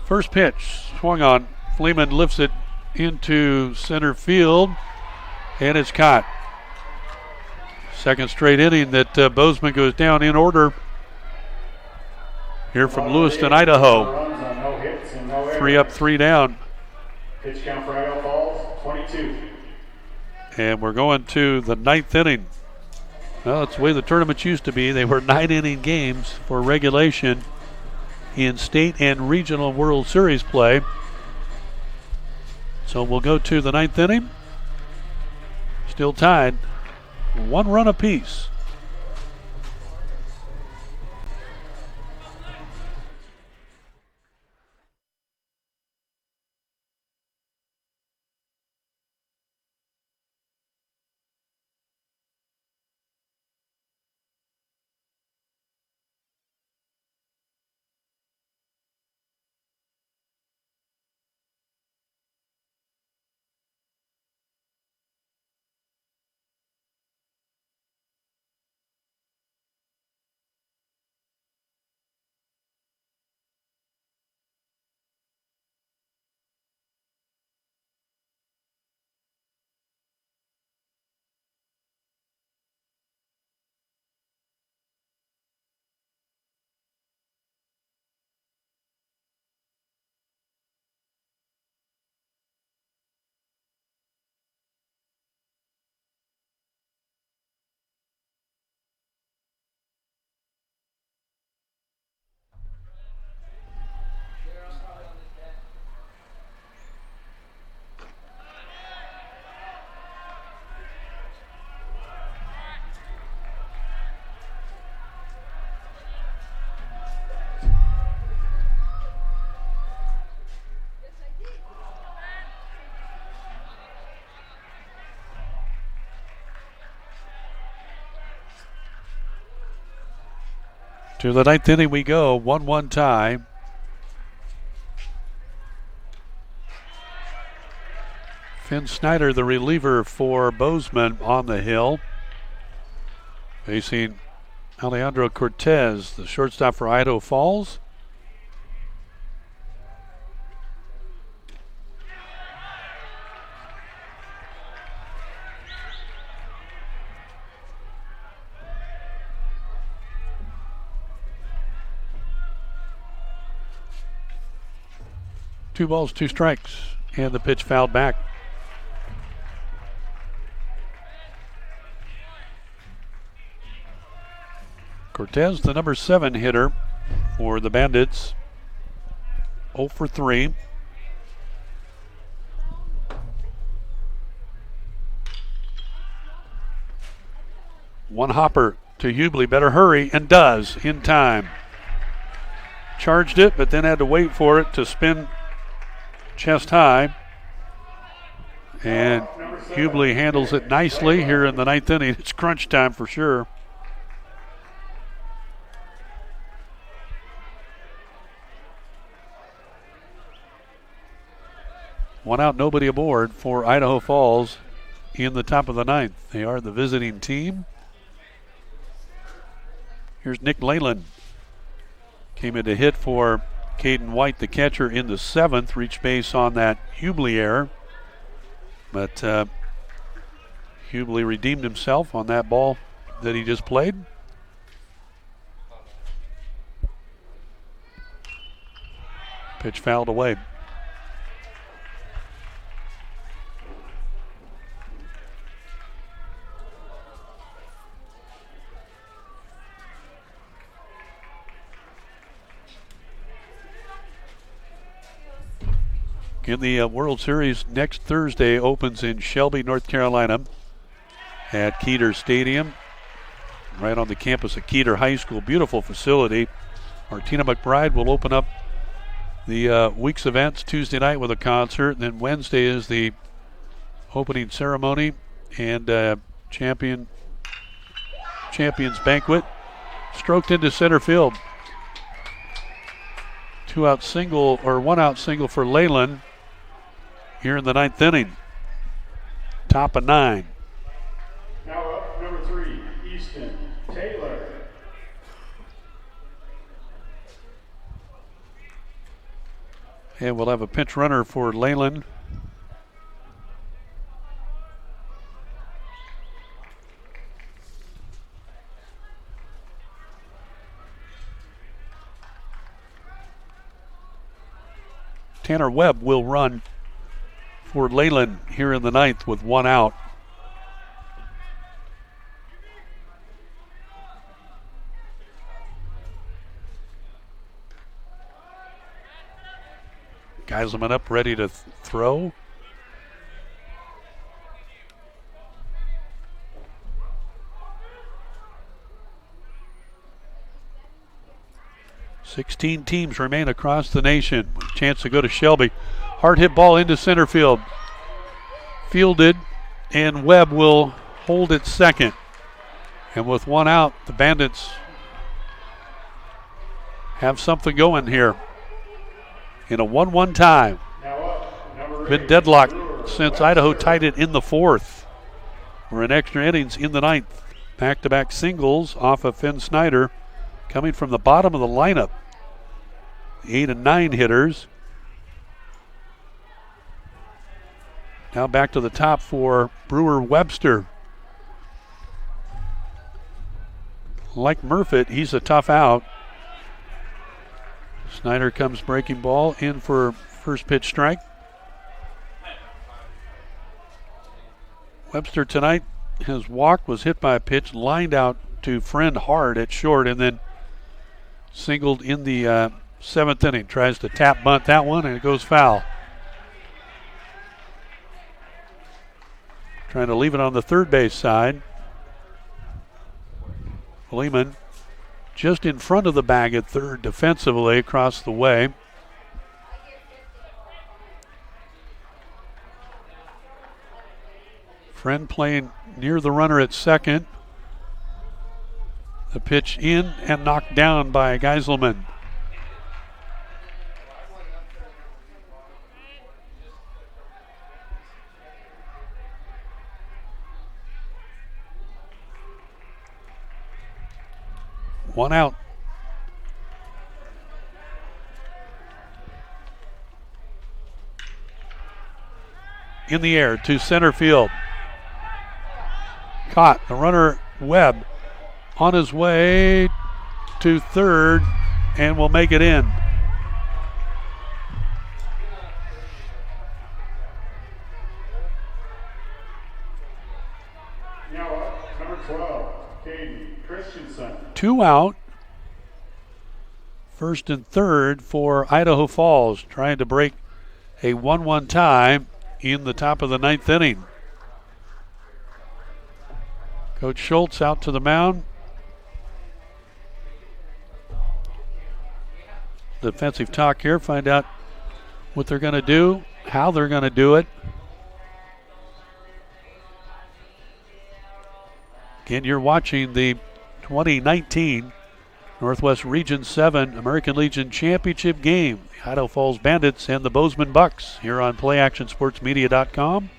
First pitch swung on. Fleeman lifts it into center field, and it's caught. Second straight inning that Bozeman goes down in order here from Lewiston, Idaho. 3 up, 3 down. Pitch count for Idaho Falls, 22. And we're going to the 9th inning. Well, that's the way the tournaments used to be. They were 9-inning games for regulation in state and regional World Series play. So we'll go to the 9th inning. Still tied. 1 run apiece. To the ninth inning we go, 1-1 tie. Finn Snyder, the reliever for Bozeman, on the hill. Facing Alejandro Cortez, the shortstop for Idaho Falls. Two balls, two strikes, and the pitch fouled back. Cortez, the number 7 hitter for the Bandits, 0 for 3. One hopper to Hubley, better hurry, and does in time. Charged it, but then had to wait for it to spin chest high. And Hubley handles it nicely here in the ninth inning. It's crunch time for sure. One out, nobody aboard for Idaho Falls in the top of the ninth. They are the visiting team. Here's Nick Leyland. Came in to hit for Caden White, the catcher, in the 7th. Reached base on that Hubley error. But Hubley redeemed himself on that ball that he just played. Pitch fouled away. In the World Series next Thursday opens in Shelby, North Carolina at Keeter Stadium, right on the campus of Keeter High School. Beautiful facility. Martina McBride will open up the week's events Tuesday night with a concert. And then Wednesday is the opening ceremony and Champions Banquet. Stroked into center field. 2-out single, or 1-out single for Leyland here in the ninth inning. Top of 9. Now up, number 3, Easton Taylor. And we'll have a pinch runner for Leyland. Tanner Webb will run for Leyland here in the ninth with 1 out. Geiselman up, ready to throw. Sixteen teams remain across the nation. Chance to go to Shelby. Hard hit ball into center field. Fielded, and Webb will hold it second. And with 1 out, the Bandits have something going here in a 1-1 tie. Been deadlocked since Idaho tied it in the 4th. We're in extra innings in the 9th. Back-to-back singles off of Finn Snyder coming from the bottom of the lineup. 8 and 9 hitters. Now back to the top for Brewer Webster. Like Murfitt, he's a tough out. Snyder comes breaking ball in for first pitch strike. Webster tonight has walked, was hit by a pitch, lined out to Friend hard at short, and then singled in the 7th inning. Tries to tap bunt that one, and it goes foul. Trying to leave it on the third base side. Lehman just in front of the bag at third defensively across the way. Friend playing near the runner at second. The pitch in and knocked down by Geiselman. One out. In the air to center field. Caught. The runner, Webb, on his way to third and will make it in. Now up, number 12, Caden Christensen. 2 out. First and third for Idaho Falls, trying to break a 1-1 tie in the top of the 9th inning. Coach Schultz out to the mound. Defensive talk here, find out what they're going to do, how they're going to do it. Again, you're watching the 2019 Northwest Region 7 American Legion Championship game. The Idaho Falls Bandits and the Bozeman Bucks here on PlayActionSportsMedia.com.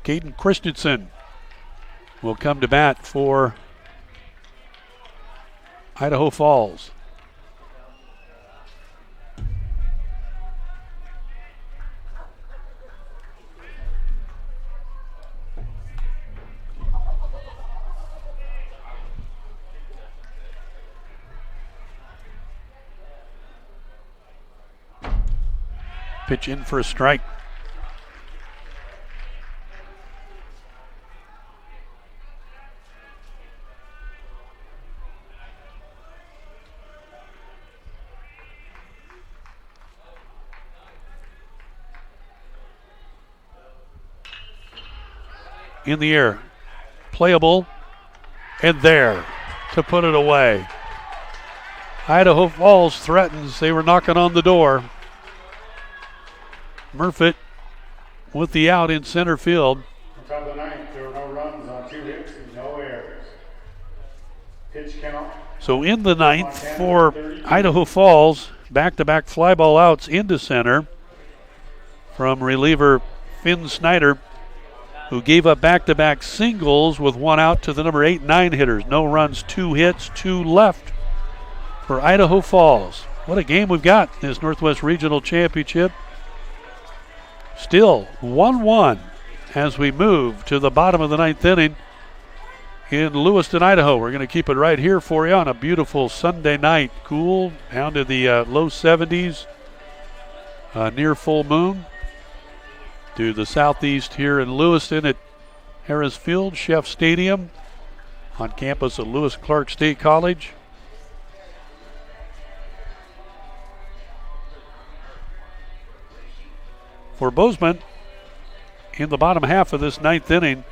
Caden Christensen will come to bat for Idaho Falls. Pitch in for a strike. In the air, playable, and there to put it away. Idaho Falls threatens. They were knocking on the door. Murfitt with the out in center field. On top of the 9th, there were no runs on 2 hits and no errors. Pitch count. So in the 9th for Idaho Falls, back-to-back fly ball outs into center from reliever Finn Snyder, who gave up back-to-back singles with 1 out to the number 8 and 9 hitters. No runs, 2 hits, 2 left for Idaho Falls. What a game we've got in this Northwest Regional Championship. Still 1-1 as we move to the bottom of the 9th inning in Lewiston, Idaho. We're going to keep it right here for you on a beautiful Sunday night. Cool, down to the low 70s, near full moon. To the southeast here in Lewiston at Harris Field, Chef Stadium, on campus of Lewis Clark State College. For Bozeman, in the bottom half of this 9th inning,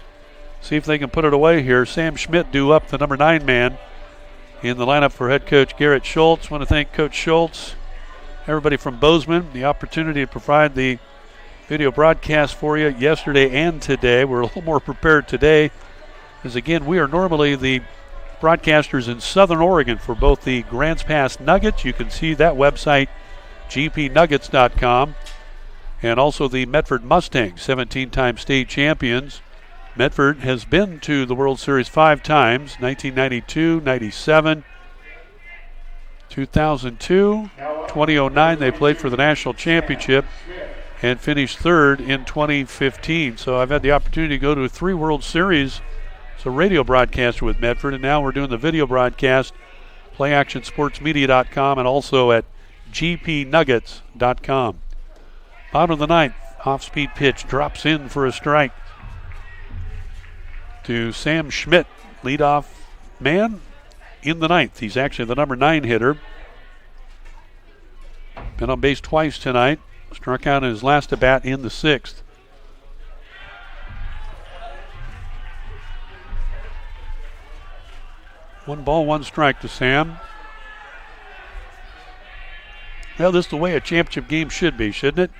see if they can put it away here. Sam Schmidt due up, the number 9 man, in the lineup for head coach Garrett Schultz. Want to thank Coach Schultz, everybody from Bozeman, the opportunity to provide the video broadcast for you yesterday and today. We're a little more prepared today, as again, we are normally the broadcasters in Southern Oregon for both the Grants Pass Nuggets. You can see that website, gpnuggets.com. And also the Medford Mustangs, 17-time state champions. Medford has been to the World Series 5 times, 1992, 97, 2002, 2009. They played for the national championship and finished 3rd in 2015. So I've had the opportunity to go to 3 World Series. So radio broadcaster with Medford, and now we're doing the video broadcast, PlayActionSportsMedia.com, and also at gpnuggets.com. Bottom of the 9th, off-speed pitch drops in for a strike to Sam Schmidt, leadoff man in the 9th. He's actually the number 9 hitter. Been on base twice tonight. Struck out in his last at-bat in the 6th. One ball, one strike to Sam. Well, this is the way a championship game should be, shouldn't it?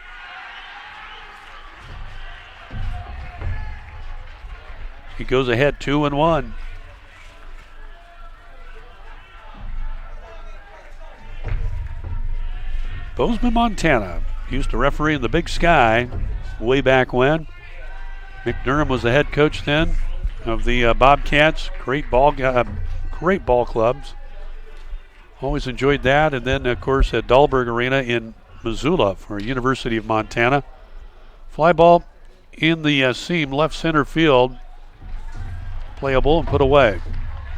He goes ahead 2-1. Bozeman, Montana. Used to referee in the Big Sky way back when. Mick Durham was the head coach then of the Bobcats. Great ball clubs. Always enjoyed that. And then, of course, at Dahlberg Arena in Missoula for University of Montana. Fly ball in the seam, left center field. Playable and put away.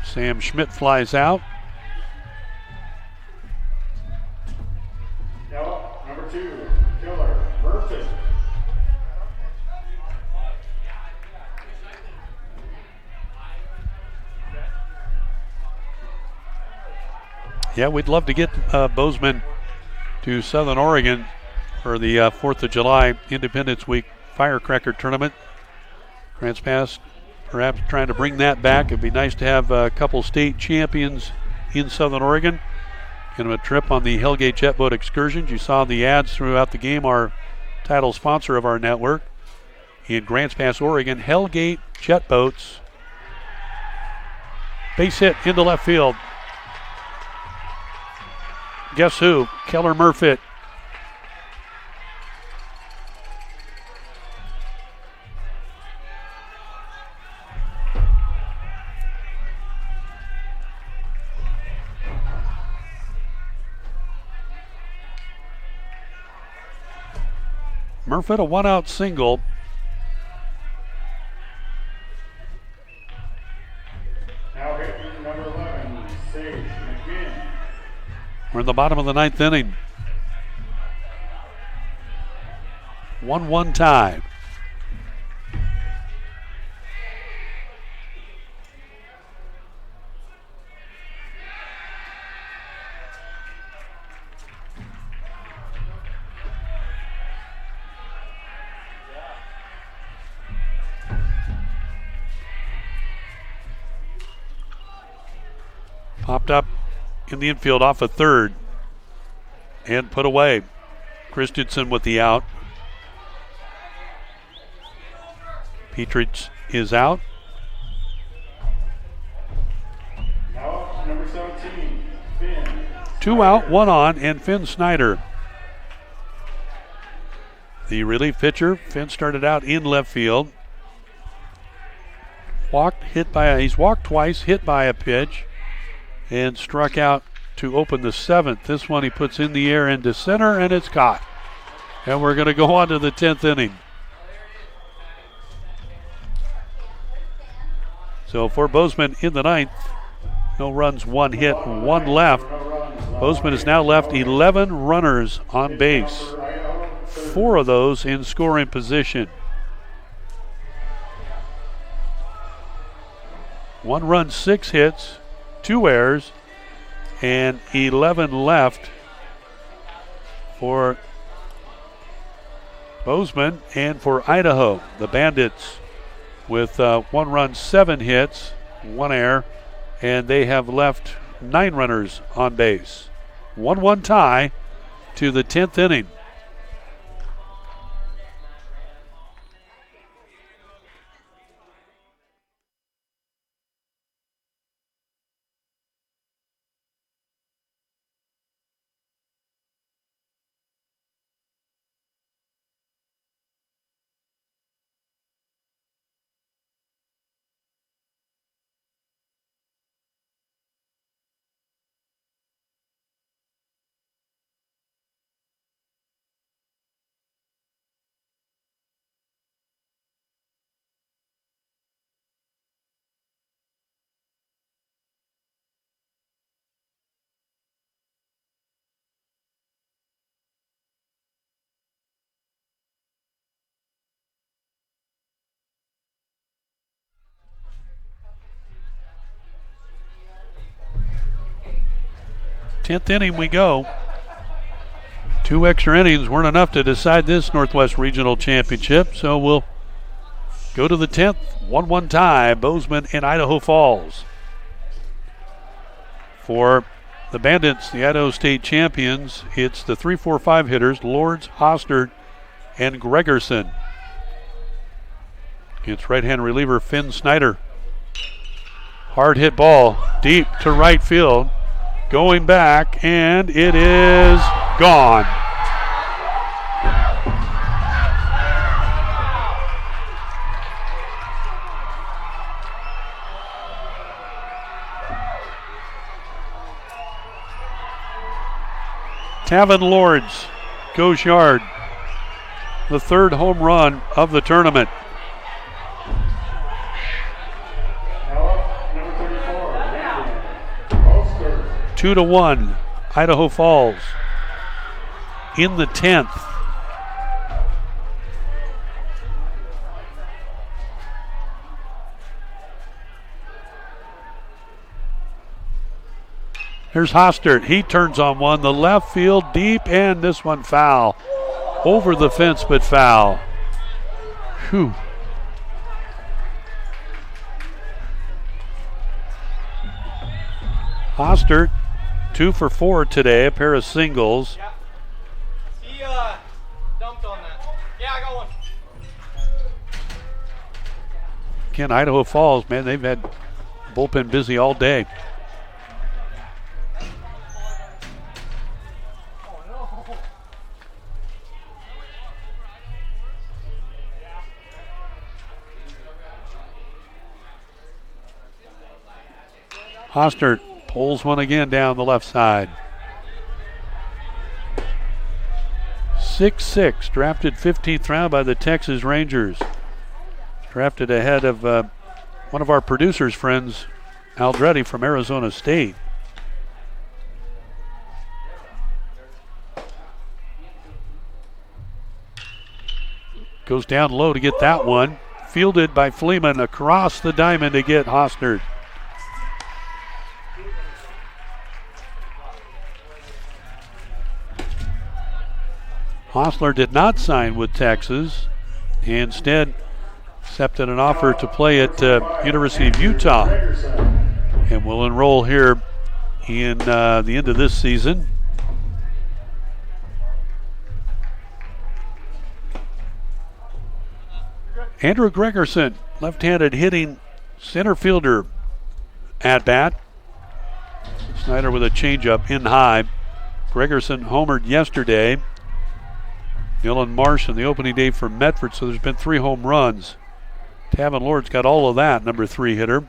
Sam Schmidt flies out. Now, number 2, Killer Murphy. Yeah, we'd love to get Bozeman to Southern Oregon for the 4th of July Independence Week Firecracker Tournament. Grants Pass perhaps trying to bring that back. It'd be nice to have a couple state champions in Southern Oregon. Kind of a trip on the Hellgate Jet Boat Excursions. You saw the ads throughout the game. Our title sponsor of our network in Grants Pass, Oregon, Hellgate Jet Boats. Base hit into left field. Guess who? Keller Murfitt. Murfitt, a one-out single. Now hitting number 11, Sage McGinn. We're in the bottom of the 9th inning. 1-1 tie. Popped up in the infield off a third and put away. Christensen with the out. Petrich is out. Now number 17, Finn. 2 out, 1 on, and Finn Snyder. The relief pitcher. Finn started out in left field. He's walked twice, hit by a pitch, and struck out to open the 7th. This one he puts in the air into center, and it's caught. And we're going to go on to the 10th inning. So for Bozeman in the 9th, no runs, 1 hit, 1 left. Bozeman has now left 11 runners on base. 4 of those in scoring position. 1 run, 6 hits, 2 errors, and 11 left for Bozeman and for Idaho. The Bandits with 1 run, 7 hits, 1 error, and they have left 9 runners on base. 1-1 tie to the 10th inning. Tenth inning we go. 2 extra innings weren't enough to decide this Northwest Regional Championship, so we'll go to the 10th. 1-1 tie, Bozeman and Idaho Falls. For the Bandits, the Idaho State champions, it's the 3-4-5 hitters, Lords, Hostert, and Gregerson. It's right-hand reliever Finn Snyder. Hard hit ball deep to right field. Going back, and it is gone. Tavin Lords goes yard. The third home run of the tournament. Number 34, Landon Poster. 2-1, Idaho Falls in the 10th. Here's Hostert. He turns on one. The left field deep, and this one foul. Over the fence, but foul. Whew. Hostert, 2 for 4 today, a pair of singles. Yeah. He dumped on that. Yeah, I got one. Again, Idaho Falls, man, they've had bullpen busy all day. Hostert pulls one again down the left side. 6'6", drafted 15th round by the Texas Rangers. Drafted ahead of one of our producer's friends, Aldretti from Arizona State. Goes down low to get that one. Fielded by Fleeman across the diamond to get Hostert. Hostler did not sign with Texas. He instead accepted an offer to play at University of Utah and will enroll here in the end of this season. Andrew Gregerson, left-handed hitting center fielder at bat. Snyder with a changeup in high. Gregerson homered yesterday. Dylan Marsh in the opening day for Medford, so there's been 3 home runs. Tavin Lord's got all of that, number 3 hitter.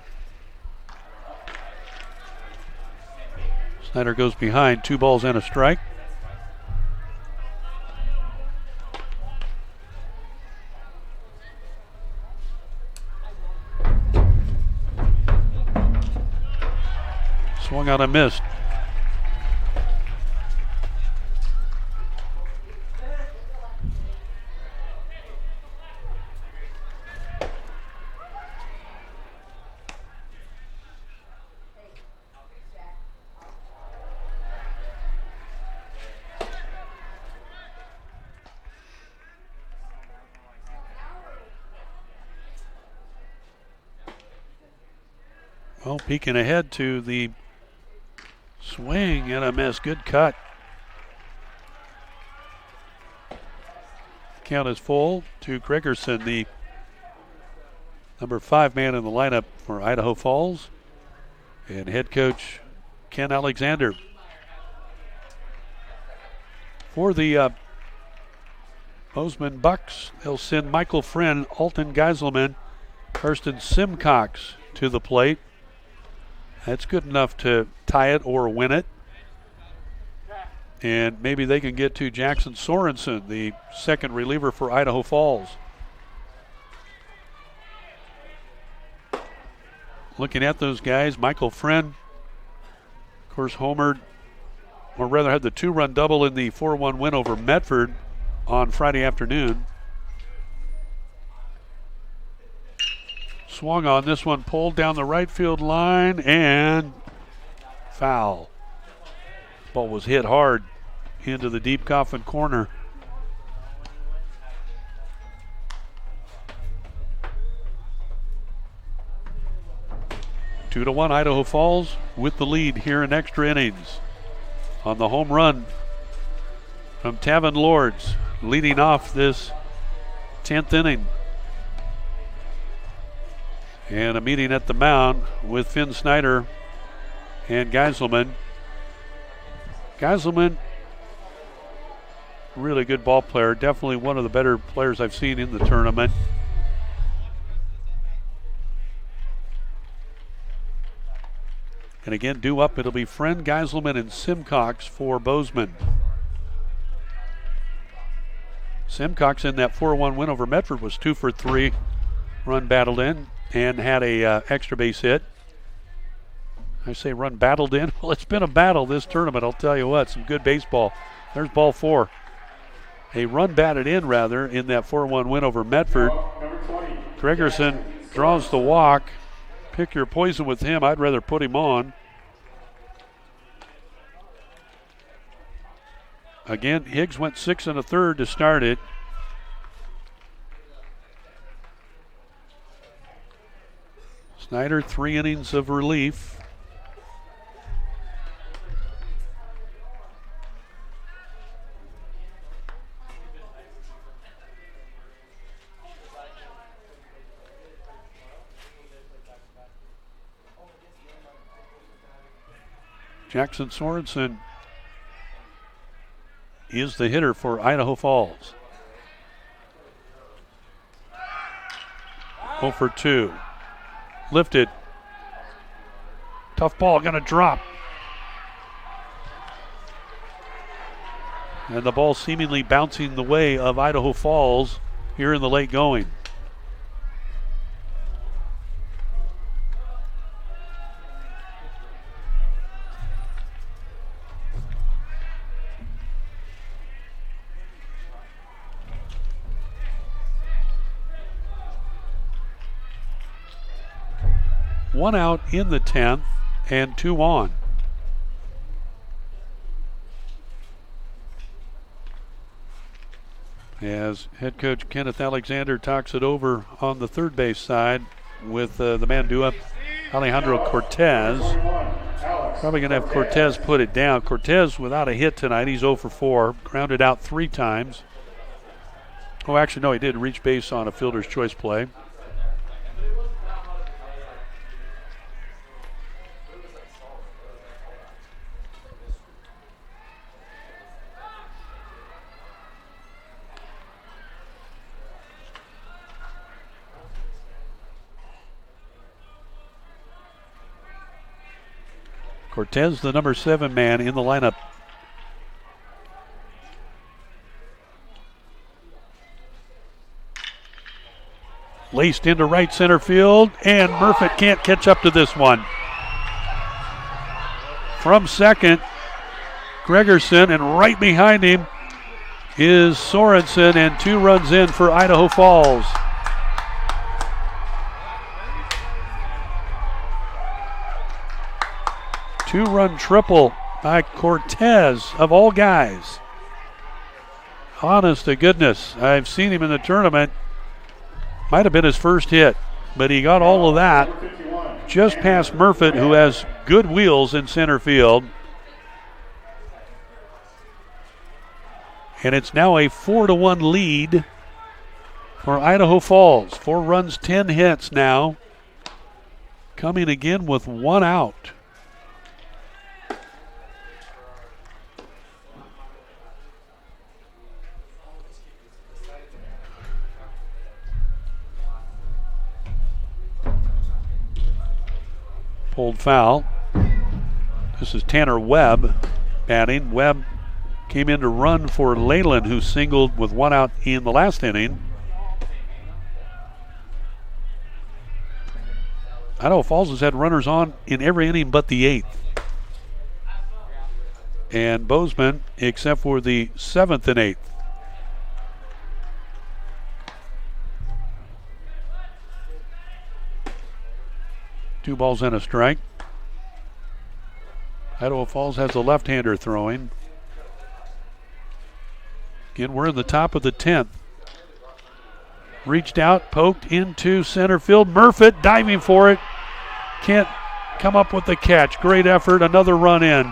Snyder goes behind, 2 balls and a strike. Swung out and missed. Well, peeking ahead to the swing and a miss. Good cut. Count is full to Gregerson, the number 5 man in the lineup for Idaho Falls, and head coach Ken Alexander. For the Bozeman Bucks, they'll send Michael Friend, Alton Geiselman, Kirsten Simcox to the plate. That's good enough to tie it or win it. And maybe they can get to Jackson Sorensen, the second reliever for Idaho Falls. Looking at those guys, Michael Friend, of course, homered, or rather had the 2-run double in the 4-1 win over Medford on Friday afternoon. Swung on this one, pulled down the right field line, and foul. Ball was hit hard into the deep coffin corner. Two to one, Idaho Falls with the lead here in extra innings. On the home run from Tavin Lords, leading off this 10th inning. And a meeting at the mound with Finn Snyder and Geiselman. Geiselman, really good ball player. Definitely one of the better players I've seen in the tournament. And again, due up, it'll be Friend, Geiselman, and Simcox for Bozeman. Simcox in that 4-1 win over Medford was 2 for 3. Run battled in and had a extra base hit. I say run battled in. Well, it's been a battle this tournament, I'll tell you what. Some good baseball. There's ball 4. A run batted in, rather, in that 4-1 win over Medford. Gregerson draws the walk. Pick your poison with him. I'd rather put him on. Again, Higgs went 6 1/3 to start it. Snyder, 3 innings of relief. Jackson Sorensen is the hitter for Idaho Falls. 0 for 2. Lifted. Tough ball, gonna drop. And the ball seemingly bouncing the way of Idaho Falls here in the late going. One out in the 10th and 2 on. As head coach Kenneth Alexander talks it over on the third base side with the man due up, Alejandro Cortez. Probably going to have Cortez put it down. Cortez without a hit tonight. He's 0 for 4. Grounded out 3 times. Oh, actually, no, he did reach base on a fielder's choice play. Cortez, the number 7 man in the lineup. Laced into right center field, and Murfitt can't catch up to this one. From second, Gregerson, and right behind him is Sorensen, and 2 runs in for Idaho Falls. Two-run triple by Cortez, of all guys. Honest to goodness, I've seen him in the tournament. Might have been his first hit, but he got all of that just past Murfitt, who has good wheels in center field. And it's now a 4-1 lead for Idaho Falls. 4 runs, 10 hits now. Coming again with 1 out. Pulled foul. This is Tanner Webb batting. Webb came in to run for Leyland, who singled with 1 out in the last inning. Idaho Falls has had runners on in every inning but the 8th. And Bozeman, except for the 7th and 8th. Two balls and a strike. Idaho Falls has a left-hander throwing. Again, we're in the top of the 10th. Reached out, poked into center field. Murfitt diving for it. Can't come up with the catch. Great effort, another run in.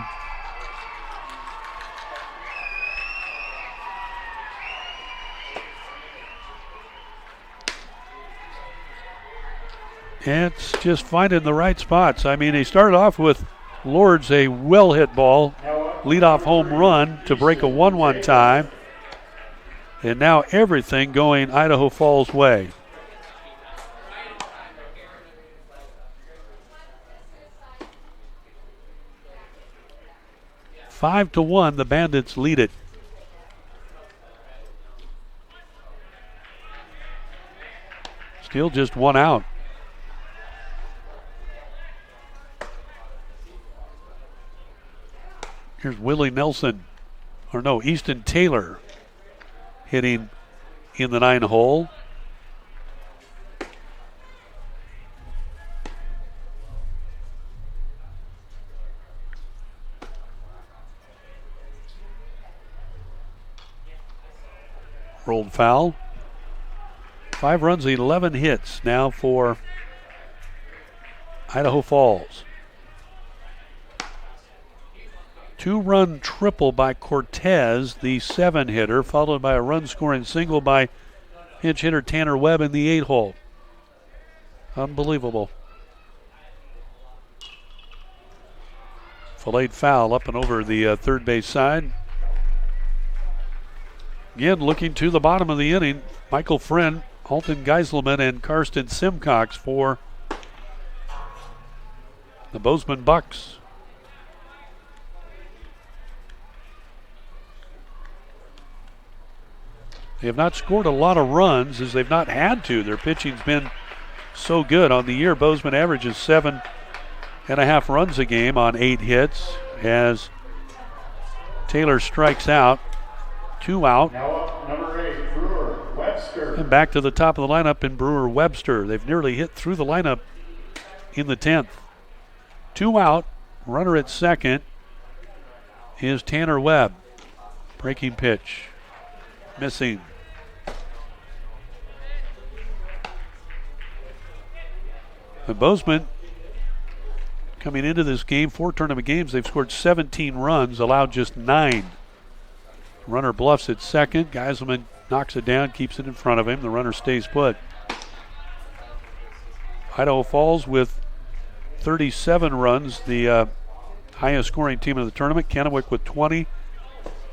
It's just finding the right spots. I mean, he started off with Lords, a well-hit ball, leadoff home run to break a 1-1 tie. And now everything going Idaho Falls' way. Five to 1, the Bandits lead it. Still just one out. Here's Willie Nelson, or no, Easton Taylor hitting in the 9 hole. Rolled foul. 5 runs, 11 hits now for Idaho Falls. 2-run triple by Cortez, the 7-hitter, followed by a run-scoring single by pinch hitter Tanner Webb in the 8 hole. Unbelievable. Filleted foul up and over the third base side. Again, looking to the bottom of the inning, Michael Friend, Alton Geiselman, and Karsten Simcox for the Bozeman Bucks. They have not scored a lot of runs as they've not had to. Their pitching's been so good. On the year, Bozeman averages 7.5 runs a game on 8 hits as Taylor strikes out. 2 out. Now up, number 8, Brewer Webster. And back to the top of the lineup in Brewer Webster. They've nearly hit through the lineup in the 10th. 2 out. Runner at second is Tanner Webb. Breaking pitch. Missing. And Bozeman, coming into this game, 4 tournament games, they've scored 17 runs, allowed just 9. Runner bluffs at second. Geiselman knocks it down, keeps it in front of him. The runner stays put. Idaho Falls with 37 runs, the highest scoring team of the tournament. Kennewick with 20.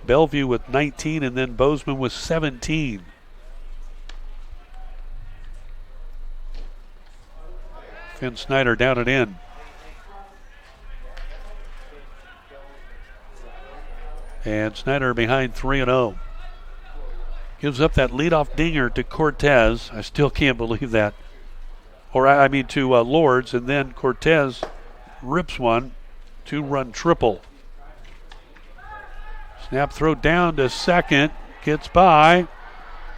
Bellevue with 19, and then Bozeman with 17. Finn Snyder down and in. And Snyder behind 3-0. Gives up that leadoff dinger to Cortez. I still can't believe that. To Lords, and then Cortez rips one. 2-run triple. Snap throw down to second. Gets by.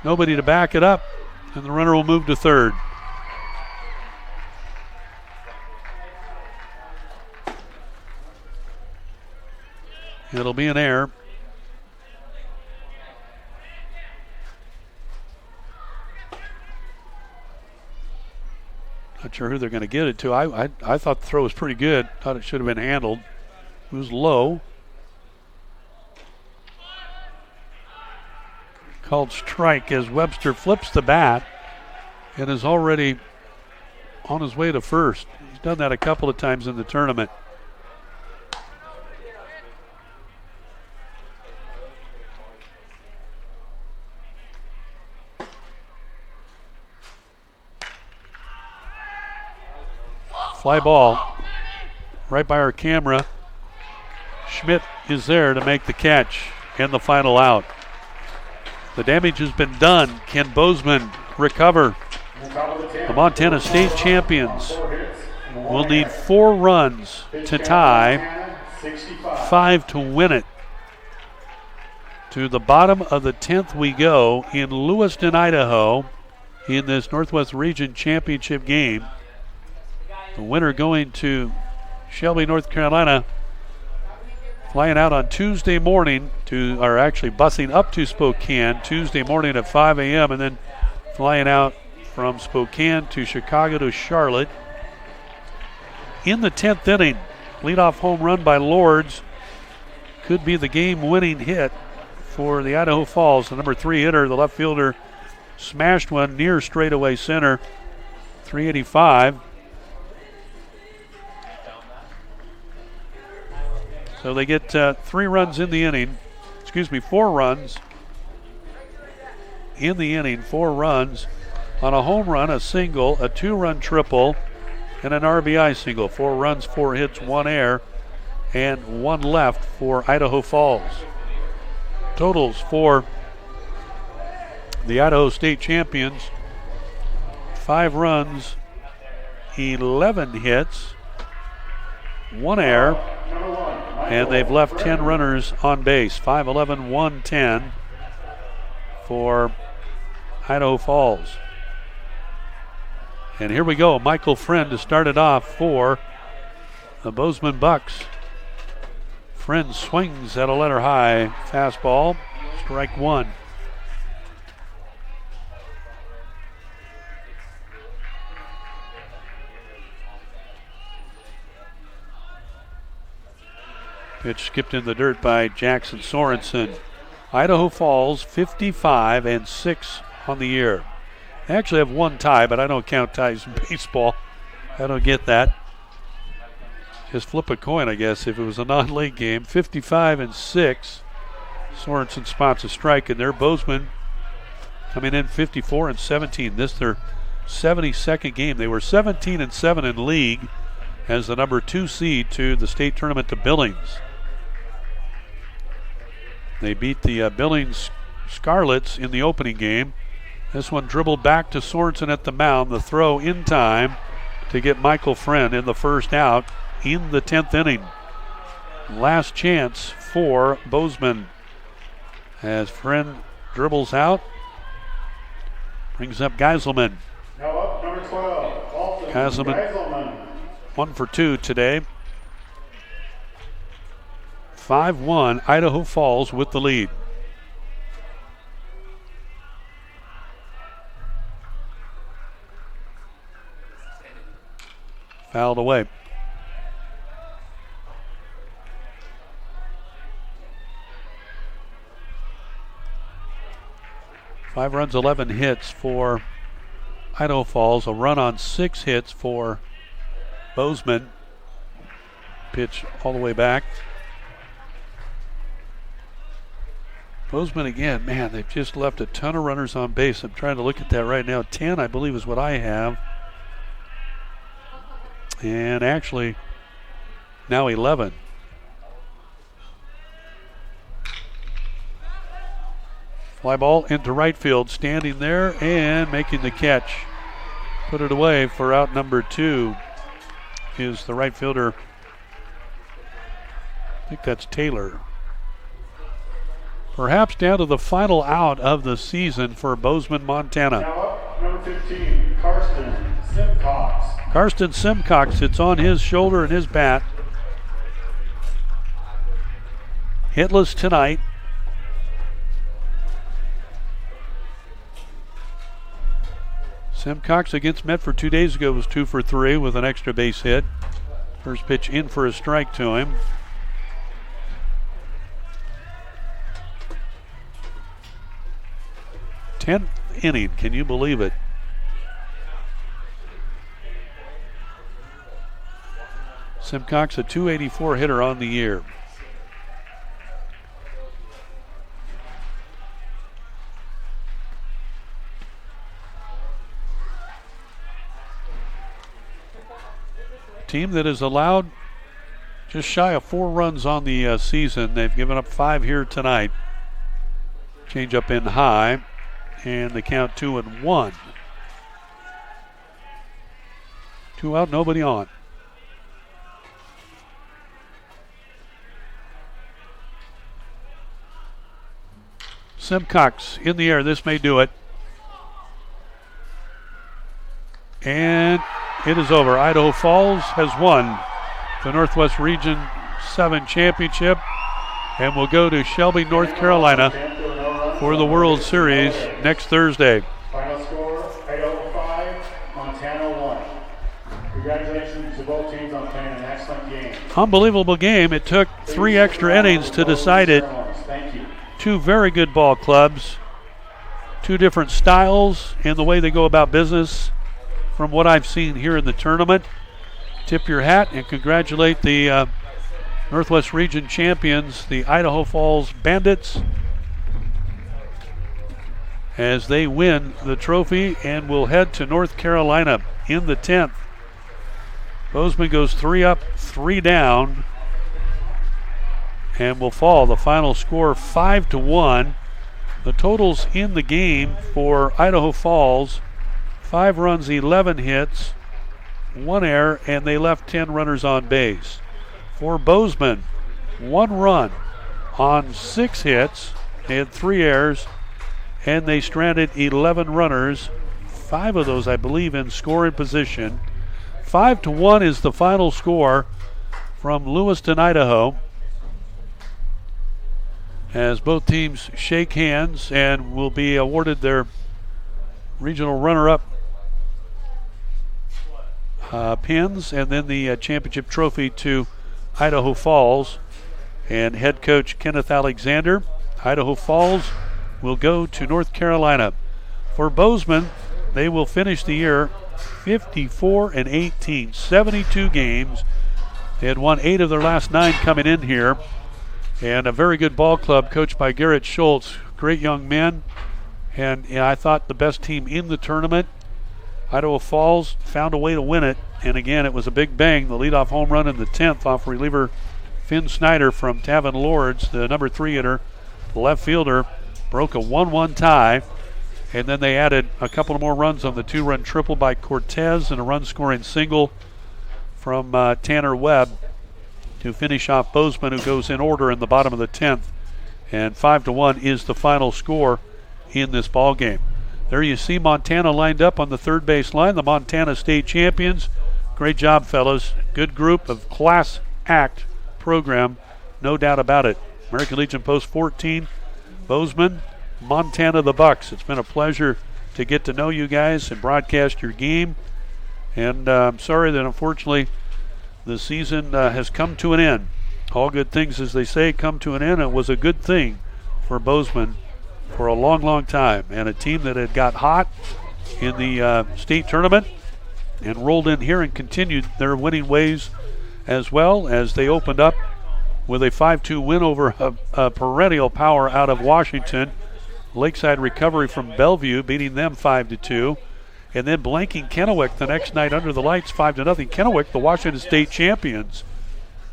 Nobody to back it up. And the runner will move to third. It'll be an error. Not sure who they're going to get it to. I thought the throw was pretty good. Thought it should have been handled. It was low. Called strike as Webster flips the bat and is already on his way to first. He's done that a couple of times in the tournament. Fly ball right by our camera. Schmidt is there to make the catch and the final out. The damage has been done. Can Bozeman recover? The Montana State champions will need 4 runs to tie, 5 to win it. To the bottom of the 10th we go in Lewiston, Idaho, in this Northwest Region Championship game. The winner going to Shelby, North Carolina, flying out on Tuesday morning busing up to Spokane Tuesday morning at 5 a.m. and then flying out from Spokane to Chicago to Charlotte. In the 10th inning, leadoff home run by Lords could be the game-winning hit for the Idaho Falls. The number 3 hitter, the left fielder, smashed one near straightaway center, 385. So they get 3 runs in the inning. 4 runs in the inning. 4 runs on a home run, a single, a 2-run triple, and an RBI single. 4 runs, 4 hits, 1 error, and 1 left for Idaho Falls. Totals for the Idaho State champions: 5 runs, 11 hits, 1 error, and they've left 10 runners on base. 5-11, 110 for Idaho Falls. And here we go. Michael Friend to start it off for the Bozeman Bucks. Friend swings at a letter high fastball. Strike 1. Pitch skipped in the dirt by Jackson Sorensen. Idaho Falls 55-6 on the year. They actually have 1 tie, but I don't count ties in baseball. I don't get that. Just flip a coin, I guess, if it was a non-league game. 55-6. Sorensen spots a strike in there. Bozeman coming in 54-17. This their 72nd game. They were 17-7 in league as the number 2 seed to the state tournament to Billings. They beat the Billings Scarlets in the opening game. This one dribbled back to Sorensen at the mound. The throw in time to get Michael Friend in the first out in the 10th inning. Last chance for Bozeman as Friend dribbles out. Brings up Geiselman. Now up, number 12, Geiselman 1 for 2 today. 5-1, Idaho Falls with the lead. Fouled away. Five runs, 11 hits for Idaho Falls. A run on 6 hits for Bozeman. Pitch all the way back. Bozeman again, man, they've just left a ton of runners on base. I'm trying to look at that right now. 10, I believe, is what I have. And actually, now 11. Fly ball into right field, standing there and making the catch. Put it away for out number 2 is the right fielder. I think that's Taylor. Perhaps down to the final out of the season for Bozeman, Montana. Now up, number 15, Karsten Simcox. Karsten Simcox, it's on his shoulder and his bat. Hitless tonight. Simcox against Medford 2 days ago was 2 for 3 with an extra base hit. First pitch in for a strike to him. Tenth inning, can you believe it? Simcox, a .284 hitter on the year. Team that has allowed just shy of 4 runs on the season. They've given up 5 here tonight. Change up in high, and the count 2-1. 2 out, nobody on. Simcox in the air. This may do it. And it is over. Idaho Falls has won the Northwest Region 7 championship and will go to Shelby, North Carolina for the World Series next Thursday. Final score, Idaho 5, Montana 1. Congratulations to both teams on playing an excellent game. Unbelievable game. It took 3 extra innings to decide it. Thank you. 2 very good ball clubs. 2 different styles in the way they go about business from what I've seen here in the tournament. Tip your hat and congratulate the Northwest Region champions, the Idaho Falls Bandits, as they win the trophy and will head to North Carolina in the 10th. Bozeman goes 3 up, 3 down, and will fall. The final score 5-1. The totals in the game for Idaho Falls: 5 runs, 11 hits, 1 error, and they left 10 runners on base. For Bozeman, 1 run on 6 hits. They had 3 errors, and they stranded 11 runners, 5 of those, I believe, in scoring position. 5-1 is the final score from Lewiston, Idaho, as both teams shake hands and will be awarded their regional runner-up pins, and then the championship trophy to Idaho Falls. And head coach Kenneth Alexander, Idaho Falls will go to North Carolina. For Bozeman, they will finish the year 54-18, 72 games. They had won 8 of their last 9 coming in here, and a very good ball club coached by Garrett Schultz. Great young men, and I thought the best team in the tournament. Idaho Falls found a way to win it, and again, it was a big bang. The leadoff home run in the 10th off reliever Finn Snyder from Tavin Lords, the number 3 hitter, the left fielder, broke a 1-1 tie, and then they added a couple of more runs on the 2-run triple by Cortez and a run-scoring single from Tanner Webb to finish off Bozeman, who goes in order in the bottom of the 10th. And 5-1 is the final score in this ball game. There you see Montana lined up on the third base line, the Montana State champions. Great job, fellas. Good group of class act program, no doubt about it. American Legion Post 14, Bozeman, Montana the Bucks. It's been a pleasure to get to know you guys and broadcast your game. And I'm sorry that unfortunately the season has come to an end. All good things, as they say, come to an end. It was a good thing for Bozeman for a long, long time, and a team that had got hot in the state tournament and rolled in here and continued their winning ways, as well as they opened up with a 5-2 win over a perennial power out of Washington. Lakeside Recovery from Bellevue beating them 5-2, and then blanking Kennewick the next night under the lights 5-0. Kennewick, the Washington State champions.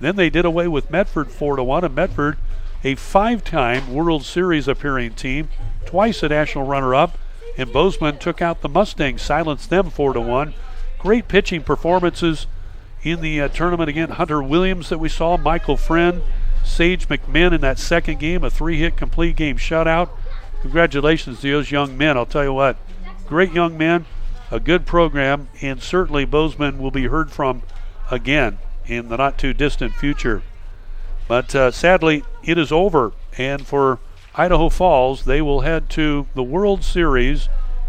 Then they did away with Medford 4-1, and Medford, a 5-time World Series appearing team, twice a national runner-up, and Bozeman took out the Mustangs, silenced them 4-1. Great pitching performances in the tournament. Again, Hunter Williams that we saw, Michael Friend, Sage McMinn in that second game, a 3-hit complete game shutout. Congratulations to those young men. I'll tell you what, great young men, a good program, and certainly Bozeman will be heard from again in the not too distant future. But sadly, it is over, and for Idaho Falls, they will head to the World Series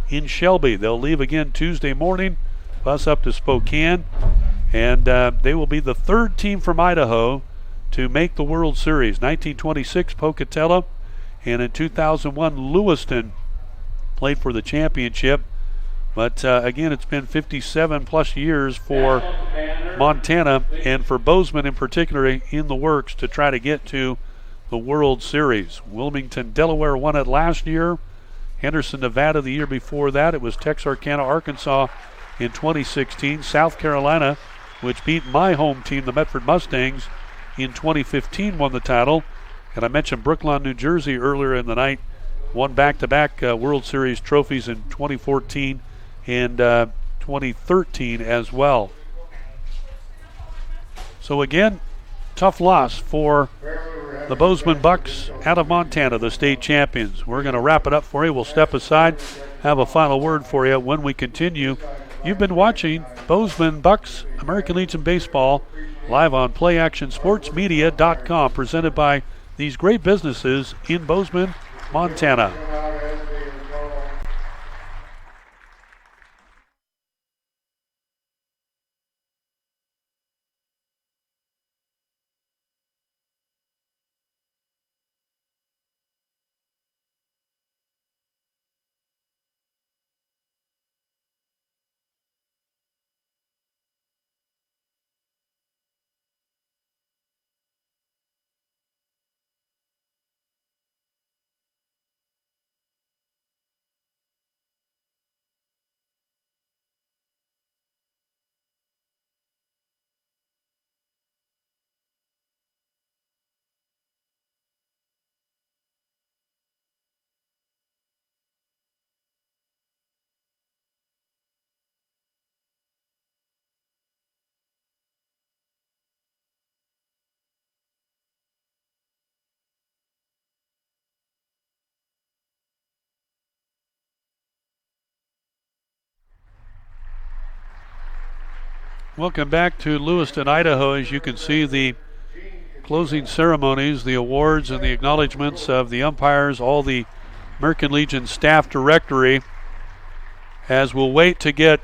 in Shelby. They'll leave again Tuesday morning, bus up to Spokane, and they will be the 3rd team from Idaho to make the World Series. 1926, Pocatello, and in 2001, Lewiston played for the championship. But again, it's been 57 plus years for Montana, and for Bozeman in particular, in the works to try to get to the World Series. Wilmington, Delaware won it last year. Henderson, Nevada the year before that. It was Texarkana, Arkansas in 2016. South Carolina, which beat my home team, the Medford Mustangs, in 2015, won the title. And I mentioned Brookline, New Jersey earlier in the night, won back-to-back World Series trophies in 2014 and 2013 as well. So again, tough loss for the Bozeman Bucks out of Montana, the state champions. We're going to wrap it up for you. We'll step aside, have a final word for you when we continue. You've been watching Bozeman Bucks American Legion Baseball live on PlayActionSportsMedia.com, presented by these great businesses in Bozeman, Montana. Welcome back to Lewiston, Idaho. As you can see, the closing ceremonies, the awards, and the acknowledgments of the umpires, all the American Legion staff directory, as we'll wait to get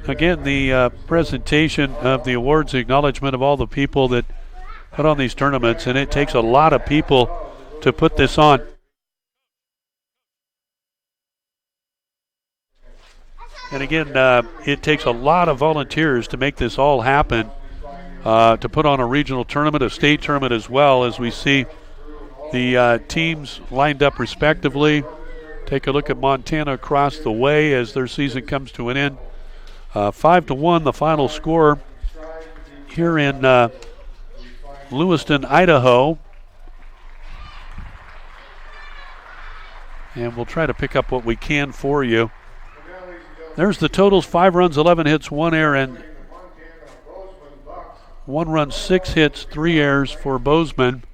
again the presentation of the awards, acknowledgement of all the people that put on these tournaments, and it takes a lot of people to put this on. And again, it takes a lot of volunteers to make this all happen, to put on a regional tournament, a state tournament as well, as we see the teams lined up respectively. Take a look at Montana across the way as their season comes to an end. 5-1 the final score here in Lewiston, Idaho. And we'll try to pick up what we can for you. There's the totals: 5 runs, 11 hits, 1 error, and 1 run, 6 hits, 3 errors for Bozeman.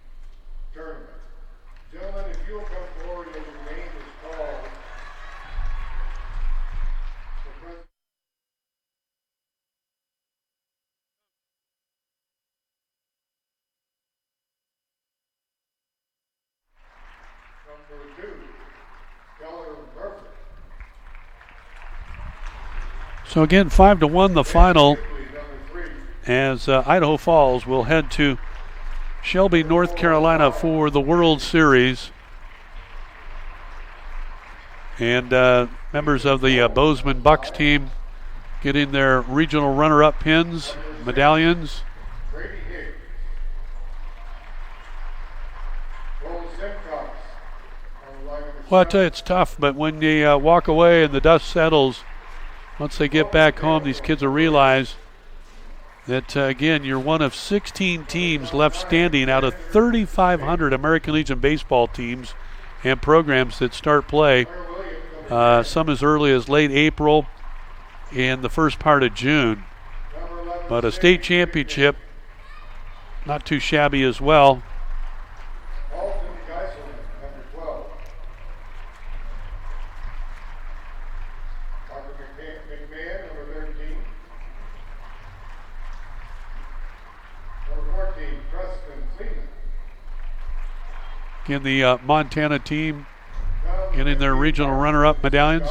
So again, 5-1 the final, as Idaho Falls will head to Shelby, North Carolina for the World Series. And members of the Bozeman Bucks team getting their regional runner-up pins, medallions. Well, I tell you, it's tough, but when you walk away and the dust settles, once they get back home, these kids will realize that, again, you're one of 16 teams left standing out of 3,500 American Legion baseball teams and programs that start play, some as early as late April and the first part of June. But a state championship, not too shabby as well. Again, the Montana team getting their regional runner-up medallions.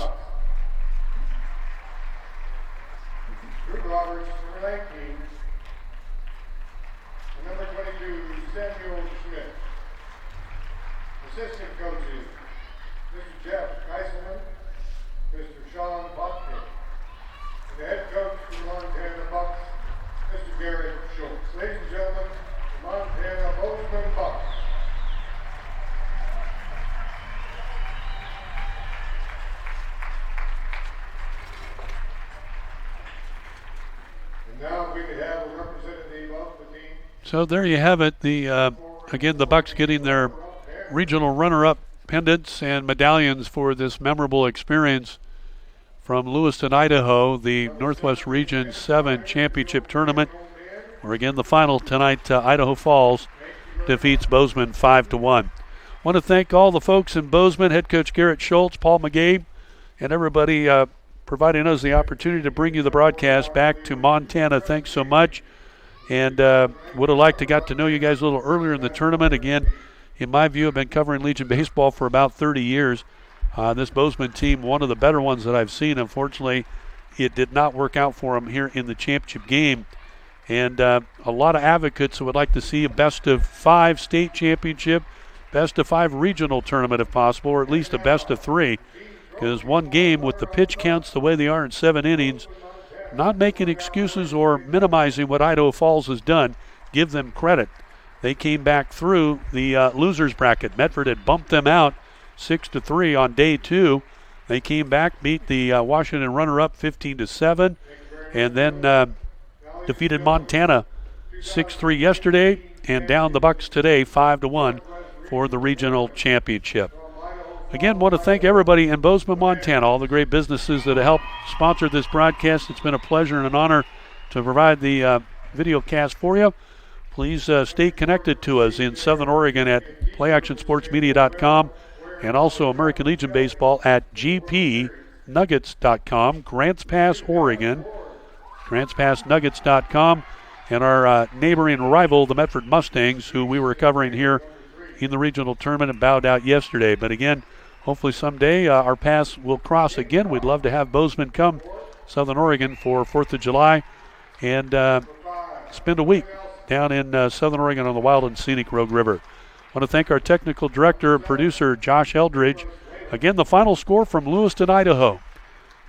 So there you have it. The again, the Bucks getting their regional runner-up pendants and medallions for this memorable experience from Lewiston, Idaho, the Northwest Region 7 Championship Tournament, where again the final tonight, Idaho Falls defeats Bozeman 5-1. Want to thank all the folks in Bozeman, head coach Garrett Schultz, Paul McGee, and everybody providing us the opportunity to bring you the broadcast back to Montana. Thanks so much. And would have liked to got to know you guys a little earlier in the tournament. Again, in my view, I've been covering Legion baseball for about 30 years. This Bozeman team, one of the better ones that I've seen. Unfortunately, it did not work out for them here in the championship game. And a lot of advocates who would like to see a best-of-5 state championship, best-of-5 regional tournament if possible, or at least a best-of-3. Because one game with the pitch counts the way they are in 7 innings, not making excuses or minimizing what Idaho Falls has done, give them credit. They came back through the losers bracket. Medford had bumped them out 6-3 on day 2. They came back, beat the Washington runner-up 15-7, and then defeated Montana 6-3 yesterday, and down the Bucks today 5-1 for the regional championship. Again, want to thank everybody in Bozeman, Montana, all the great businesses that have helped sponsor this broadcast. It's been a pleasure and an honor to provide the video cast for you. Please stay connected to us in Southern Oregon at playactionsportsmedia.com and also American Legion Baseball at gpnuggets.com, Grants Pass, Oregon, grantspassnuggets.com, and our neighboring rival, the Medford Mustangs, who we were covering here in the regional tournament and bowed out yesterday. But again, hopefully someday our paths will cross again. We'd love to have Bozeman come Southern Oregon for 4th of July and spend a week down in Southern Oregon on the wild and scenic Rogue River. I want to thank our technical director and producer, Josh Eldridge. Again, the final score from Lewiston, Idaho.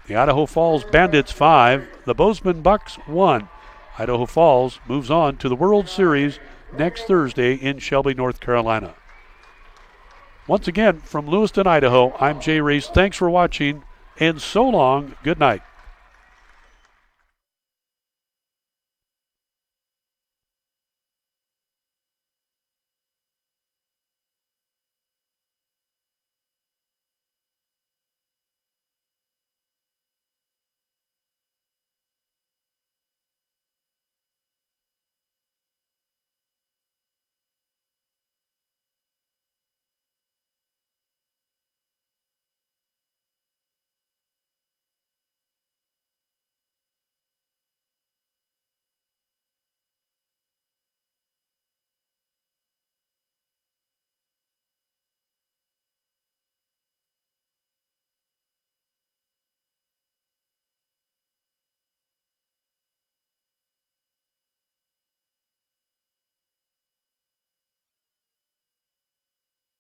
The Idaho Falls Bandits 5, the Bozeman Bucks 1. Idaho Falls moves on to the World Series next Thursday in Shelby, North Carolina. Once again, from Lewiston, Idaho, I'm Jay Reese. Thanks for watching, and so long. Good night.